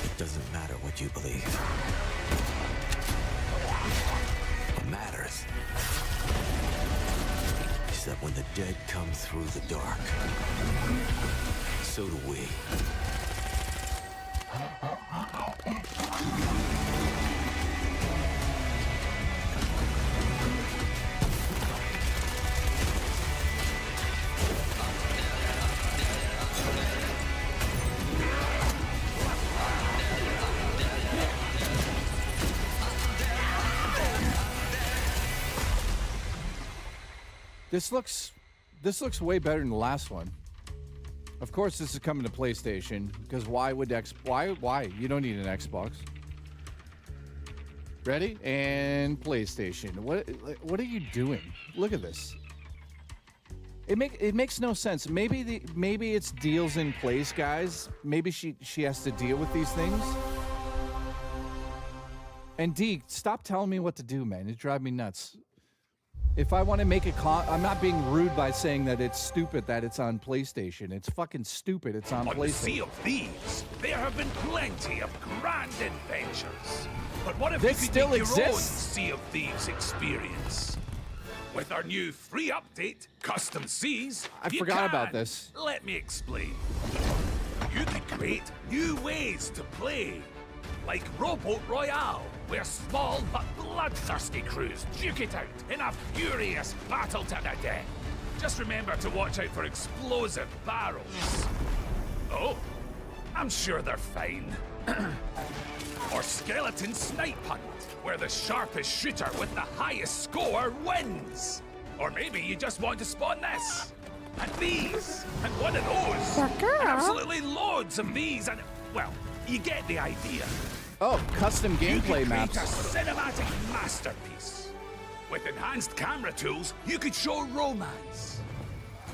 it doesn't matter what you believe. What matters is that when the dead come through the dark, so do we. This looks way better than the last one. Of course, this is coming to PlayStation because why? You don't need an Xbox. Ready? And PlayStation. What are you doing? Look at this. It makes no sense. Maybe it's deals in place, guys. Maybe she has to deal with these things. And D, stop telling me what to do, man. It drives me nuts. If I want to make I'm not being rude by saying that it's stupid that it's on PlayStation. It's fucking stupid. It's on PlayStation. On the Sea of Thieves, there have been plenty of grand adventures. But what if This you could still make your own exists. Sea of Thieves experience? With our new free update, Custom Seas, I you forgot about can. this. Let me explain. You could create new ways to play. Like Rowboat Royale, where small but bloodthirsty crews duke it out in a furious battle to the death. Just remember to watch out for explosive barrels. Oh, I'm sure they're fine. Or Skeleton Snipe Hunt, where the sharpest shooter with the highest score wins. Or maybe you just want to spawn this, and these, and one of those, and absolutely loads of these, and, well, you get the idea. Oh, custom gameplay maps. You could create a cinematic masterpiece. With enhanced camera tools, you could show romance.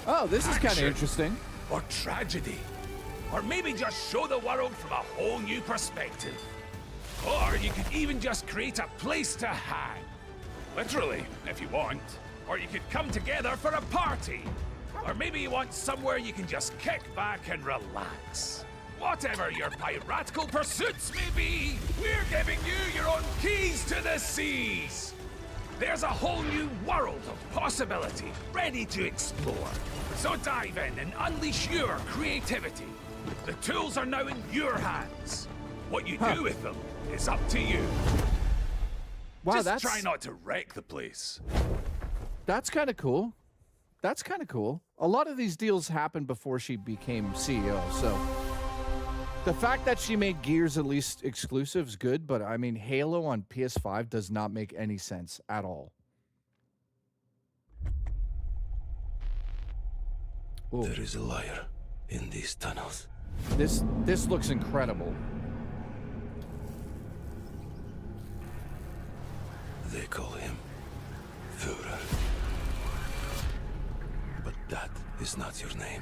Oh, this is kind of Action. interesting. Or tragedy. Or maybe just show the world from a whole new perspective. Or you could even just create a place to hang. Literally, if you want. Or you could come together for a party. Or maybe you want somewhere you can just kick back and relax. Whatever your piratical pursuits may be, we're giving you your own keys to the seas. There's a whole new world of possibility ready to explore. So dive in and unleash your creativity. The tools are now in your hands. What you do with them is up to you. Wow, Just that's try not to wreck the place. That's kind of cool. That's kind of cool. A lot of these deals happened before she became CEO, so The fact that she made Gears at least exclusive is good, but I mean, Halo on PS5 does not make any sense at all. Ooh. There is a liar in these tunnels. This looks incredible. They call him Führer. But that is not your name.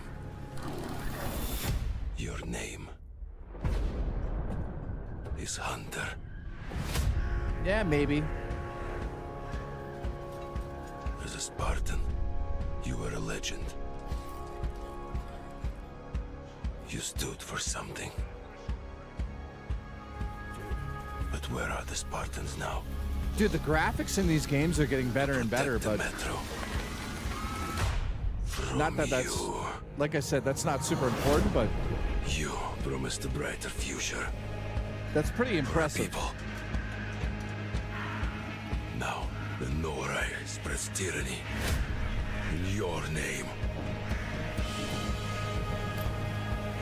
Your name is Hunter. Yeah, maybe. As a Spartan, you were a legend. You stood for something. But where are the Spartans now? Dude, the graphics in these games are getting better and better, but Metro. not that that's, like I said, that's not super important, but You promised a brighter future. That's pretty impressive. People. Now, the Norai spreads tyranny in your name.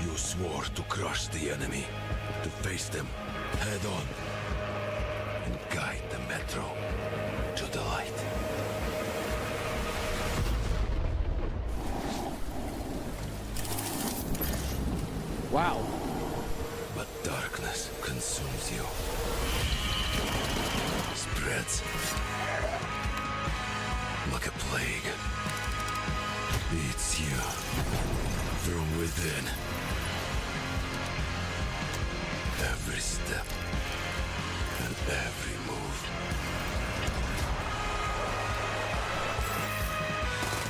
You swore to crush the enemy, to face them head on, and guide the Metro to the light. Wow. But darkness consumes you. Spreads like a plague. Eats you from within. Every step and every move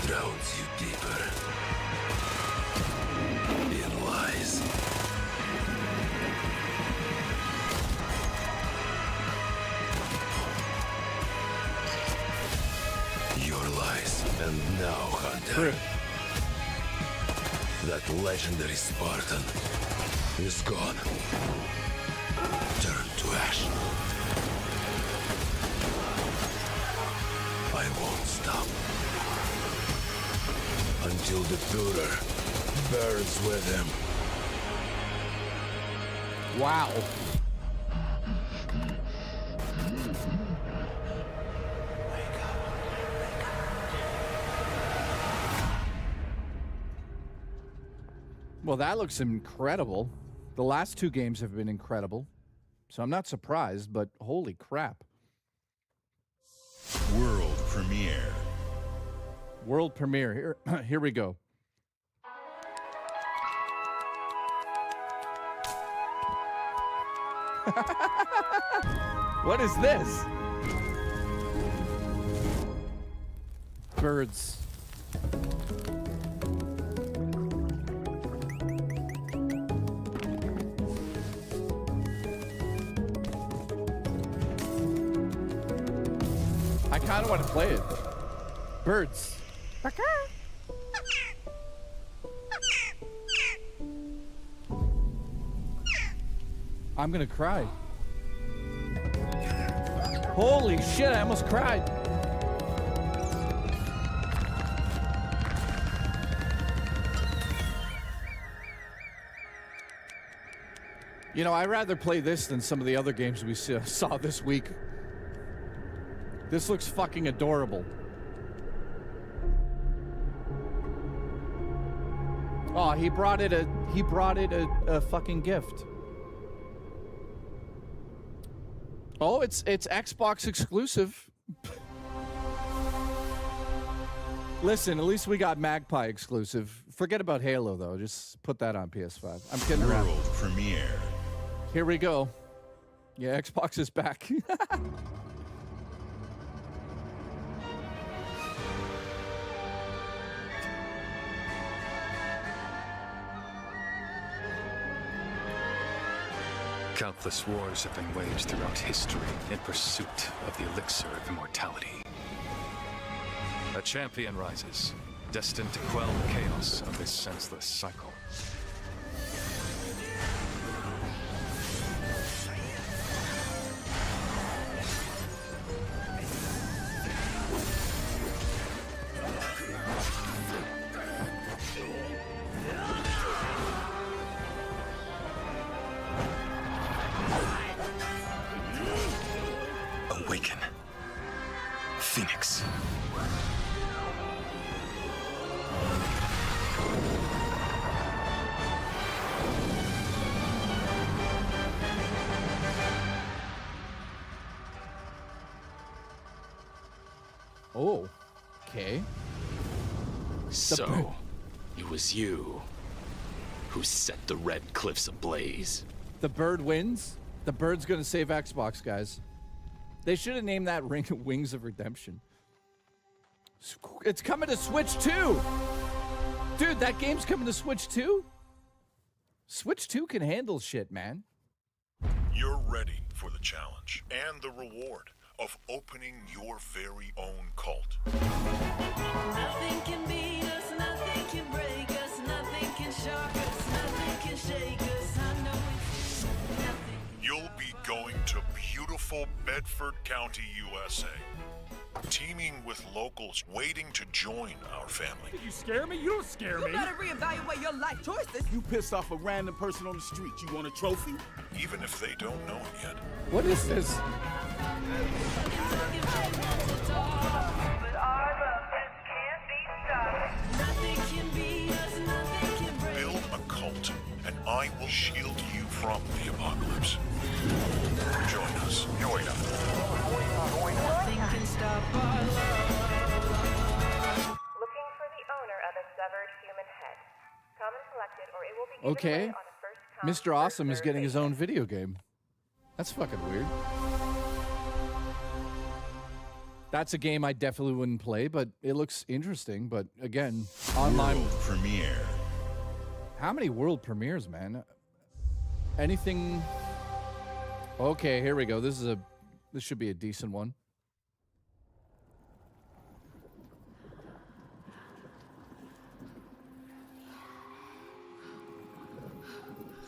drowns you deeper in lies. Your lies, and now, Hunter, that legendary Spartan is gone. Turned to ash. I won't stop until the Führer burns with him. Wow. Well, that looks incredible. The last two games have been incredible. So I'm not surprised, but holy crap. World premiere. World premiere. Here we go. What is this? Birds. I kind of want to play it. Birds. I'm gonna cry. Holy shit, I almost cried. You know, I'd rather play this than some of the other games we saw this week. This looks fucking adorable. Oh, he brought it a fucking gift. Oh, it's Xbox exclusive. Listen, at least we got Magpie exclusive. Forget about Halo though. Just put that on PS5. I'm kidding around. World premiere. Here we go. Yeah, Xbox is back. Countless wars have been waged throughout history in pursuit of the elixir of immortality. A champion rises, destined to quell the chaos of this senseless cycle. Awaken. Phoenix. Oh, okay. So, it was you who set the Red Cliffs ablaze. The bird wins. The bird's gonna save Xbox, guys. They should have named that ring Wings of Redemption. It's coming to Switch 2! Dude, that game's coming to Switch 2? Switch 2 can handle shit, man. You're ready for the challenge and the reward of opening your very own cult. Nothing can beat us, nothing can break us, nothing can shock us, nothing can shake us. I know it's nothing. You'll be going to beautiful Bedford County, USA, teaming with locals waiting to join our family. You scare me? You don't scare me. You better reevaluate your life choices. You pissed off a random person on the street. You want a trophy? Even if they don't know it yet. What is this? Build a cult, and I will shield you from the apocalypse. Join us. Join us. Nothing can stop our love. Looking for the owner of a severed human head. Come and collect it, or it will be given Okay. away on a first-come, Mr. Awesome is first-served getting his own basis. video game. That's fucking weird. That's a game I definitely wouldn't play, but it looks interesting. But again, online World premiere. How many world premieres, man? Anything? Okay, here we go. This should be a decent one.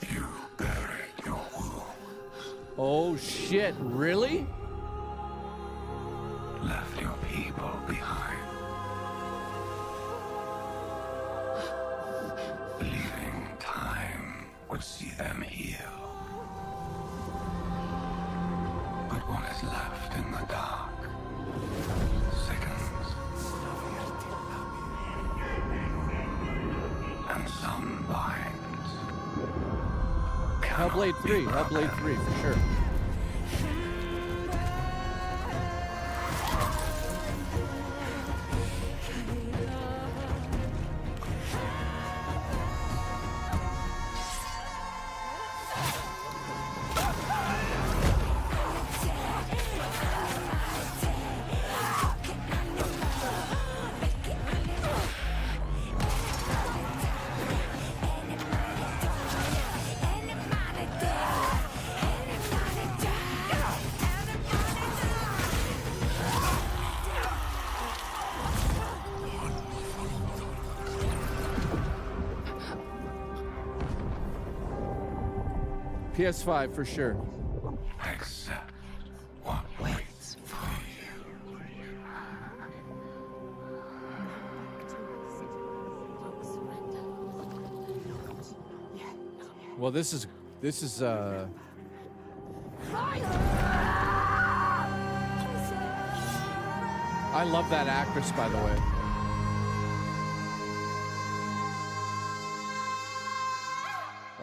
You buried your wounds. Oh shit, really? Left your people behind. Believing time would see them heal. But what is left in the dark sickens. And some binds. Hellblade 3, Hellblade 3 for sure. PS5 for sure. Accept what waits for you. Well, this is I love that actress, by the way.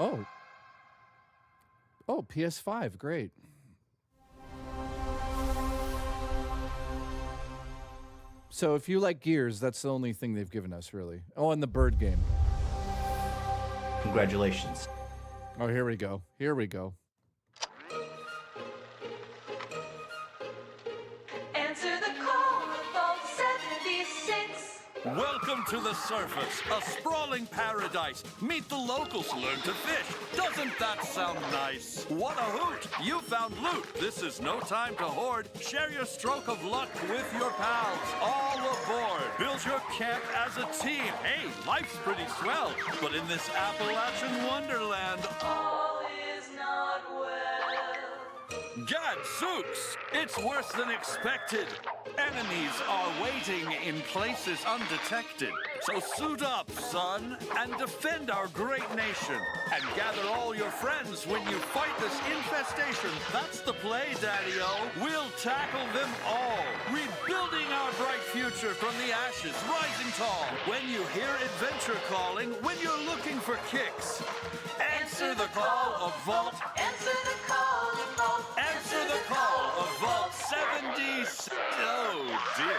Oh. Oh, PS5, great. So if you like Gears, that's the only thing they've given us, really. Oh, and the bird game. Congratulations. Oh, here we go. Here we go. Answer the call of Vault 76. Welcome to the surface, a sprawling paradise. Meet the locals, learn to fish. Doesn't that sound nice? What a hoot! You found loot. This is no time to hoard. Share your stroke of luck with your pals. All aboard. Build your camp as a team. Hey, life's pretty swell. But in this Appalachian wonderland, All is not well. Gadzooks! It's worse than expected. Enemies are waiting in places undetected. So suit up, son, and defend our great nation. And gather all your friends when you fight this infestation. That's the play, Daddy-O. We'll tackle them all, rebuilding our bright future from the ashes, rising tall. When you hear adventure calling, when you're looking for kicks, answer the call of Vault. Answer the call of Vault. Answer the call of Vault 70. Oh, dear.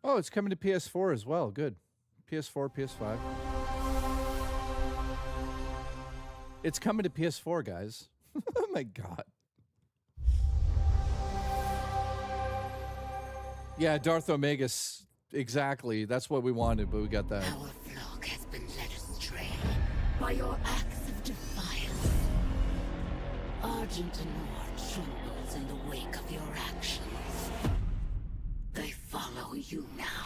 Oh, it's coming to PS4 as well. Good. PS4, PS5. It's coming to PS4, guys. Oh my god. Yeah, Darth Omegas. Exactly. That's what we wanted, but we got that. Our flock has been led astray by your acts of defiance. Argent Anor trembles in the wake of your actions. They follow you now.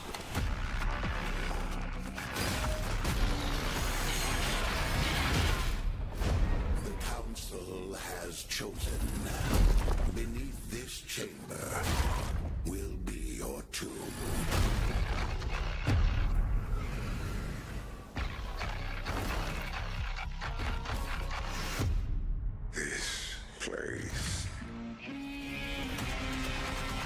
The Council has chosen. Beneath this chamber will be your tomb. This place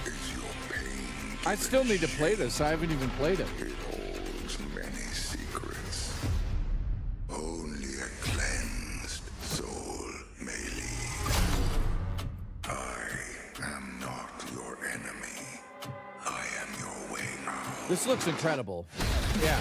is your pain. I still need to play this. I haven't even played it. It holds many secrets. Only a cleansed soul may leave. I am not your enemy. I am your way out. This looks incredible. Yeah.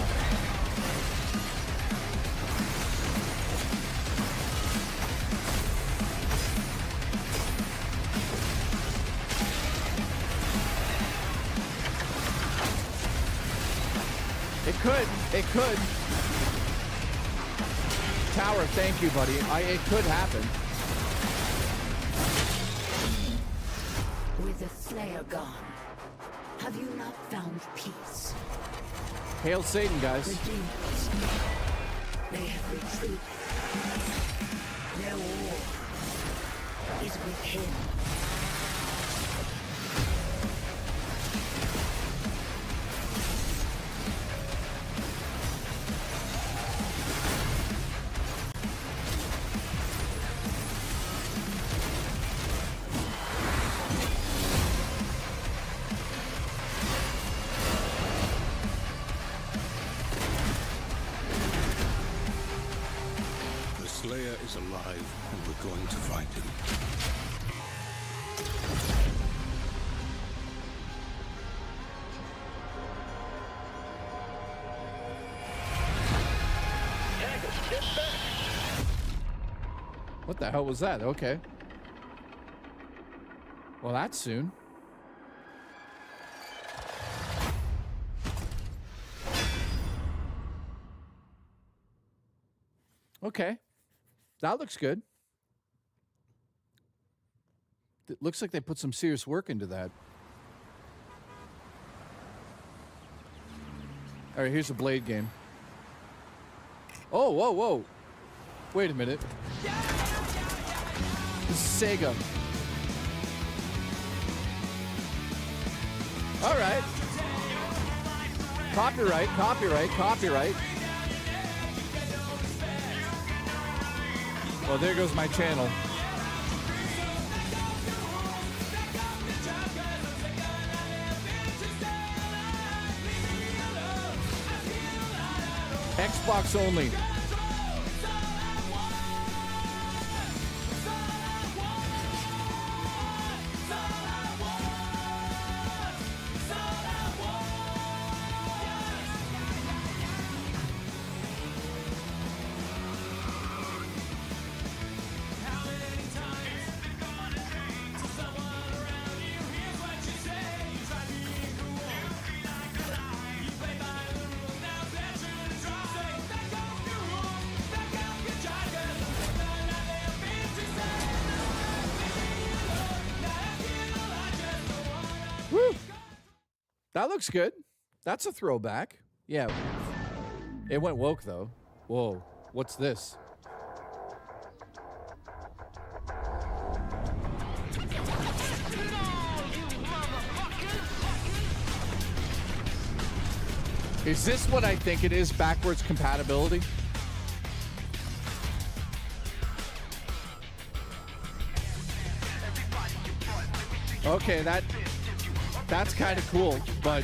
It could. Tower, thank you, buddy. It could happen. With the Slayer gone, have you not found peace? Hail Satan, guys. The demons, they have retreated. Their war is with him. The Slayer is alive, and we're going to find him. What the hell was that? Okay. Well, that's soon. Okay. That looks good. It looks like they put some serious work into that. All right, here's a Blade game. Oh, whoa, whoa. Wait a minute. This is Sega. All right. Copyright, copyright, copyright. Well, there goes my channel. Xbox only. That looks good. That's a throwback. Yeah. It went woke, though. Whoa. What's this? Is this what I think it is? Backwards compatibility? Okay, that's kind of cool, but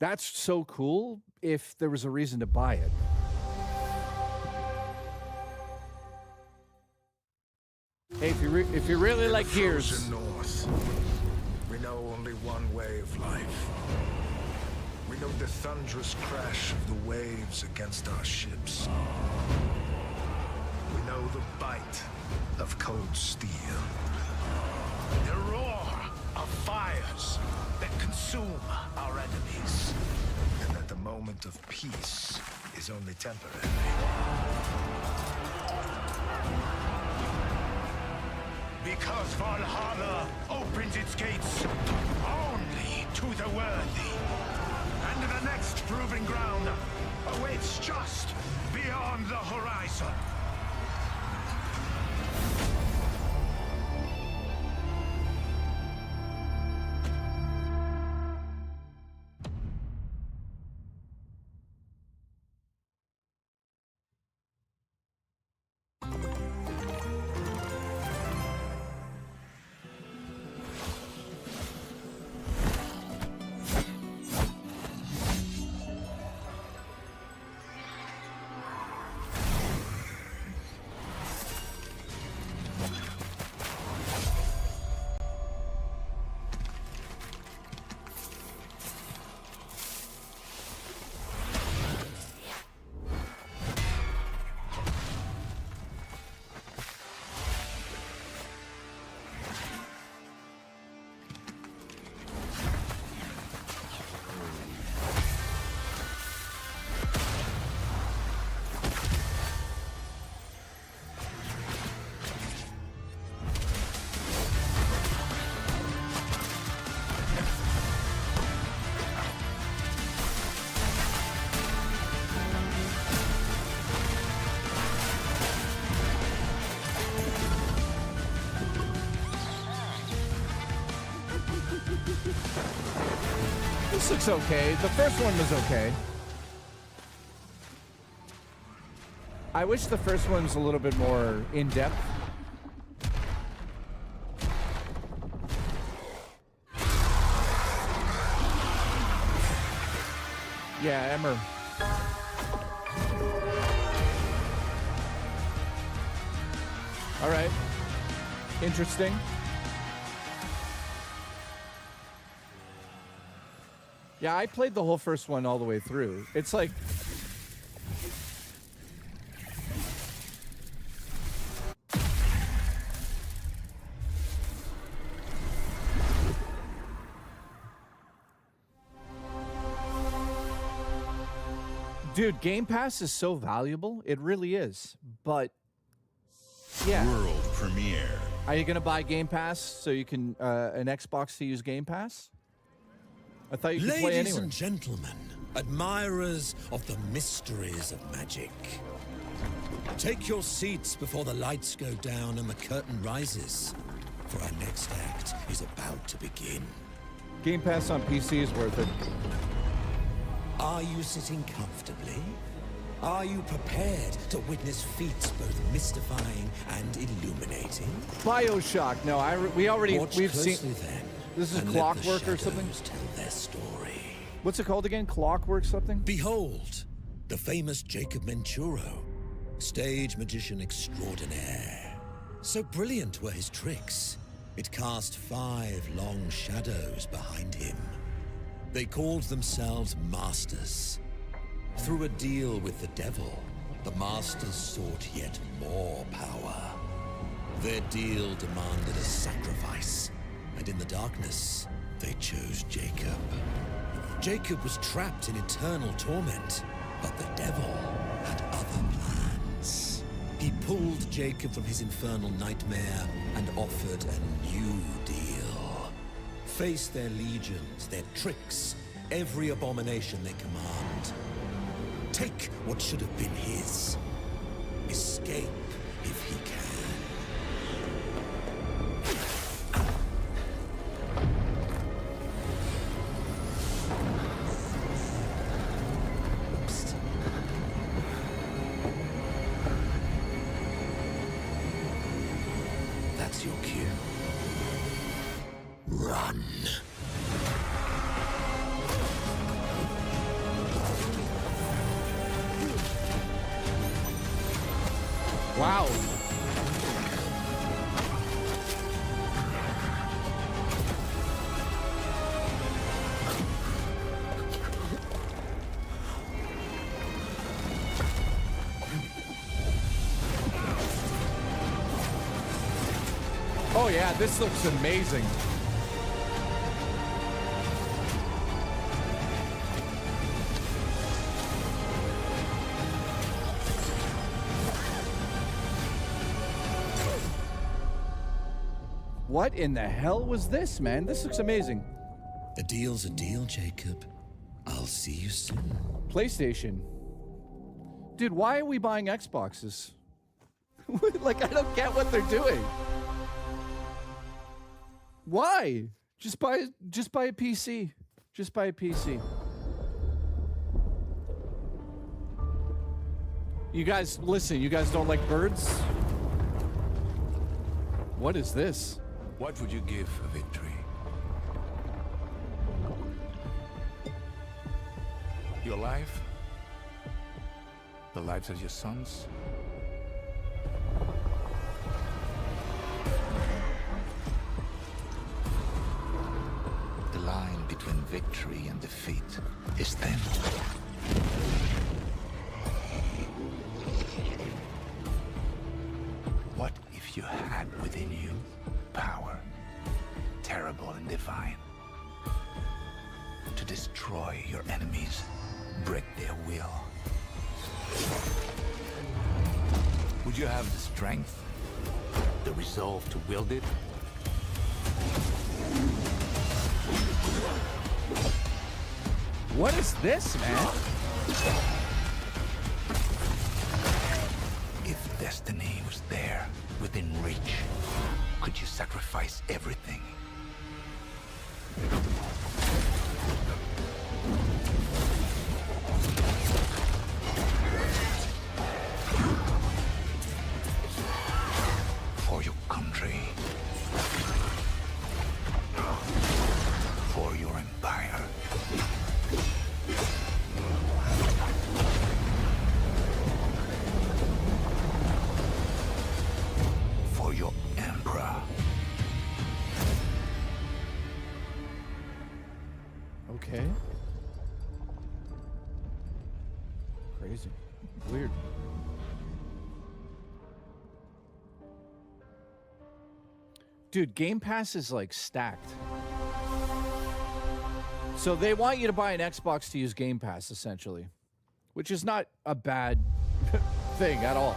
that's so cool if there was a reason to buy it. Hey, if you really like Gears, North, we know only one way of life. We know the thunderous crash of the waves against our ships. We know the bite of cold steel. The roar of fires that consume our enemies. And that the moment of peace is only temporary. Because Valhalla opens its gates only to the worthy. And the next proving ground awaits just beyond the horizon. this looks okay. The first one was okay. I wish the first one was a little bit more in-depth. Yeah, Emmer. All right. Interesting. Yeah, I played the whole first one all the way through. It's like... Dude, Game Pass is so valuable. It really is. But, yeah. World premiere. Are you going to buy Game Pass so you can, an Xbox to use Game Pass? I thought you could play anywhere. Ladies and gentlemen, admirers of the mysteries of magic, take your seats before the lights go down and the curtain rises, for our next act is about to begin. Game Pass on PC is worth it. Are you sitting comfortably? Are you prepared to witness feats both mystifying and illuminating? BioShock. No, we've seen. Then, this is Clockwork or something. Tell their story. What's it called again? Clockwork something? Behold, the famous Jacob Menturo, stage magician extraordinaire. So brilliant were his tricks, It cast 5 long shadows behind him. They called themselves Masters. Through a deal with the devil, the Masters sought yet more power. Their deal demanded a sacrifice, and in the darkness, they chose Jacob. Jacob was trapped in eternal torment, but the devil had other plans. He pulled Jacob from his infernal nightmare and offered a new deal. Face their legions, their tricks, every abomination they command. Take what should have been his. Escape if he can. That's your cue. Run. Wow. Oh yeah, this looks amazing. What in the hell was this, man? This looks amazing. A deal's a deal, Jacob. I'll see you soon. PlayStation. Dude, why are we buying Xboxes? Like, I don't get what they're doing. Why? Just buy a PC. Just buy a PC. You guys, listen, you guys don't like birds? What is this? What would you give for victory? Your life? The lives of your sons? The line between victory and defeat is thin. What if you had within you power, terrible and divine, to destroy your enemies, break their will? Would you have the strength, the resolve to wield it? What is this, man? If destiny was there, within reach, could you sacrifice everything? For your country. For your empire. For your emperor. Okay. Crazy. Weird. Dude, Game Pass is like stacked. So they want you to buy an Xbox to use Game Pass, essentially. Which is not a bad thing at all.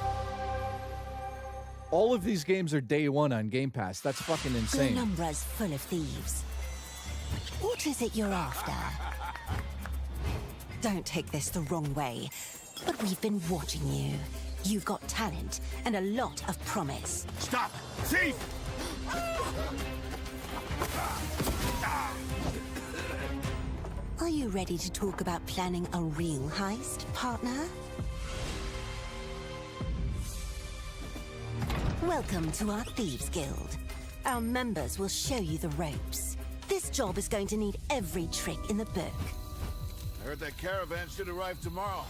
All of these games are day one on Game Pass. That's fucking insane. Penumbra's full of thieves. What is it you're after? Don't take this the wrong way, but we've been watching you. You've got talent and a lot of promise. Stop! Thief! Are you ready to talk about planning a real heist, partner? Welcome to our Thieves Guild. Our members will show you the ropes. This job is going to need every trick in the book. I heard that caravan should arrive tomorrow.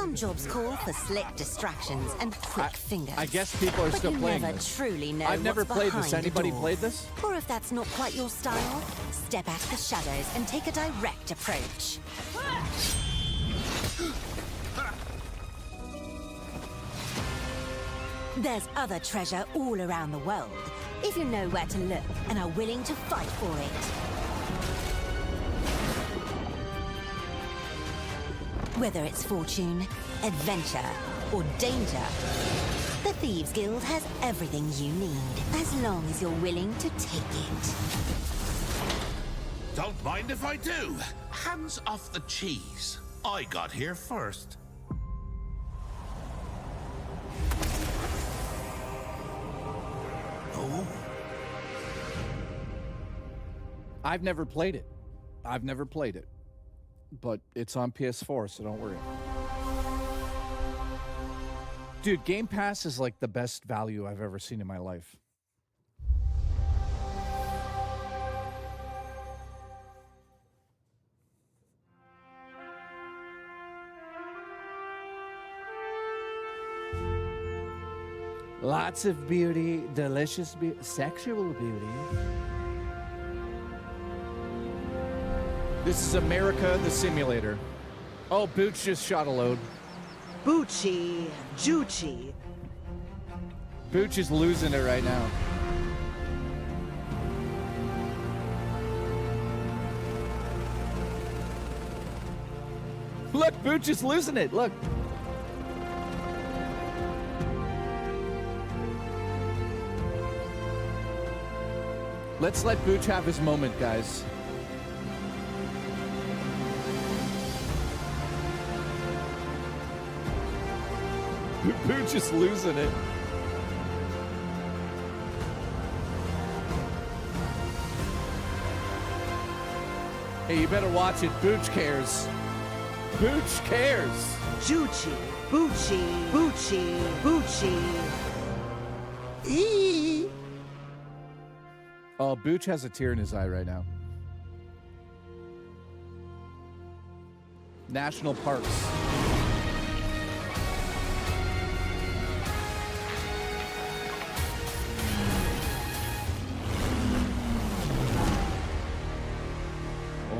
Some jobs call for slick distractions and quick fingers. I guess people are still playing But you this. never truly know I've never what's played this. behind a Anybody door. played this? Or if that's not quite your style, step out of the shadows and take a direct approach. There's other treasure all around the world, if you know where to look and are willing to fight for it. Whether it's fortune, adventure, or danger, the Thieves Guild has everything you need, as long as you're willing to take it. Don't mind if I do. Hands off the cheese. I got here first. Oh. I've never played it. But it's on PS4, so don't worry. Dude, Game Pass is like the best value I've ever seen in my life. Lots of beauty, delicious beauty, sexual beauty. This is America the Simulator. Oh, Booch just shot a load. Bucci, Jucci. Booch is losing it right now. Look, Booch is losing it. Look. Let's let Booch have his moment, guys. Booch is losing it. Hey, you better watch it. Booch cares. Booch cares. Jucci, Bucci, Bucci, Bucci. Eee. Oh, Booch has a tear in his eye right now. National parks.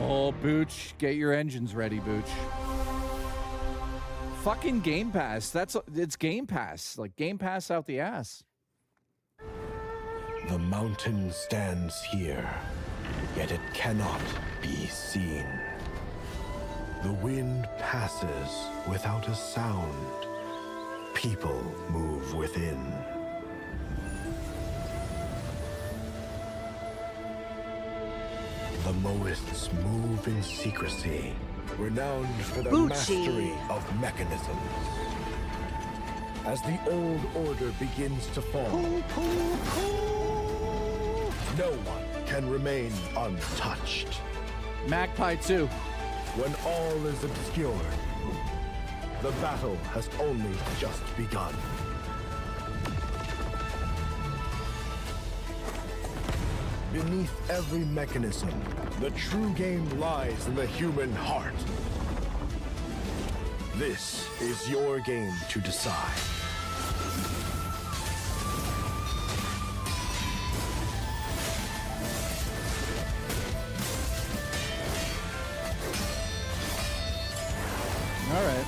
Oh, Booch, get your engines ready, Booch. Fucking Game Pass. It's Game Pass. Like Game Pass out the ass. The mountain stands here, yet it cannot be seen. The wind passes without a sound. People move within. The Moists move in secrecy, renowned for their Bucci. mastery of mechanisms. As the old order begins to fall, no one can remain untouched. Magpie 2. When all is obscured, the battle has only just begun. Beneath every mechanism, the true game lies in the human heart. This is your game to decide. All right.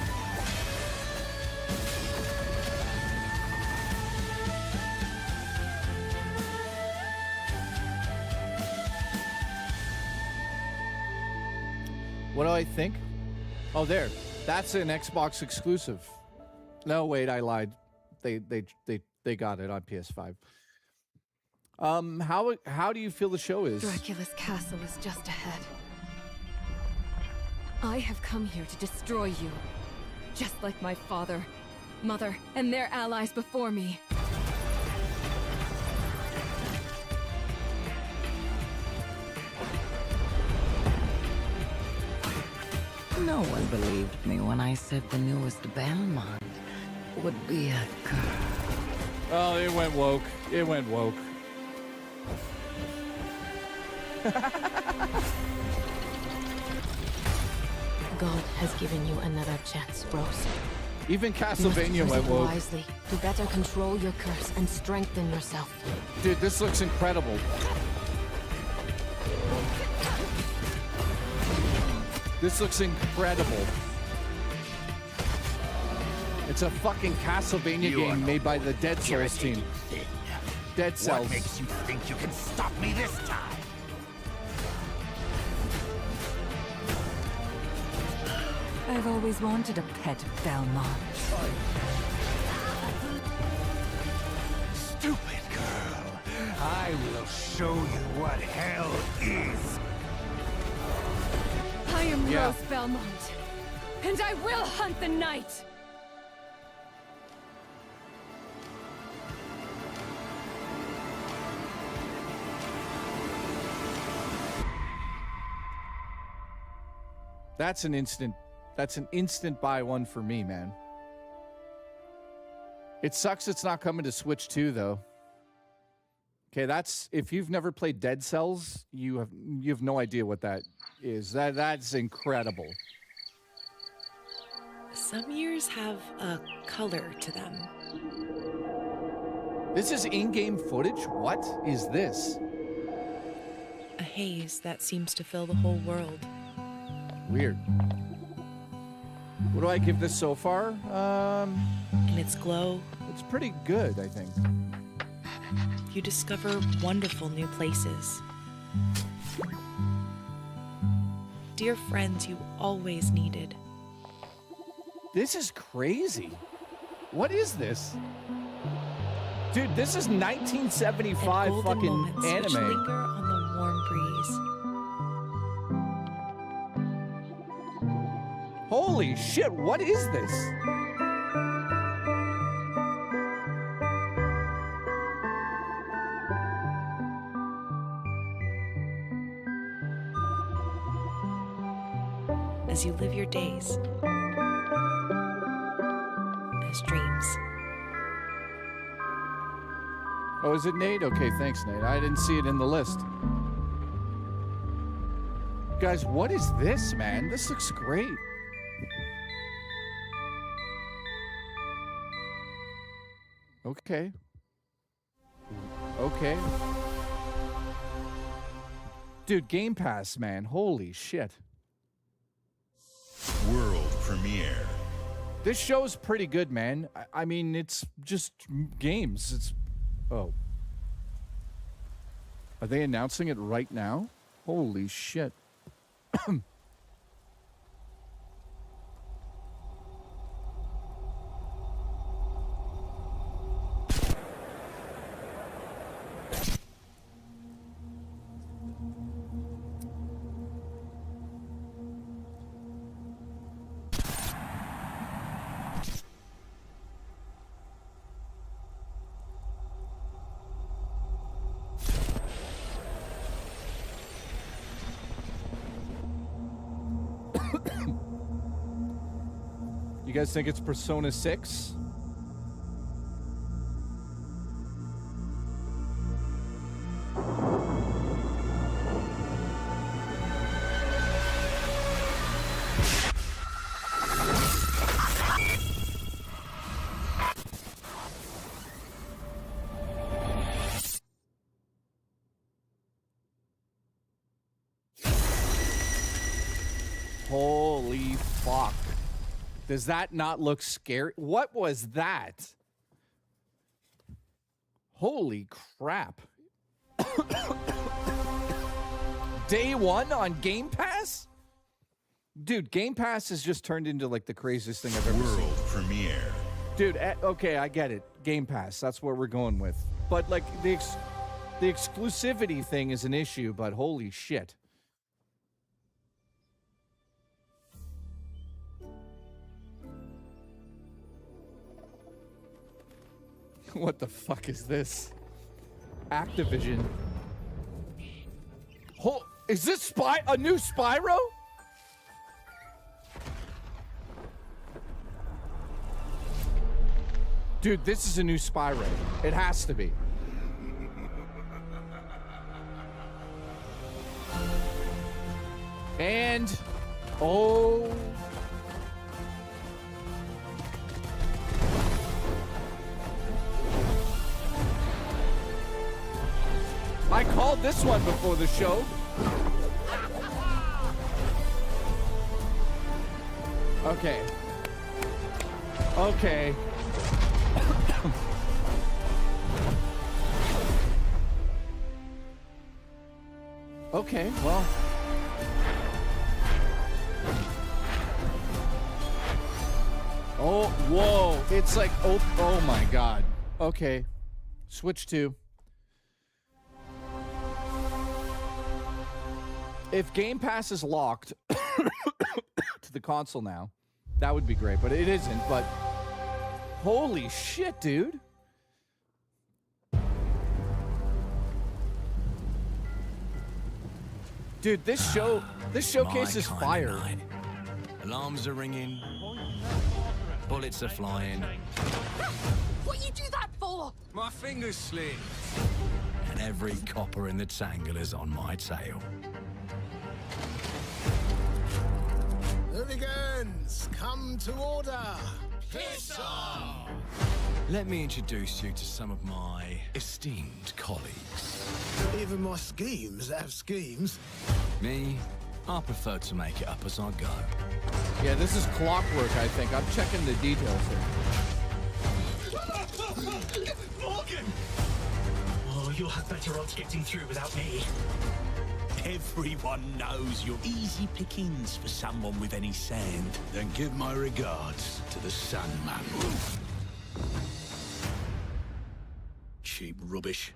What do I think? Oh, there. That's an Xbox exclusive. No, wait, I lied. They got it on PS5. How do you feel the show is? Dracula's castle is just ahead. I have come here to destroy you, just like my father, mother, and their allies before me. No one believed me when I said the newest Belmont would be a girl. Oh, it went woke. It went woke. God has given you another chance, Rose. Even You must Castlevania use went it woke. wisely to better control your curse and strengthen yourself. Dude, this looks incredible. This looks incredible. It's a fucking Castlevania You are game made by the Dead Cells team. Dead Cells. What makes you think you can stop me this time? I've always wanted a pet Belmont. Stupid girl. I will show you what hell is. I am Yeah. Rose Belmont, and I will hunt the night! That's an instant buy one for me, man. It sucks it's not coming to Switch 2 though. Okay, that's if you've never played Dead Cells, you have no idea what that is. That's incredible. Some years have a color to them. This is in-game footage? What is this? A haze that seems to fill the whole world. Weird. What do I give this so far? In its glow, it's pretty good, I think. You discover wonderful new places. Dear friends you always needed. This is crazy. What is this? Dude, this is 1975 Golden fucking moments which anime. linger on the warm breeze. Holy shit, what is this? As you live your days as dreams. Oh, is it Nate? Okay, thanks, Nate. I didn't see it in the list. Guys, what is this, man? This looks great. Okay. Okay. Dude, Game Pass, man. Holy shit. World premiere. This show's pretty good, man. I mean, it's just games. It's... Oh. Are they announcing it right now? Holy shit. You guys think it's Persona 6? Holy fuck. Does that not look scary? What was that? Holy crap. Day one on Game Pass? Dude, Game Pass has just turned into like the craziest thing I've ever seen. World premiere. Dude, okay, I get it. Game Pass, that's what we're going with. But like the exclusivity thing is an issue, but holy shit. What the fuck is this? Activision. Is this a new Spyro? Dude, this is a new Spyro. It has to be. And oh, I called this one before the show. Okay. Okay. Okay, well. Oh, whoa. It's like, oh my God. Okay. Switch to. If Game Pass is locked to the console now, that would be great, but it isn't. But holy shit, dude. Dude, this showcase is fire. Alarms are ringing. Bullets are flying. What you do that for? My fingers slip. And every copper in the tangle is on my tail. Hooligans, come to order. Piss off! Let me introduce you to some of my esteemed colleagues. Even my schemes have schemes. Me, I prefer to make it up as I go. Yeah, this is clockwork, I think. I'm checking the details here. Morgan! Oh, you'll have better odds getting through without me. Everyone knows you're easy pickings for someone with any sand. Then give my regards to the Sandman. Cheap rubbish.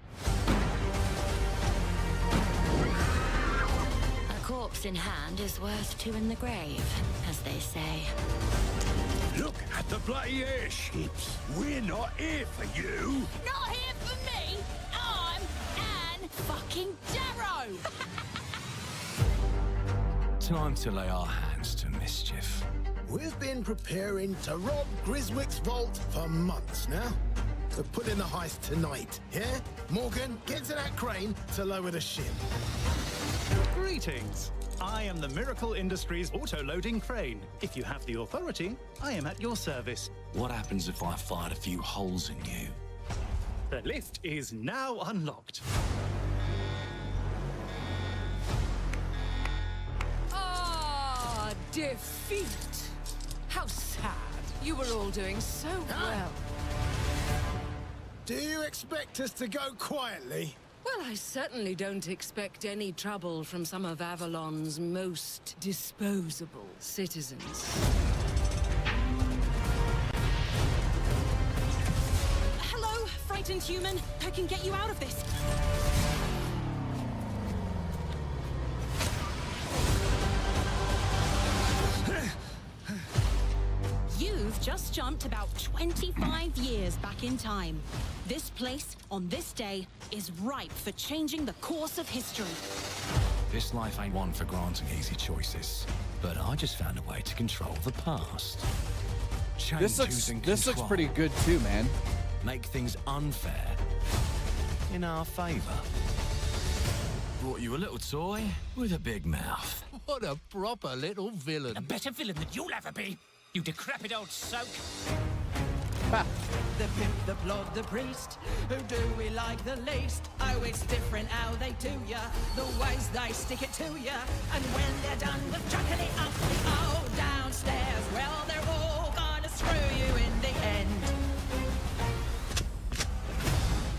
A corpse in hand is worth two in the grave, as they say. Look at the bloody airships. We're not here for you. Not here for me! I'm Anne fucking Darrow! Time to lay our hands to mischief. We've been preparing to rob Griswick's vault for months now. We're putting the heist tonight, yeah? Morgan, get to that crane to lower the ship. Greetings. I am the Miracle Industries auto-loading crane. If you have the authority, I am at your service. What happens if I fired a few holes in you? The lift is now unlocked. Ah, defeat. How sad. You were all doing so well. Do you expect us to go quietly? Well, I certainly don't expect any trouble from some of Avalon's most disposable citizens. Hello, frightened human. I can get you out of this. You've just jumped about 25 years back in time. This place, on this day, is ripe for changing the course of history. This life ain't one for granting easy choices, but I just found a way to control the past. Change This who's in looks control. pretty good too, man. Make things unfair in our favor. Brought you a little toy with a big mouth. What a proper little villain. A better villain than you'll ever be, you decrepit old soak. The pimp, the plod, the priest, who do we like the least? Oh, it's different how they do ya, the ways they stick it to ya. And when they're done with chucking it up, oh, downstairs, well, they're all gonna screw you in the end.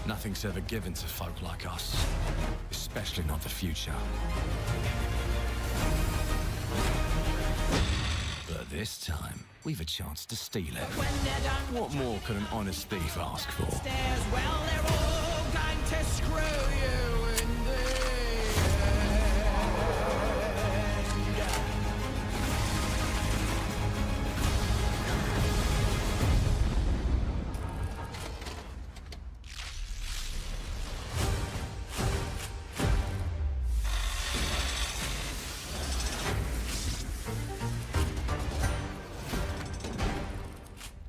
Nothing's ever given to folk like us, especially not the future. But this time, we've a chance to steal it. What more can an honest thief ask for? Stairs, well, they're all going to screw you in the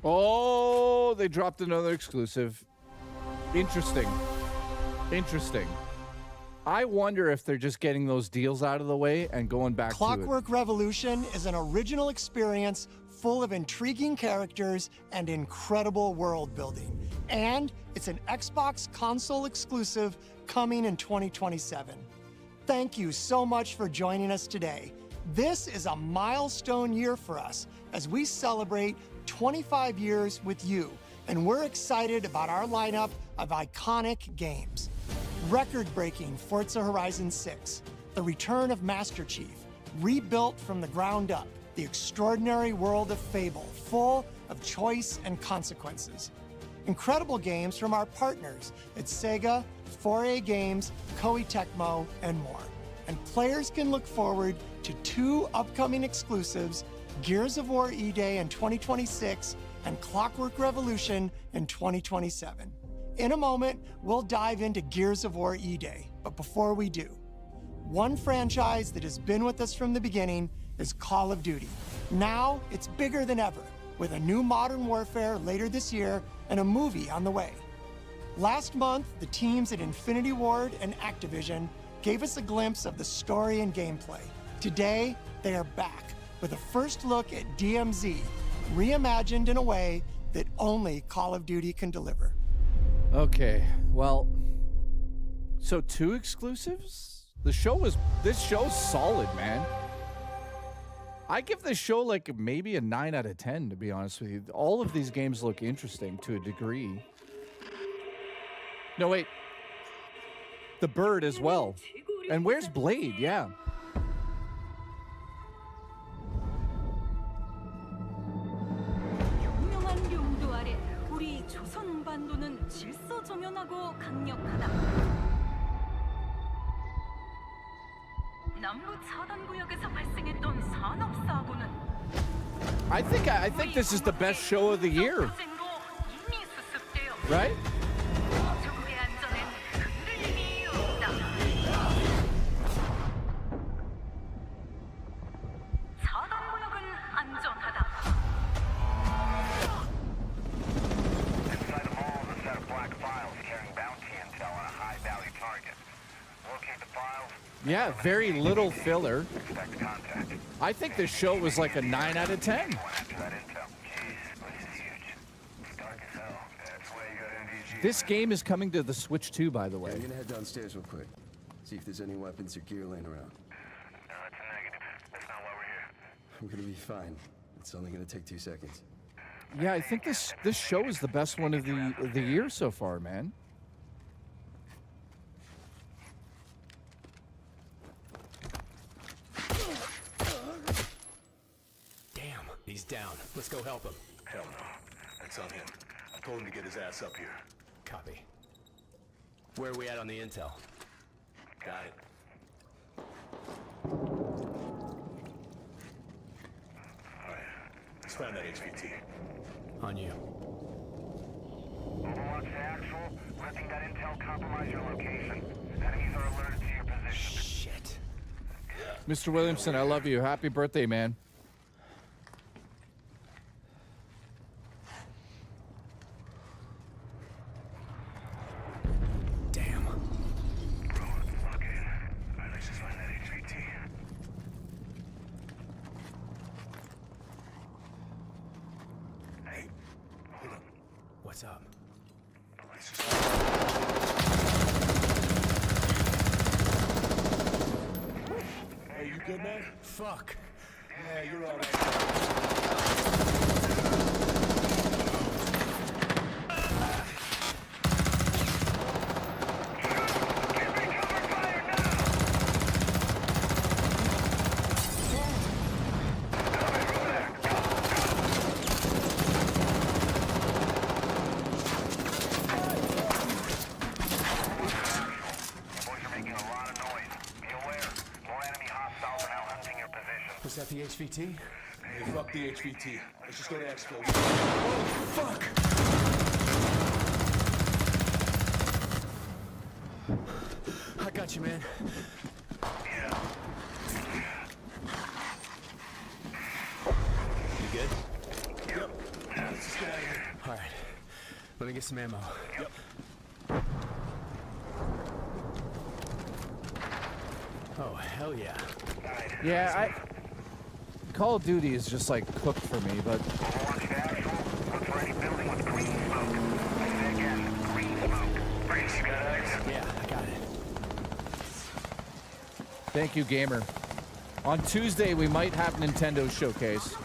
Oh, they dropped another exclusive. Interesting. Interesting. I wonder if they're just getting those deals out of the way and going back to it. Clockwork Revolution is an original experience full of intriguing characters and incredible world building. And it's an Xbox console exclusive coming in 2027. Thank you so much for joining us today. This is a milestone year for us as we celebrate 25 years with you, and we're excited about our lineup of iconic games. Record-breaking Forza Horizon 6, the return of Master Chief, rebuilt from the ground up, the extraordinary world of Fable, full of choice and consequences. Incredible games from our partners at Sega, 4A Games, Koei Tecmo, and more. And players can look forward to 2 upcoming exclusives, Gears of War E-Day in 2026 and Clockwork Revolution in 2027. In a moment, we'll dive into Gears of War E-Day, but before we do, one franchise that has been with us from the beginning is Call of Duty. Now, it's bigger than ever, with a new Modern Warfare later this year and a movie on the way. Last month, the teams at Infinity Ward and Activision gave us a glimpse of the story and gameplay. Today, they are back with a first look at DMZ, reimagined in a way that only Call of Duty can deliver. Okay, well, so 2 exclusives? This show's solid, man. I give this show like maybe a 9 out of 10, to be honest with you. All of these games look interesting to a degree. No, wait. The bird as well. And where's Blade? Yeah. 유명한 용도 아래 우리 조선 반도는 질서정연하고 강력하다. 남부 차단 구역에서 발생했던 산업 사고는 I think this is the best show of the year. Right? 적의 안전엔 흔들림이 없다. 차단 구역은 안전하다. Inside the mall is a set of black files carrying bounty intel on a high-value target. Locate the files. Yeah, very little filler. Expect contact. I think this show was like a 9 out of 10. This game is coming to the Switch too, by the way. I'm gonna head downstairs real quick. See if there's any weapons or gear laying around. No, that's a negative. That's not why we're here. I'm gonna be fine. It's only gonna take 2 seconds. Yeah, I think this show is the best one of the year so far, man. Damn, he's down. Let's go help him. Hell no. That's on him. I told him to get his ass up here. Copy. Where are we at on the intel? Got it. Alright. Let's find that HVT. On you. Overwatch to actual. Letting that intel compromise your location. Enemies are alerted to your position. Shit. Mr. Williamson, I love you. Happy birthday, man. Damn. Okay. Alright, let's just find that HVT. Hey, hold up. What's up? Let's just... Hey, you good, man? Fuck. Yeah, you're all right. Was that the HVT? Hey, fuck the HVT. Let's just go to Expo. Fuck! I got you, man. Yeah. You good? Yep. Let's just get out of here. All right. Let me get some ammo. Yep. Oh, hell yeah. Yeah, Call of Duty is just like cooked for me, but Overwatch to actual. Look for any building with green smoke. Yeah, I got it. Thank you, gamer. On Tuesday, we might have Nintendo Showcase.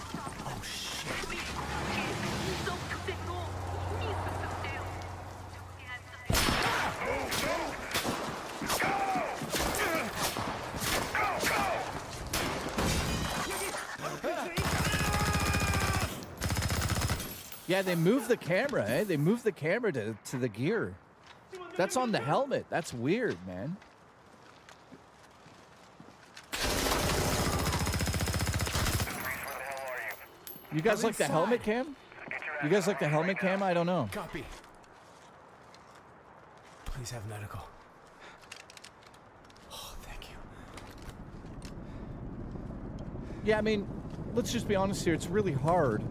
Yeah, they moved the camera, eh? They moved the camera to the gear. That's on the helmet. That's weird, man. You guys like the helmet cam? You guys like the helmet cam? I don't know. Copy. Please have medical. Oh, thank you. Yeah, I mean, let's just be honest here. It's really hard.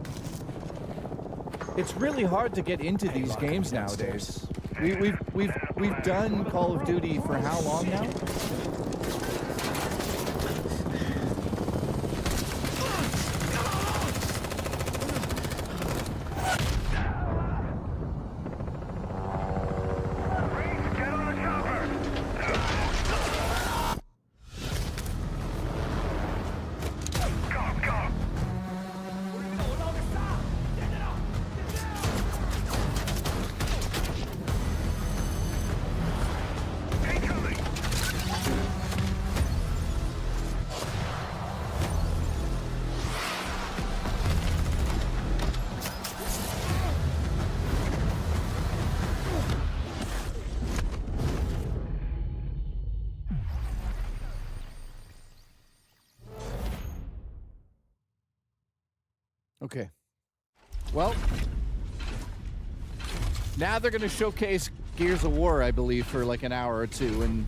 It's really hard to get into these games nowadays. We've done Call of Duty for how long now? Okay. Well, now they're going to showcase Gears of War, I believe, for like an hour or two, and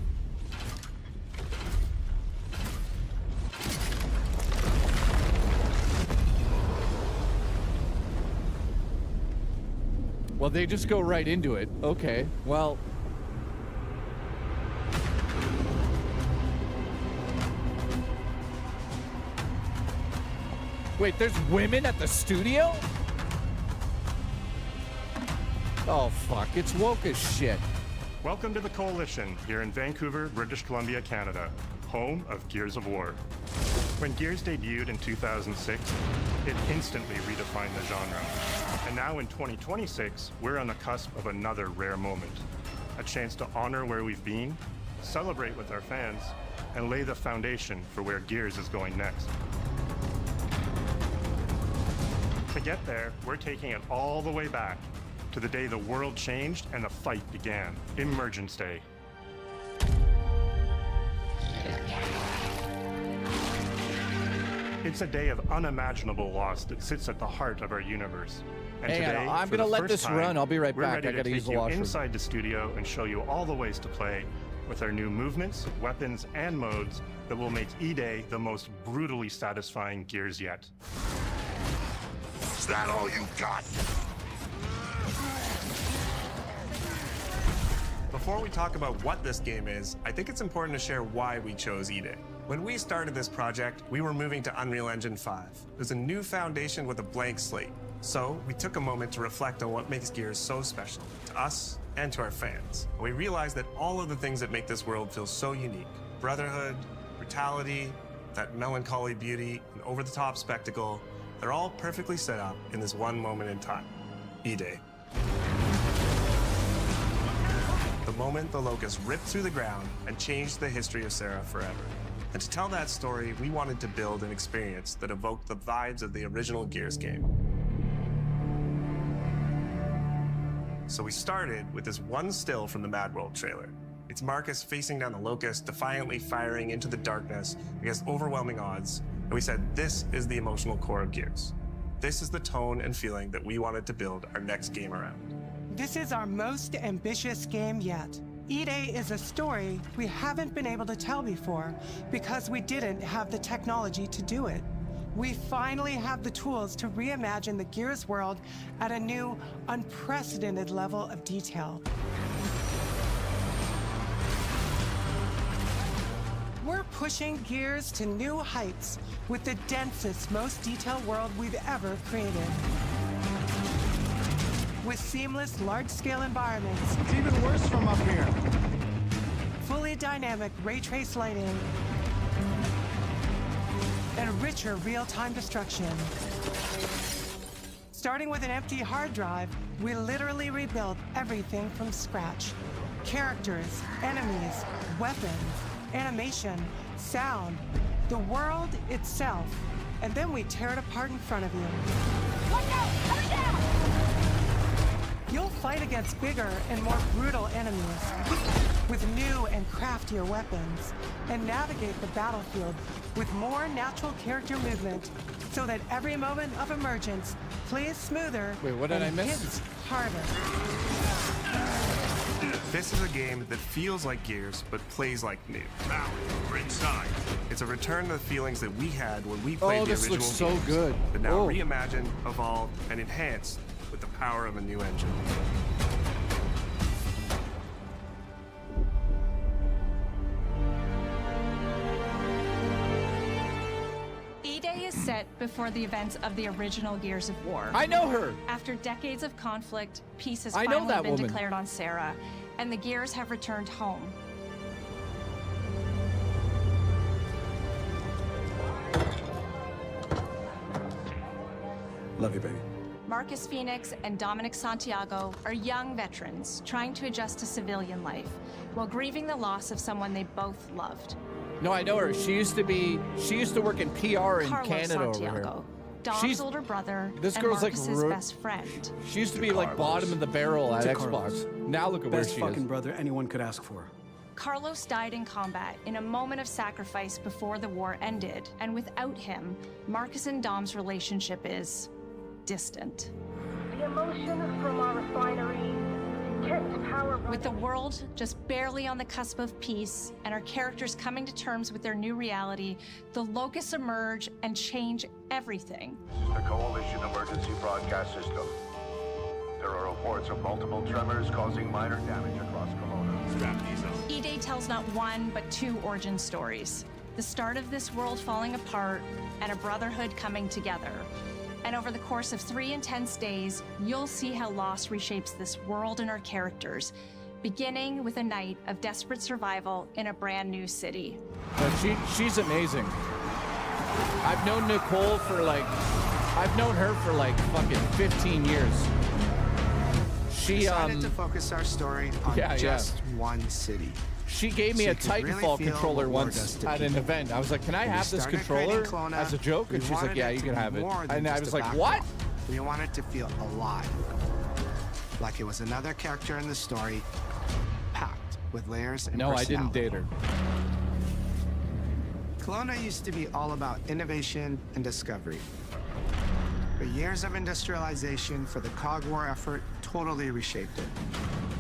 well, they just go right into it. Okay. Well, wait, there's women at the studio? Oh, fuck. It's woke as shit. Welcome to the Coalition here in Vancouver, British Columbia, Canada, home of Gears of War. When Gears debuted in 2006, it instantly redefined the genre. And now in 2026, we're on the cusp of another rare moment. A chance to honor where we've been, celebrate with our fans, and lay the foundation for where Gears is going next. To get there, we're taking it all the way back to the day the world changed and the fight began, Emergence Day. It's a day of unimaginable loss that sits at the heart of our universe. And Hang today, on, I'm for gonna the let first this time, run. I'll be right we're back. ready I to gotta use take the you washroom. inside the studio and show you all the ways to play with our new movements, weapons, and modes that will make E-Day the most brutally satisfying Gears yet. Is that all you got? Before we talk about what this game is, I think it's important to share why we chose E-Day. When we started this project, we were moving to Unreal Engine 5. There's a new foundation with a blank slate. So we took a moment to reflect on what makes Gears so special to us and to our fans. We realized that all of the things that make this world feel so unique, brotherhood, brutality, that melancholy beauty, and over-the-top spectacle, they're all perfectly set up in this one moment in time, E-Day. The moment the Locust ripped through the ground and changed the history of Sarah forever. And to tell that story, we wanted to build an experience that evoked the vibes of the original Gears game. So we started with this one still from the Mad World trailer. It's Marcus facing down the Locust, defiantly firing into the darkness against overwhelming odds. And we said, this is the emotional core of Gears. This is the tone and feeling that we wanted to build our next game around. This is our most ambitious game yet. E-Day is a story we haven't been able to tell before because we didn't have the technology to do it. We finally have the tools to reimagine the Gears world at a new, unprecedented level of detail. We're pushing Gears to new heights with the densest, most detailed world we've ever created. with seamless large-scale environments. It's even worse from up here. Fully dynamic ray trace lighting, and richer real-time destruction. Starting with an empty hard drive, we literally rebuilt everything from scratch. Characters, enemies, weapons, animation, sound, the world itself. And then we tear it apart in front of you. Watch out! Coming down! You'll fight against bigger and more brutal enemies with new and craftier weapons and navigate the battlefield with more natural character movement so that every moment of emergence plays smoother. Wait, what did and I miss? hits harder. This is a game that feels like Gears, but plays like new. Now, we're inside. It's a return to the feelings that we had when we played Oh, the this original looks so games, good. but now Oh. reimagined, evolved, and enhanced with the power of a new engine. E-Day is set before the events of the original Gears of War. I know her. After decades of conflict, peace has I know finally that been woman. declared on Sarah, and the Gears have returned home. Love you, baby. Marcus Phoenix and Dominic Santiago are young veterans trying to adjust to civilian life while grieving the loss of someone they both loved. No, I know her. She used to work in PR in Carlos Canada over Santiago, here. Dom's She's- older brother This and girl's like Marcus's best friend. She used to be like bottom of the barrel at To Xbox. Carlos. Now look at where Best she fucking is. brother anyone could ask for. Carlos died in combat in a moment of sacrifice before the war ended, and without him, Marcus and Dom's relationship is distant. The emotion from our refineries kept power running. With the world just barely on the cusp of peace and our characters coming to terms with their new reality, the locusts emerge and change everything. The Coalition Emergency Broadcast System. There are reports of multiple tremors causing minor damage across Kelowna. Strap these on. E-Day tells not one, but two origin stories. The start of this world falling apart and a brotherhood coming together. And over the course of 3 intense days, you'll see how loss reshapes this world and our characters, beginning with a night of desperate survival in a brand new city. But she's amazing. I've known Nicole for I've known her for like fucking 15 years. She decided to focus our story on just one city. She gave me So a you could really Titanfall feel controller what war once does to at an people. event. I was like, "Can I When we have this started controller creating Kelowna, as a joke?" we And she's like, wanted "Yeah, it you to can be have it." more than And I just was a like, backdrop. "What?" We wanted to feel alive. Like it was another character in the story, packed with layers and No, I didn't personality. date her. Kelowna used to be all about innovation and discovery. But years of industrialization for the Cog War effort totally reshaped it.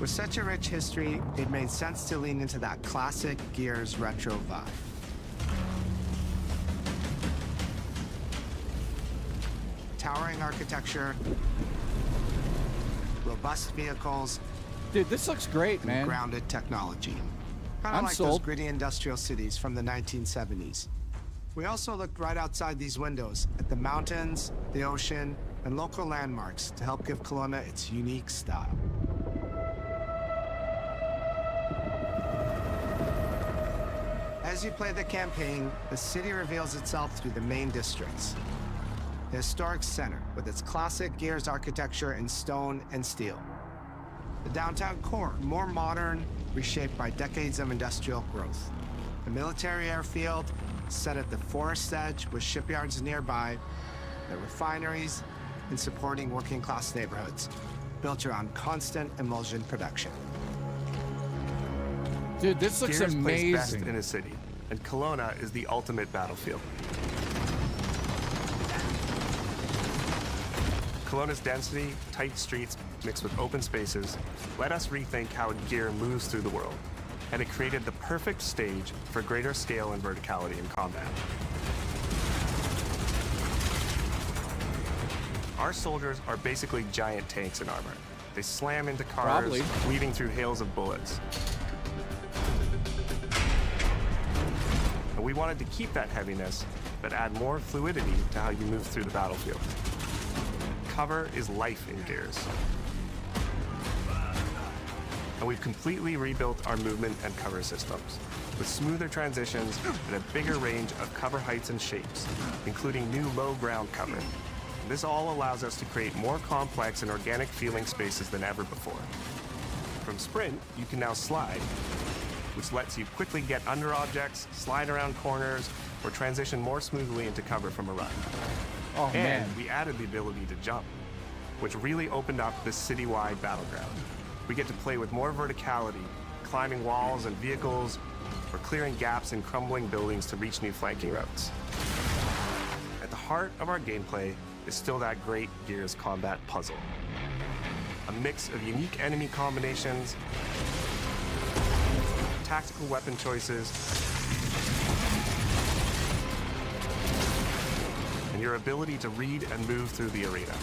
With such a rich history, it made sense to lean into that classic Gears retro vibe. Towering architecture, robust vehicles, Dude, this looks great, and man. grounded technology. Kind I'm of like sold. those gritty industrial cities from the 1970s. We also looked right outside these windows at the mountains, the ocean, and local landmarks to help give Kelowna its unique style. As you play the campaign, the city reveals itself through the main districts. The historic center, with its classic Gears architecture in stone and steel. The downtown core, more modern, reshaped by decades of industrial growth. The military airfield, set at the forest edge with shipyards nearby, the refineries, and supporting working-class neighborhoods, built around constant emulsion production. Dude, this looks Gears plays best amazing. in a city, and Kelowna is the ultimate battlefield. Kelowna's density, tight streets, mixed with open spaces, let us rethink how gear moves through the world, and it created the perfect stage for greater scale and verticality in combat. Our soldiers are basically giant tanks in armor. They slam into cars, Probably. weaving through hails of bullets. And we wanted to keep that heaviness, but add more fluidity to how you move through the battlefield. Cover is life in Gears. And we've completely rebuilt our movement and cover systems, with smoother transitions and a bigger range of cover heights and shapes, including new low ground cover. This all allows us to create more complex and organic feeling spaces than ever before. From Sprint, you can now slide, which lets you quickly get under objects, slide around corners, or transition more smoothly into cover from a run. Oh, man. And we added the ability to jump, which really opened up this citywide battleground. We get to play with more verticality, climbing walls and vehicles, or clearing gaps in crumbling buildings to reach new flanking routes. At the heart of our gameplay is still that great Gears combat puzzle. A mix of unique enemy combinations, tactical weapon choices, and your ability to read and move through the arena.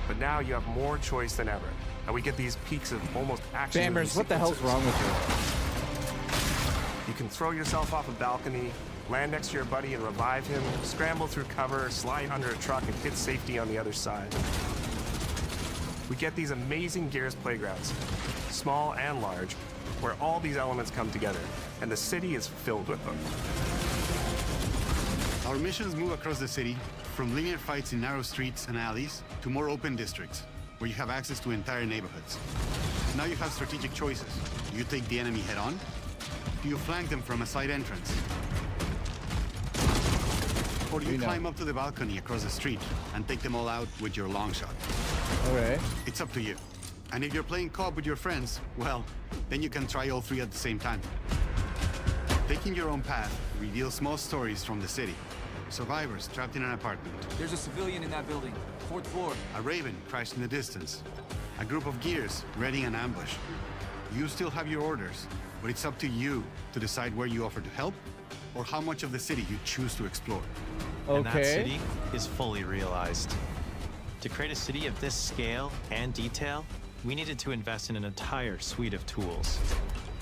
But now you have more choice than ever, and we get these peaks of almost action. Bammers, what the hell's wrong with you? You can throw yourself off a balcony, land next to your buddy and revive him, scramble through cover, slide under a truck, and hit safety on the other side. We get these amazing Gears playgrounds, small and large, where all these elements come together, and the city is filled with them. Our missions move across the city, from linear fights in narrow streets and alleys to more open districts, where you have access to entire neighborhoods. Now you have strategic choices. Do you take the enemy head-on? Do you flank them from a side entrance? Or do you climb up to the balcony across the street and take them all out with your long shot? Okay. It's up to you. And if you're playing co-op with your friends, well, then you can try all three at the same time. Taking your own path reveals small stories from the city. Survivors trapped in an apartment. There's a civilian in that building. 4th floor. A raven crashed in the distance. A group of Gears readying an ambush. You still have your orders, but it's up to you to decide where you offer to help or how much of the city you choose to explore. And that city is fully realized. To create a city of this scale and detail, we needed to invest in an entire suite of tools.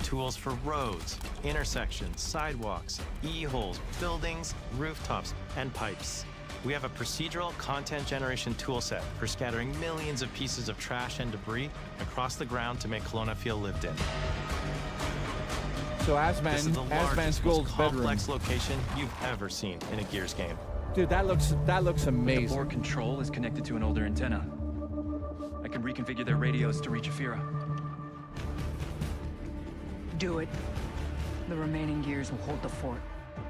Tools for roads, intersections, sidewalks, e-holes, buildings, rooftops, and pipes. We have a procedural content generation toolset for scattering millions of pieces of trash and debris across the ground to make Kelowna feel lived in. So this is the largest, most Gold's complex bedroom. location you've ever seen in a Gears game. Dude, that looks amazing. The board control is connected to an older antenna. I can reconfigure their radios to reach Afira. Do it. The remaining Gears will hold the fort.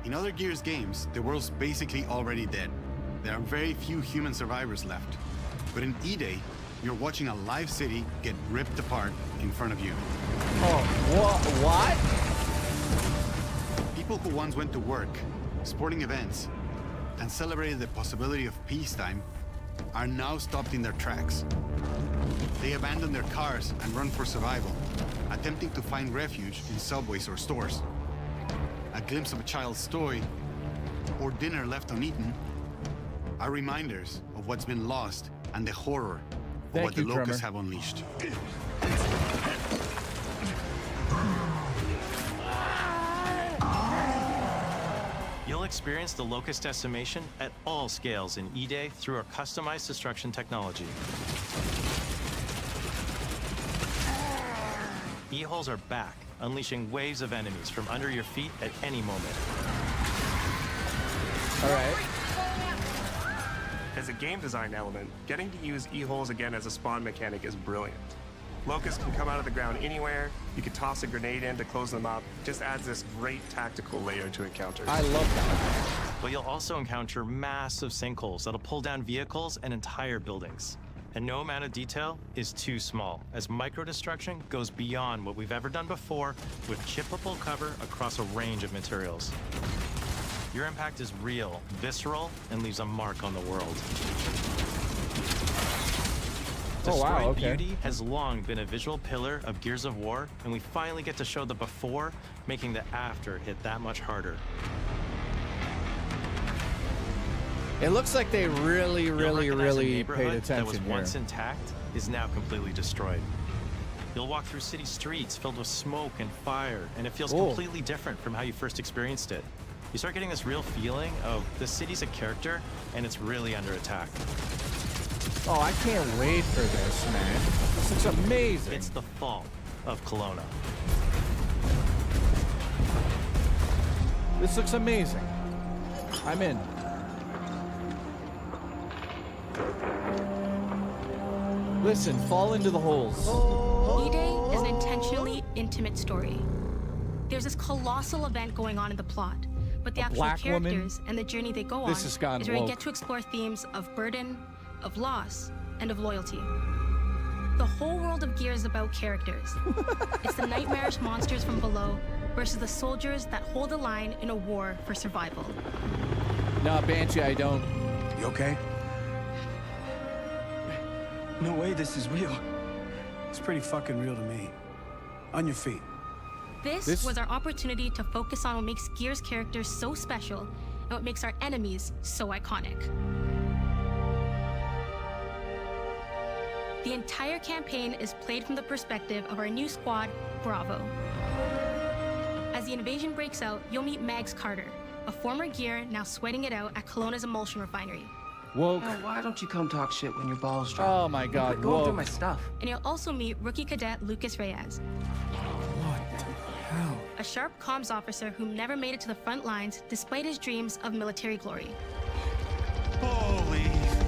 In other Gears games, the world's basically already dead. There are very few human survivors left. But in E-Day, you're watching a live city get ripped apart in front of you. Oh, what? People who once went to work, sporting events, and celebrated the possibility of peacetime are now stopped in their tracks. They abandon their cars and run for survival, attempting to find refuge in subways or stores. A glimpse of a child's toy or dinner left uneaten are reminders of what's been lost and the horror of what the locusts have unleashed. You'll experience the locust decimation at all scales in E-Day through our customized destruction technology. E-holes are back, unleashing waves of enemies from under your feet at any moment. All right. As a game design element, getting to use e-holes again as a spawn mechanic is brilliant. Locusts can come out of the ground anywhere. You can toss a grenade in to close them up. Just adds this great tactical layer to encounters. I love that. But you'll also encounter massive sinkholes that'll pull down vehicles and entire buildings. And no amount of detail is too small, as micro-destruction goes beyond what we've ever done before with chippable cover across a range of materials. Your impact is real, visceral, and leaves a mark on the world. Destroyed Beauty has long been a visual pillar of Gears of War, and we finally get to show the before, making the after hit that much harder. It looks like they really paid Neighborhood attention that was here. once intact is now completely destroyed. You'll walk through city streets filled with smoke and fire, and it feels completely different from how you first experienced it. You start getting this real feeling of the city's a character, and it's really under attack. Oh, I can't wait for this, man. This looks amazing. It's the fall of Kelowna. This looks amazing. I'm in. Listen, fall into the holes. E-Day is an intentionally intimate story. There's this colossal event going on in the plot, but the actual black woman? characters and the journey they go This on has gone is where you woke. get to explore themes of burden, of loss, and of loyalty. The whole world of Gear is about characters. It's the nightmarish monsters from below versus the soldiers that hold the line in a war for survival. Nah, Banshee, I don't. You okay? No way this is real. It's pretty fucking real to me. On your feet. This was our opportunity to focus on what makes Gear's characters so special and what makes our enemies so iconic. The entire campaign is played from the perspective of our new squad, Bravo. As the invasion breaks out, you'll meet Mags Carter, a former Gear now sweating it out at Kelowna's emulsion refinery. Woke. Oh, why don't you come talk shit when your balls drop? Oh my God, Go through woke. my stuff. And you'll also meet rookie cadet Lucas Reyes. What the hell? A sharp comms officer who never made it to the front lines despite his dreams of military glory. Holy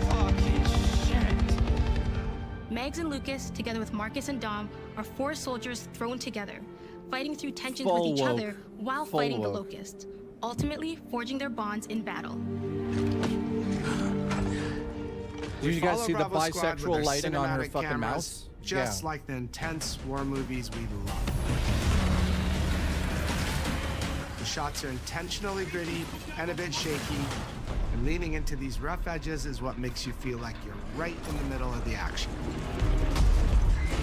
fucking shit. Megs and Lucas, together with Marcus and Dom, are 4 soldiers thrown together, fighting through tensions Full with each woke. other while Full fighting the woke. Locusts, ultimately forging their bonds in battle. Did you guys Follow see the Bravo Squad with bisexual their lighting on her cinematic fucking cameras, mouse? Just Yeah. like the intense war movies we love. The shots are intentionally gritty and a bit shaky, and leaning into these rough edges is what makes you feel like you're right in the middle of the action.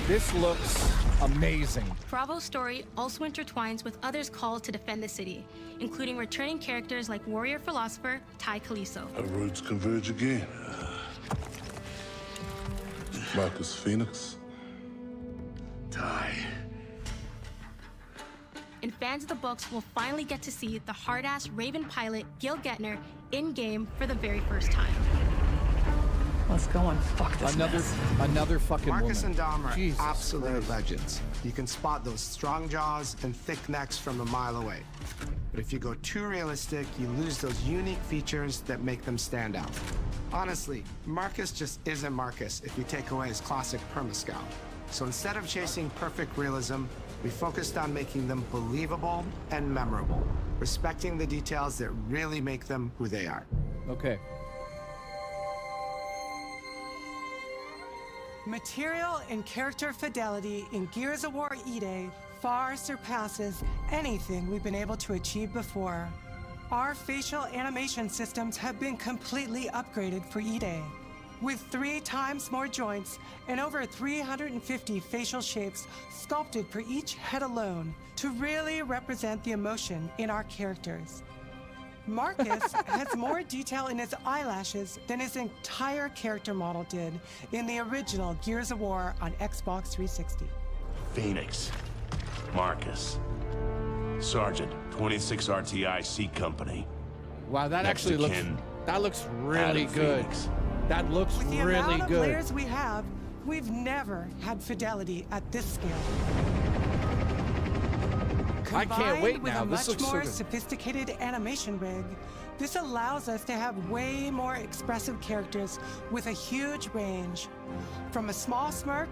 This looks amazing. Bravo's story also intertwines with others called to defend the city, including returning characters like warrior philosopher Ty Kaliso. Our roads converge again. Marcus Phoenix. Die. And fans of the books will finally get to see the hard-ass Raven pilot Gil Gettner in-game for the very first time. Let's go and fuck this mess. Another fucking Marcus woman. and Dom are Jesus absolute Christ. legends. You can spot those strong jaws and thick necks from a mile away. But if you go too realistic, you lose those unique features that make them stand out. Honestly, Marcus just isn't Marcus if you take away his classic permascout. So instead of chasing perfect realism, we focused on making them believable and memorable, respecting the details that really make them who they are. Okay. Material and character fidelity in Gears of War E-Day far surpasses anything we've been able to achieve before. Our facial animation systems have been completely upgraded for E-Day, with 3 times more joints and over 350 facial shapes sculpted for each head alone to really represent the emotion in our characters. Marcus has more detail in his eyelashes than his entire character model did in the original Gears of War on Xbox 360. Phoenix. Marcus. Sergeant, 26 RTI C Company. Wow, that Next actually of looks. kin, That looks really Adam good. Phoenix. That looks With the really amount of good. layers we have, we've never had fidelity at this scale. I can't wait Combined with now. a This much looks so more good. sophisticated animation rig, this allows us to have way more expressive characters with a huge range. From a small smirk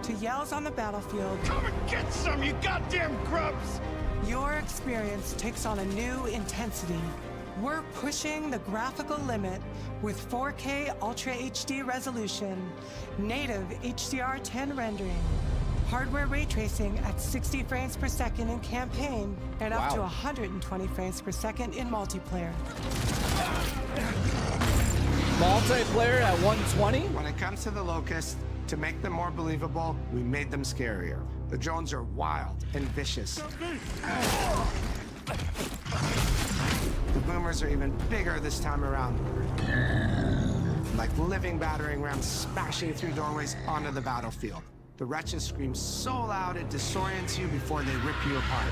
to yells on the battlefield. Come and get some, you goddamn grubs! Your experience takes on a new intensity. We're pushing the graphical limit with 4K Ultra HD resolution, native HDR10 rendering, hardware ray tracing at 60 frames per second in campaign, and up to 120 frames per second in multiplayer. Multiplayer at 120? When it comes to the Locust, to make them more believable, we made them scarier. The drones are wild and vicious. The boomers are even bigger this time around. Like living battering rams smashing through doorways onto the battlefield. The wretches scream so loud it disorients you before they rip you apart.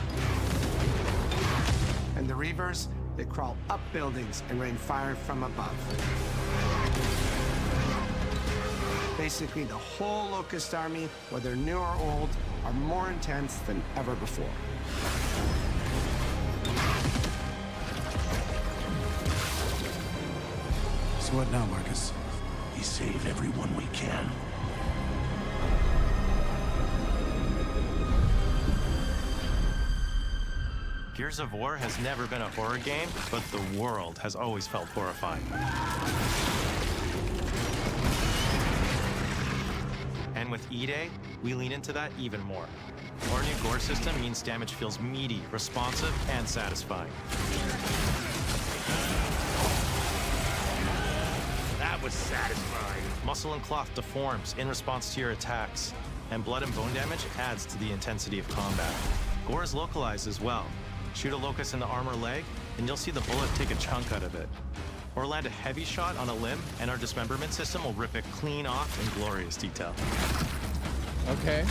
And the Reavers, they crawl up buildings and rain fire from above. Basically, the whole Locust army, whether new or old, are more intense than ever before. So what now, Marcus? We save everyone we can. Gears of War has never been a horror game, but the world has always felt horrifying. And with E-Day, we lean into that even more. Our new gore system means damage feels meaty, responsive, and satisfying. That was satisfying. Muscle and cloth deforms in response to your attacks, and blood and bone damage adds to the intensity of combat. Gore is localized as well. Shoot a locust in the arm or leg, and you'll see the bullet take a chunk out of it. Or land a heavy shot on a limb, and our dismemberment system will rip it clean off in glorious detail. Okay.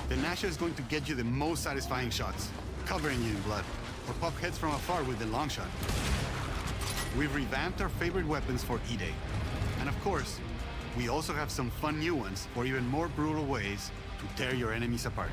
The Nasha is going to get you the most satisfying shots, covering you in blood, or pop heads from afar with the long shot. We've revamped our favorite weapons for E-Day. And of course, we also have some fun new ones for even more brutal ways to tear your enemies apart.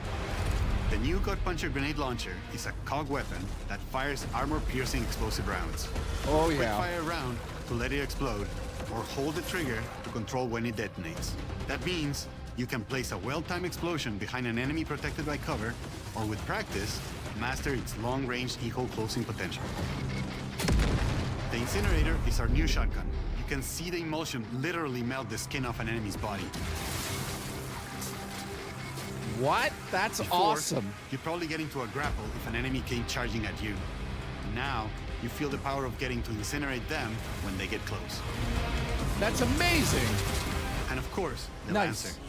The new Gut Puncher grenade launcher is a cog weapon that fires armor-piercing explosive rounds. Oh, Quick yeah. fire a round to let it explode, or hold the trigger to control when it detonates. That means you can place a well-timed explosion behind an enemy protected by cover, or with practice, master its long-range eco closing potential. The Incinerator is our new shotgun. You can see the emulsion literally melt the skin off an enemy's body. What? That's Before, awesome. You'd probably get into a grapple if an enemy came charging at you. Now, you feel the power of getting to incinerate them when they get close. That's amazing. And of course, the Nice. Lancer.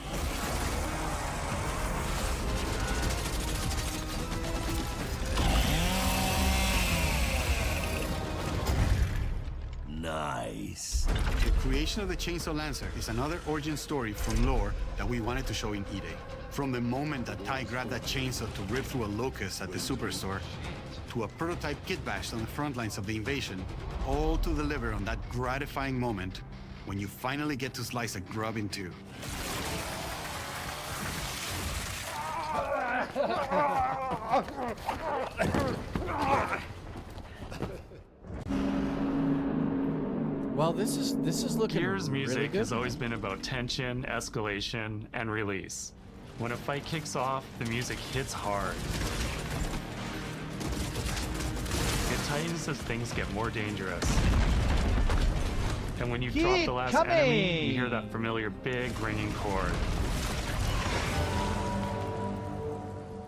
Nice. The creation of the Chainsaw Lancer is another origin story from lore that we wanted to show in E-Day. From the moment that Ty grabbed that chainsaw to rip through a locust at the superstore, to a prototype kit bashed on the front lines of the invasion, all to deliver on that gratifying moment when you finally get to slice a grub in two. Well, this is looking Gears music really good. has always been about tension, escalation, and release. When a fight kicks off, the music hits hard. It tightens as things get more dangerous. And when you drop the last enemy, you hear that familiar big ringing chord.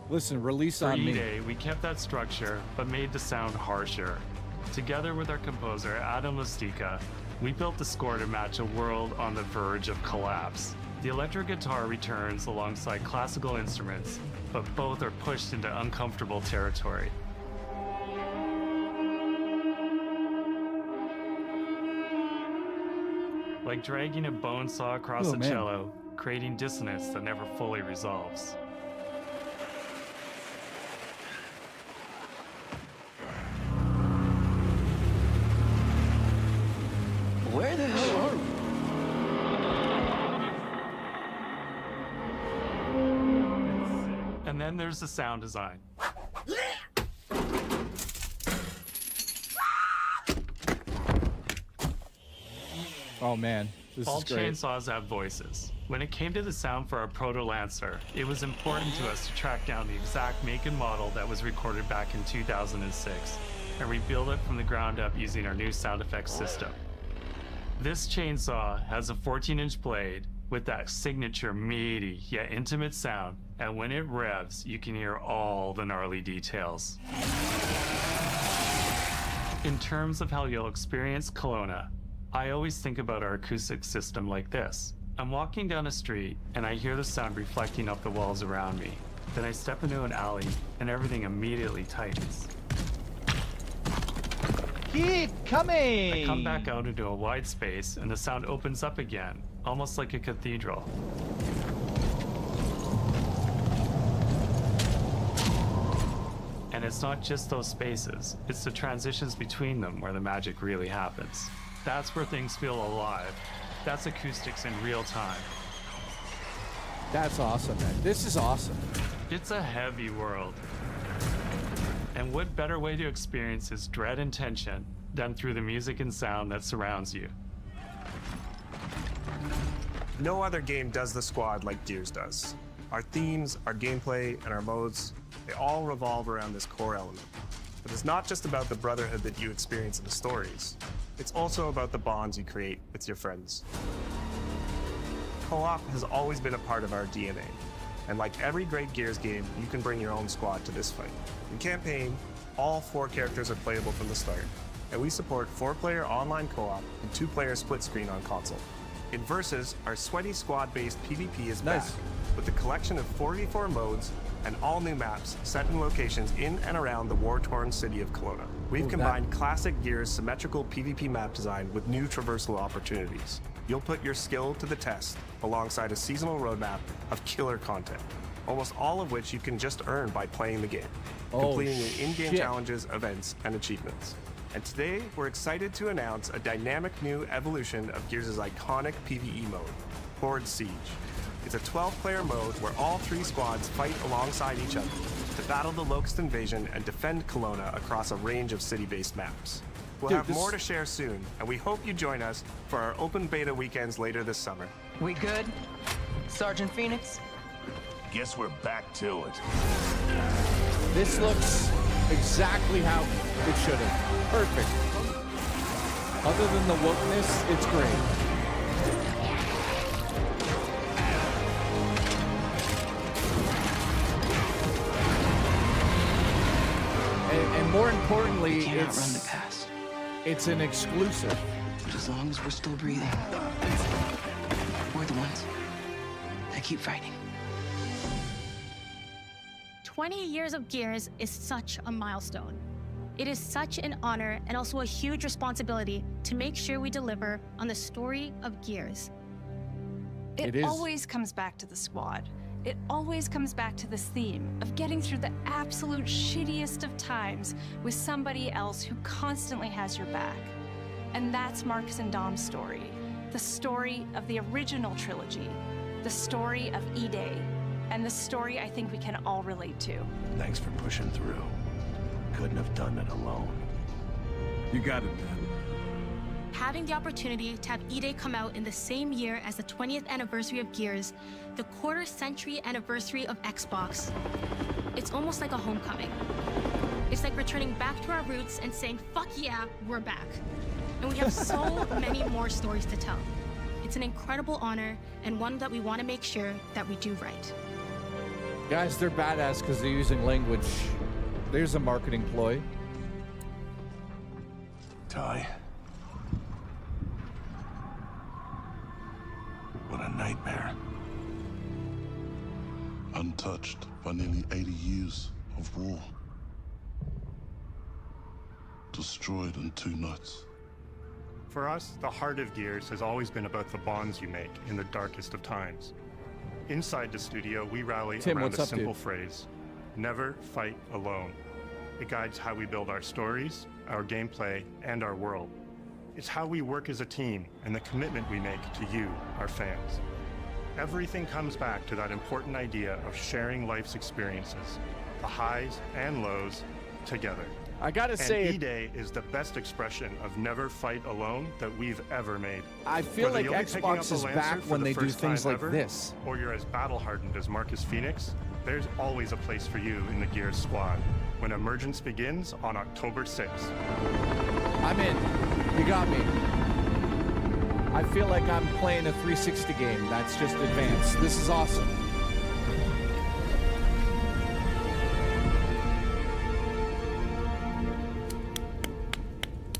Listen, release For on me. E-Day, we kept that structure, but made the sound harsher. Together with our composer, Adam Lastica, we built the score to match a world on the verge of collapse. The electric guitar returns alongside classical instruments, but both are pushed into uncomfortable territory. Like dragging a bone saw across a cello, creating dissonance that never fully resolves. Where the hell are we? And then there's the sound design. Oh man, this All is great. chainsaws have voices. When it came to the sound for our Proto-Lancer, it was important to us to track down the exact make and model that was recorded back in 2006, and rebuild it from the ground up using our new sound effects system. This chainsaw has a 14-inch blade with that signature meaty yet intimate sound, and when it revs, you can hear all the gnarly details. In terms of how you'll experience Kelowna, I always think about our acoustic system like this. I'm walking down a street and I hear the sound reflecting off the walls around me. Then I step into an alley and everything immediately tightens. Keep coming! I come back out into a wide space and the sound opens up again, almost like a cathedral. And it's not just those spaces, it's the transitions between them where the magic really happens. That's where things feel alive. That's acoustics in real time. That's awesome, man. This is awesome. It's a heavy world. And what better way to experience its dread and tension than through the music and sound that surrounds you? No other game does the squad like Gears does. Our themes, our gameplay, and our modes, they all revolve around this core element. But it's not just about the brotherhood that you experience in the stories. It's also about the bonds you create with your friends. Co-op has always been a part of our DNA. And like every great Gears game, you can bring your own squad to this fight. In campaign, all 4 characters are playable from the start, and we support 4-player online co-op and 2-player split screen on console. In Versus, our sweaty squad-based PvP is back, with a collection of 4v4 modes and all new maps set in locations in and around the war-torn city of Kelowna. We've combined classic Gears' symmetrical PvP map design with new traversal opportunities. You'll put your skill to the test alongside a seasonal roadmap of killer content, almost all of which you can just earn by playing the game, completing your in-game challenges, events, and achievements. And today, we're excited to announce a dynamic new evolution of Gears' iconic PvE mode, Horde Siege. It's a 12-player mode where all 3 squads fight alongside each other to battle the Locust invasion and defend Kelowna across a range of city-based maps. We'll have more to share soon, and we hope you join us for our open beta weekends later this summer. We good? Sergeant Phoenix? Guess we're back to it. This looks exactly how it should have. Perfect. Other than the wokeness, it's great. And more importantly, it's an exclusive. But as long as we're still breathing, we're the ones that keep fighting. 20 years of Gears is such a milestone. It is such an honor and also a huge responsibility to make sure we deliver on the story of Gears. It always comes back to the squad. It always comes back to this theme of getting through the absolute shittiest of times with somebody else who constantly has your back. And that's Marcus and Dom's story. The story of the original trilogy. The story of E-Day. And the story I think we can all relate to. Thanks for pushing through. Couldn't have done it alone. You got it, man. Having the opportunity to have E-Day come out in the same year as the 20th anniversary of Gears, the quarter-century anniversary of Xbox, it's almost like a homecoming. It's like returning back to our roots and saying, fuck yeah, we're back. And we have so many more stories to tell. It's an incredible honor and one that we want to make sure that we do right. Guys, they're badass because they're using language. There's a marketing ploy. Ty. What a nightmare. Untouched by nearly 80 years of war. Destroyed in 2 nights. For us, the heart of Gears has always been about the bonds you make in the darkest of times. Inside the studio, we rally around a simple phrase: never fight alone. It guides how we build our stories, our gameplay, and our world. It's how we work as a team and the commitment we make to you, our fans. Everything comes back to that important idea of sharing life's experiences, the highs and lows, together. I gotta say, E-Day is the best expression of never fight alone that we've ever made. I feel Whether like you'll be picking up Xbox a is Lancer back for when the they do first things time like ever, this. or you're as battle-hardened as Marcus Phoenix, there's always a place for you in the Gears squad when Emergence begins on October 6th. I'm in. You got me. I feel like I'm playing a 360 game. That's just advanced. This is awesome.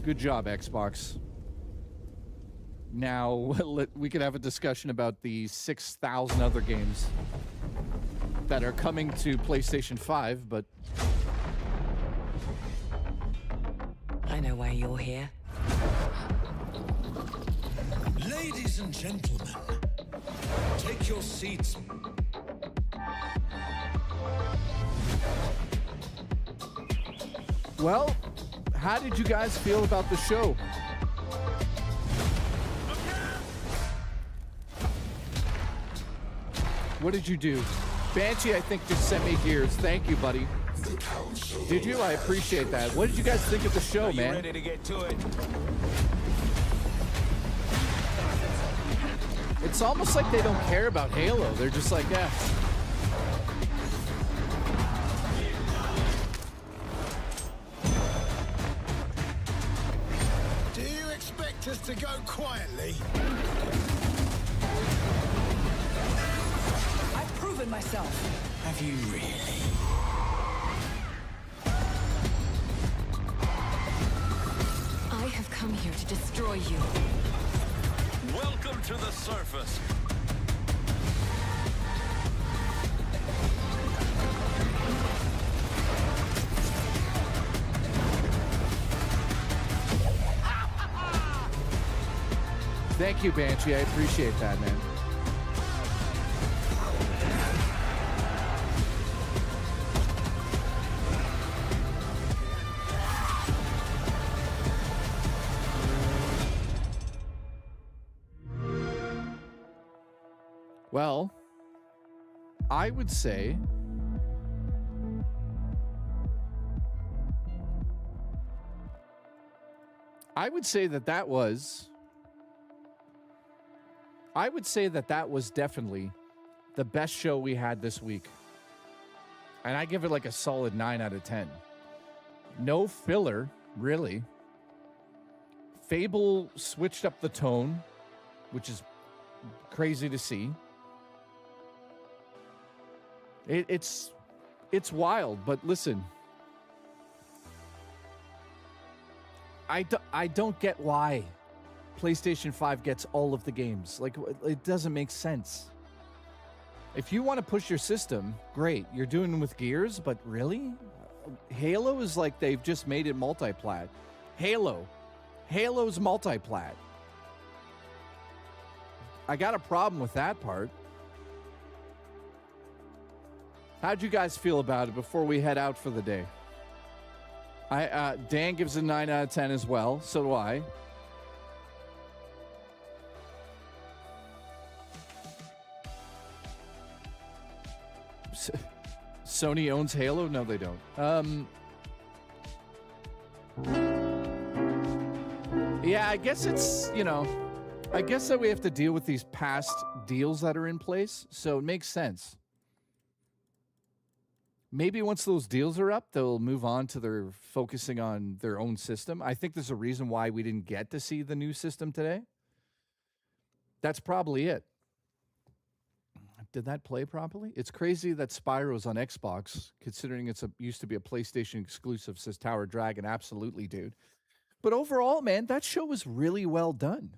Good job, Xbox. Now, we could have a discussion about the 6,000 other games that are coming to PlayStation 5, but... I know why you're here. Ladies and gentlemen, take your seats. Well, how did you guys feel about the show? What did you do? Banshee, I think, just sent me Gears. Thank you, buddy. Did you? I appreciate that. What did you guys think of the show, man? Ready to get to it? It's almost like they don't care about Halo. They're just like, yeah. Do you expect us to go quietly? I've proven myself. Have you really? I have come here to destroy you. Welcome to the surface. Thank you, Banshee. I appreciate that, man. Well, I would say that was definitely the best show we had this week. And I give it like a solid 9 out of 10. No filler, really. Fable switched up the tone, which is crazy to see. It's wild, but listen. I don't get why PlayStation 5 gets all of the games. Like, it doesn't make sense. If you want to push your system, great. You're doing them with Gears, but really? Halo is like they've just made it multi-plat. Halo's multi-plat. I got a problem with that part. How'd you guys feel about it before we head out for the day? Dan gives a 9 out of 10 as well. So do I. Sony owns Halo? No, they don't. Yeah, I guess it's, I guess that we have to deal with these past deals that are in place, so it makes sense. Maybe once those deals are up, they'll move on to their focusing on their own system. I think there's a reason why we didn't get to see the new system today. That's probably it. Did that play properly? It's crazy that Spyro's on Xbox, considering used to be a PlayStation exclusive, says Tower Dragon. Absolutely, dude. But overall, man, that show was really well done.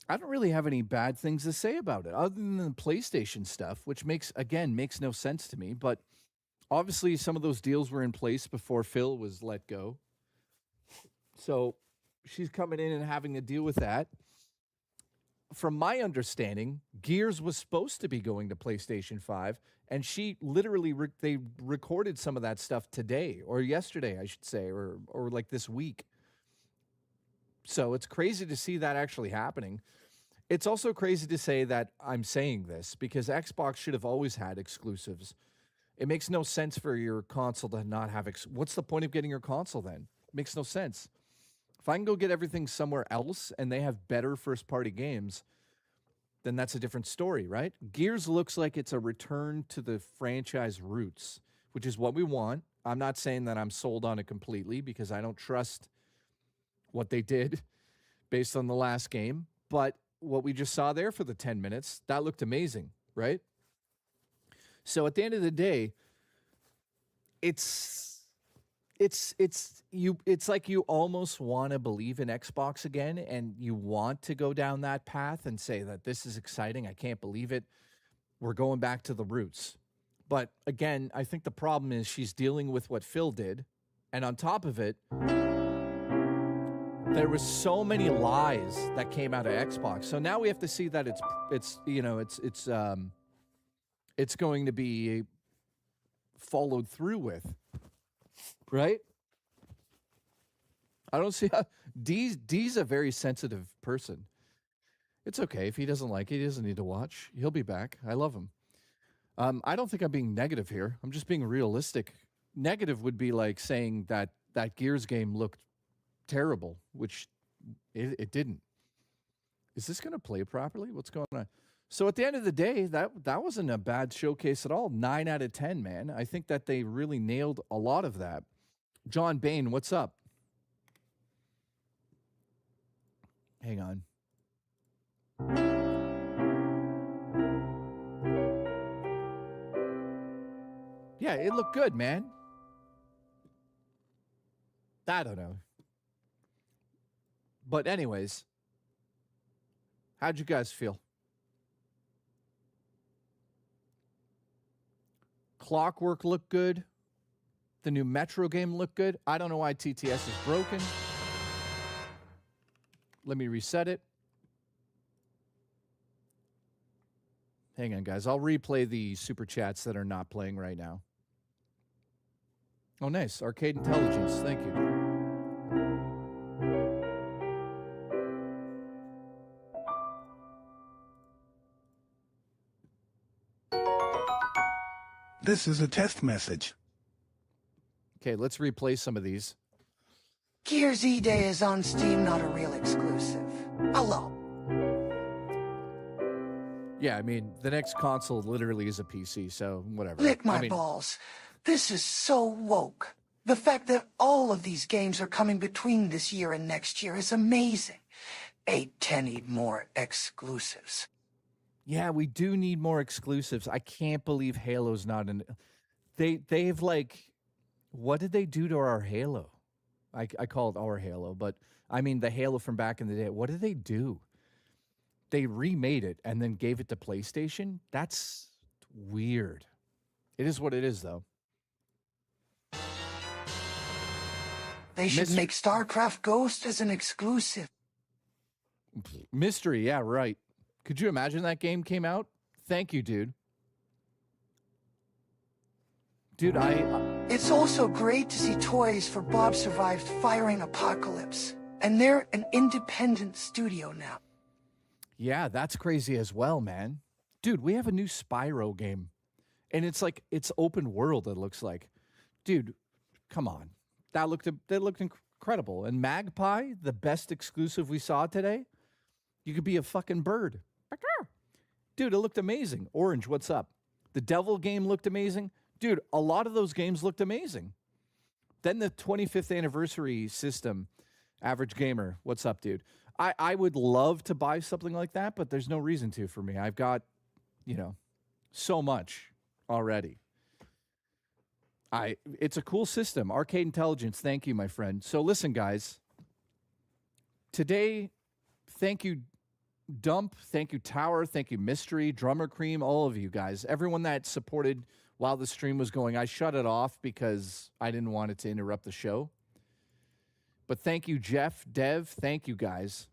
I don't really have any bad things to say about it, other than the PlayStation stuff, which makes no sense to me. But obviously, some of those deals were in place before Phil was let go. So she's coming in and having to deal with that. From my understanding, Gears was supposed to be going to PlayStation 5, and she literally they recorded some of that stuff today, or yesterday, I should say, or like this week. So it's crazy to see that actually happening. It's also crazy to say that I'm saying this because Xbox should have always had exclusives. It makes no sense for your console to not have what's the point of getting your console then? It makes no sense. If I can go get everything somewhere else and they have better first-party games, then that's a different story, right? Gears looks like it's a return to the franchise roots, which is what we want. I'm not saying that I'm sold on it completely because I don't trust what they did based on the last game. But what we just saw there for the 10 minutes, that looked amazing, right? So at the end of the day, it's like you almost want to believe in Xbox again, and you want to go down that path and say that this is exciting. I can't believe it. We're going back to the roots. But again, I think the problem is she's dealing with what Phil did, and on top of it, there was so many lies that came out of Xbox. So now we have to see that it's going to be followed through with. Right? I don't see how D's a very sensitive person. It's okay. If he doesn't like it, he doesn't need to watch. He'll be back. I love him. I don't think I'm being negative here. I'm just being realistic. Negative would be like saying that that Gears game looked terrible, which it didn't. Is this going to play properly? What's going on? So at the end of the day, that wasn't a bad showcase at all. 9 out of 10, man. I think that they really nailed a lot of that. John Bain, what's up? Hang on. Yeah, it looked good, man. I don't know. But anyways, how'd you guys feel? Clockwork looked good. The new Metro game looked good. I don't know why TTS is broken. Let me reset it. Hang on, guys. I'll replay the super chats that are not playing right now. Oh, nice. Arcade Intelligence. Thank you. This is a test message. Okay, let's replay some of these. Gears E-Day is on Steam, not a real exclusive. Hello. Yeah, I mean, the next console literally is a PC, so whatever. Lick my I mean, balls. This is so woke. The fact that all of these games are coming between this year and next year is amazing. 8-10 need more exclusives. yeah, we do need more exclusives. I can't believe Halo's not in. They've like, what did they do to our Halo? I call it our Halo, but I mean the Halo from back in the day. What did they do? They remade it and then gave it to PlayStation? That's weird. It is what it is, though. They should make StarCraft Ghost as an exclusive. Mystery, yeah, right. Could you imagine that game came out? Thank you, dude. Dude, It's also great to see toys for Bob Survived Firing Apocalypse. And they're an independent studio now. Yeah, that's crazy as well, man. Dude, we have a new Spyro game. And it's like, it's open world, it looks like. Dude, come on. That looked incredible. And Magpie, the best exclusive we saw today, you could be a fucking bird. Dude, it looked amazing. Orange, what's up? The Devil game looked amazing. Dude, a lot of those games looked amazing. Then the 25th anniversary system, Average Gamer, what's up, dude? I would love to buy something like that, but there's no reason to for me. I've got, so much already. It's a cool system. Arcade Intelligence, thank you, my friend. So listen, guys. Today, thank you, Dump. Thank you, Tower. Thank you, Mystery, Drummer Cream, all of you guys. Everyone that supported while the stream was going. I shut it off because I didn't want it to interrupt the show. But thank you, Jeff, Dev. Thank you, guys.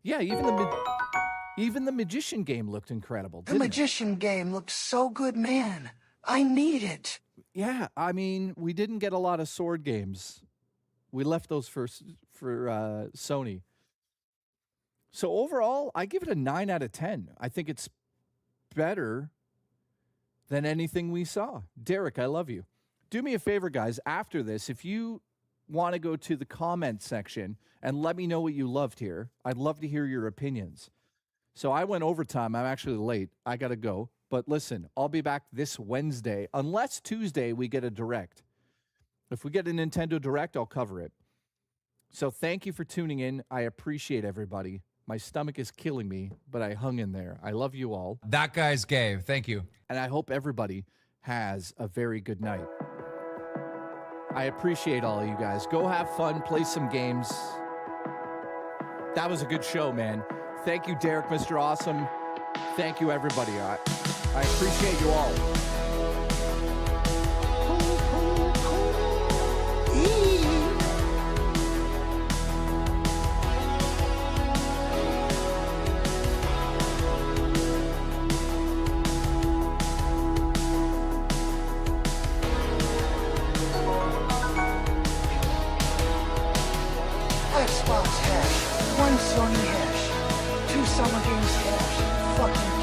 Yeah, even the Magician game looked incredible. The Magician game looked so good, man. I need it. Yeah, I mean, we didn't get a lot of sword games. We left those for Sony. So overall, I give it a 9 out of 10. I think it's better than anything we saw. Derek, I love you. Do me a favor, guys. After this, if you want to go to the comment section and let me know what you loved here, I'd love to hear your opinions. So I went overtime. I'm actually late. I got to go. But listen, I'll be back this Wednesday, unless Tuesday we get a Direct. If we get a Nintendo Direct, I'll cover it. So thank you for tuning in. I appreciate everybody. My stomach is killing me, but I hung in there. I love you all. That guy's gay. Thank you. And I hope everybody has a very good night. I appreciate all of you guys. Go have fun, play some games. That was a good show, man. Thank you, Derek, Mr. Awesome. Thank you, everybody. I appreciate you all. Xbox hash. 1 Sony hash, 2 Summer Games hash, fucking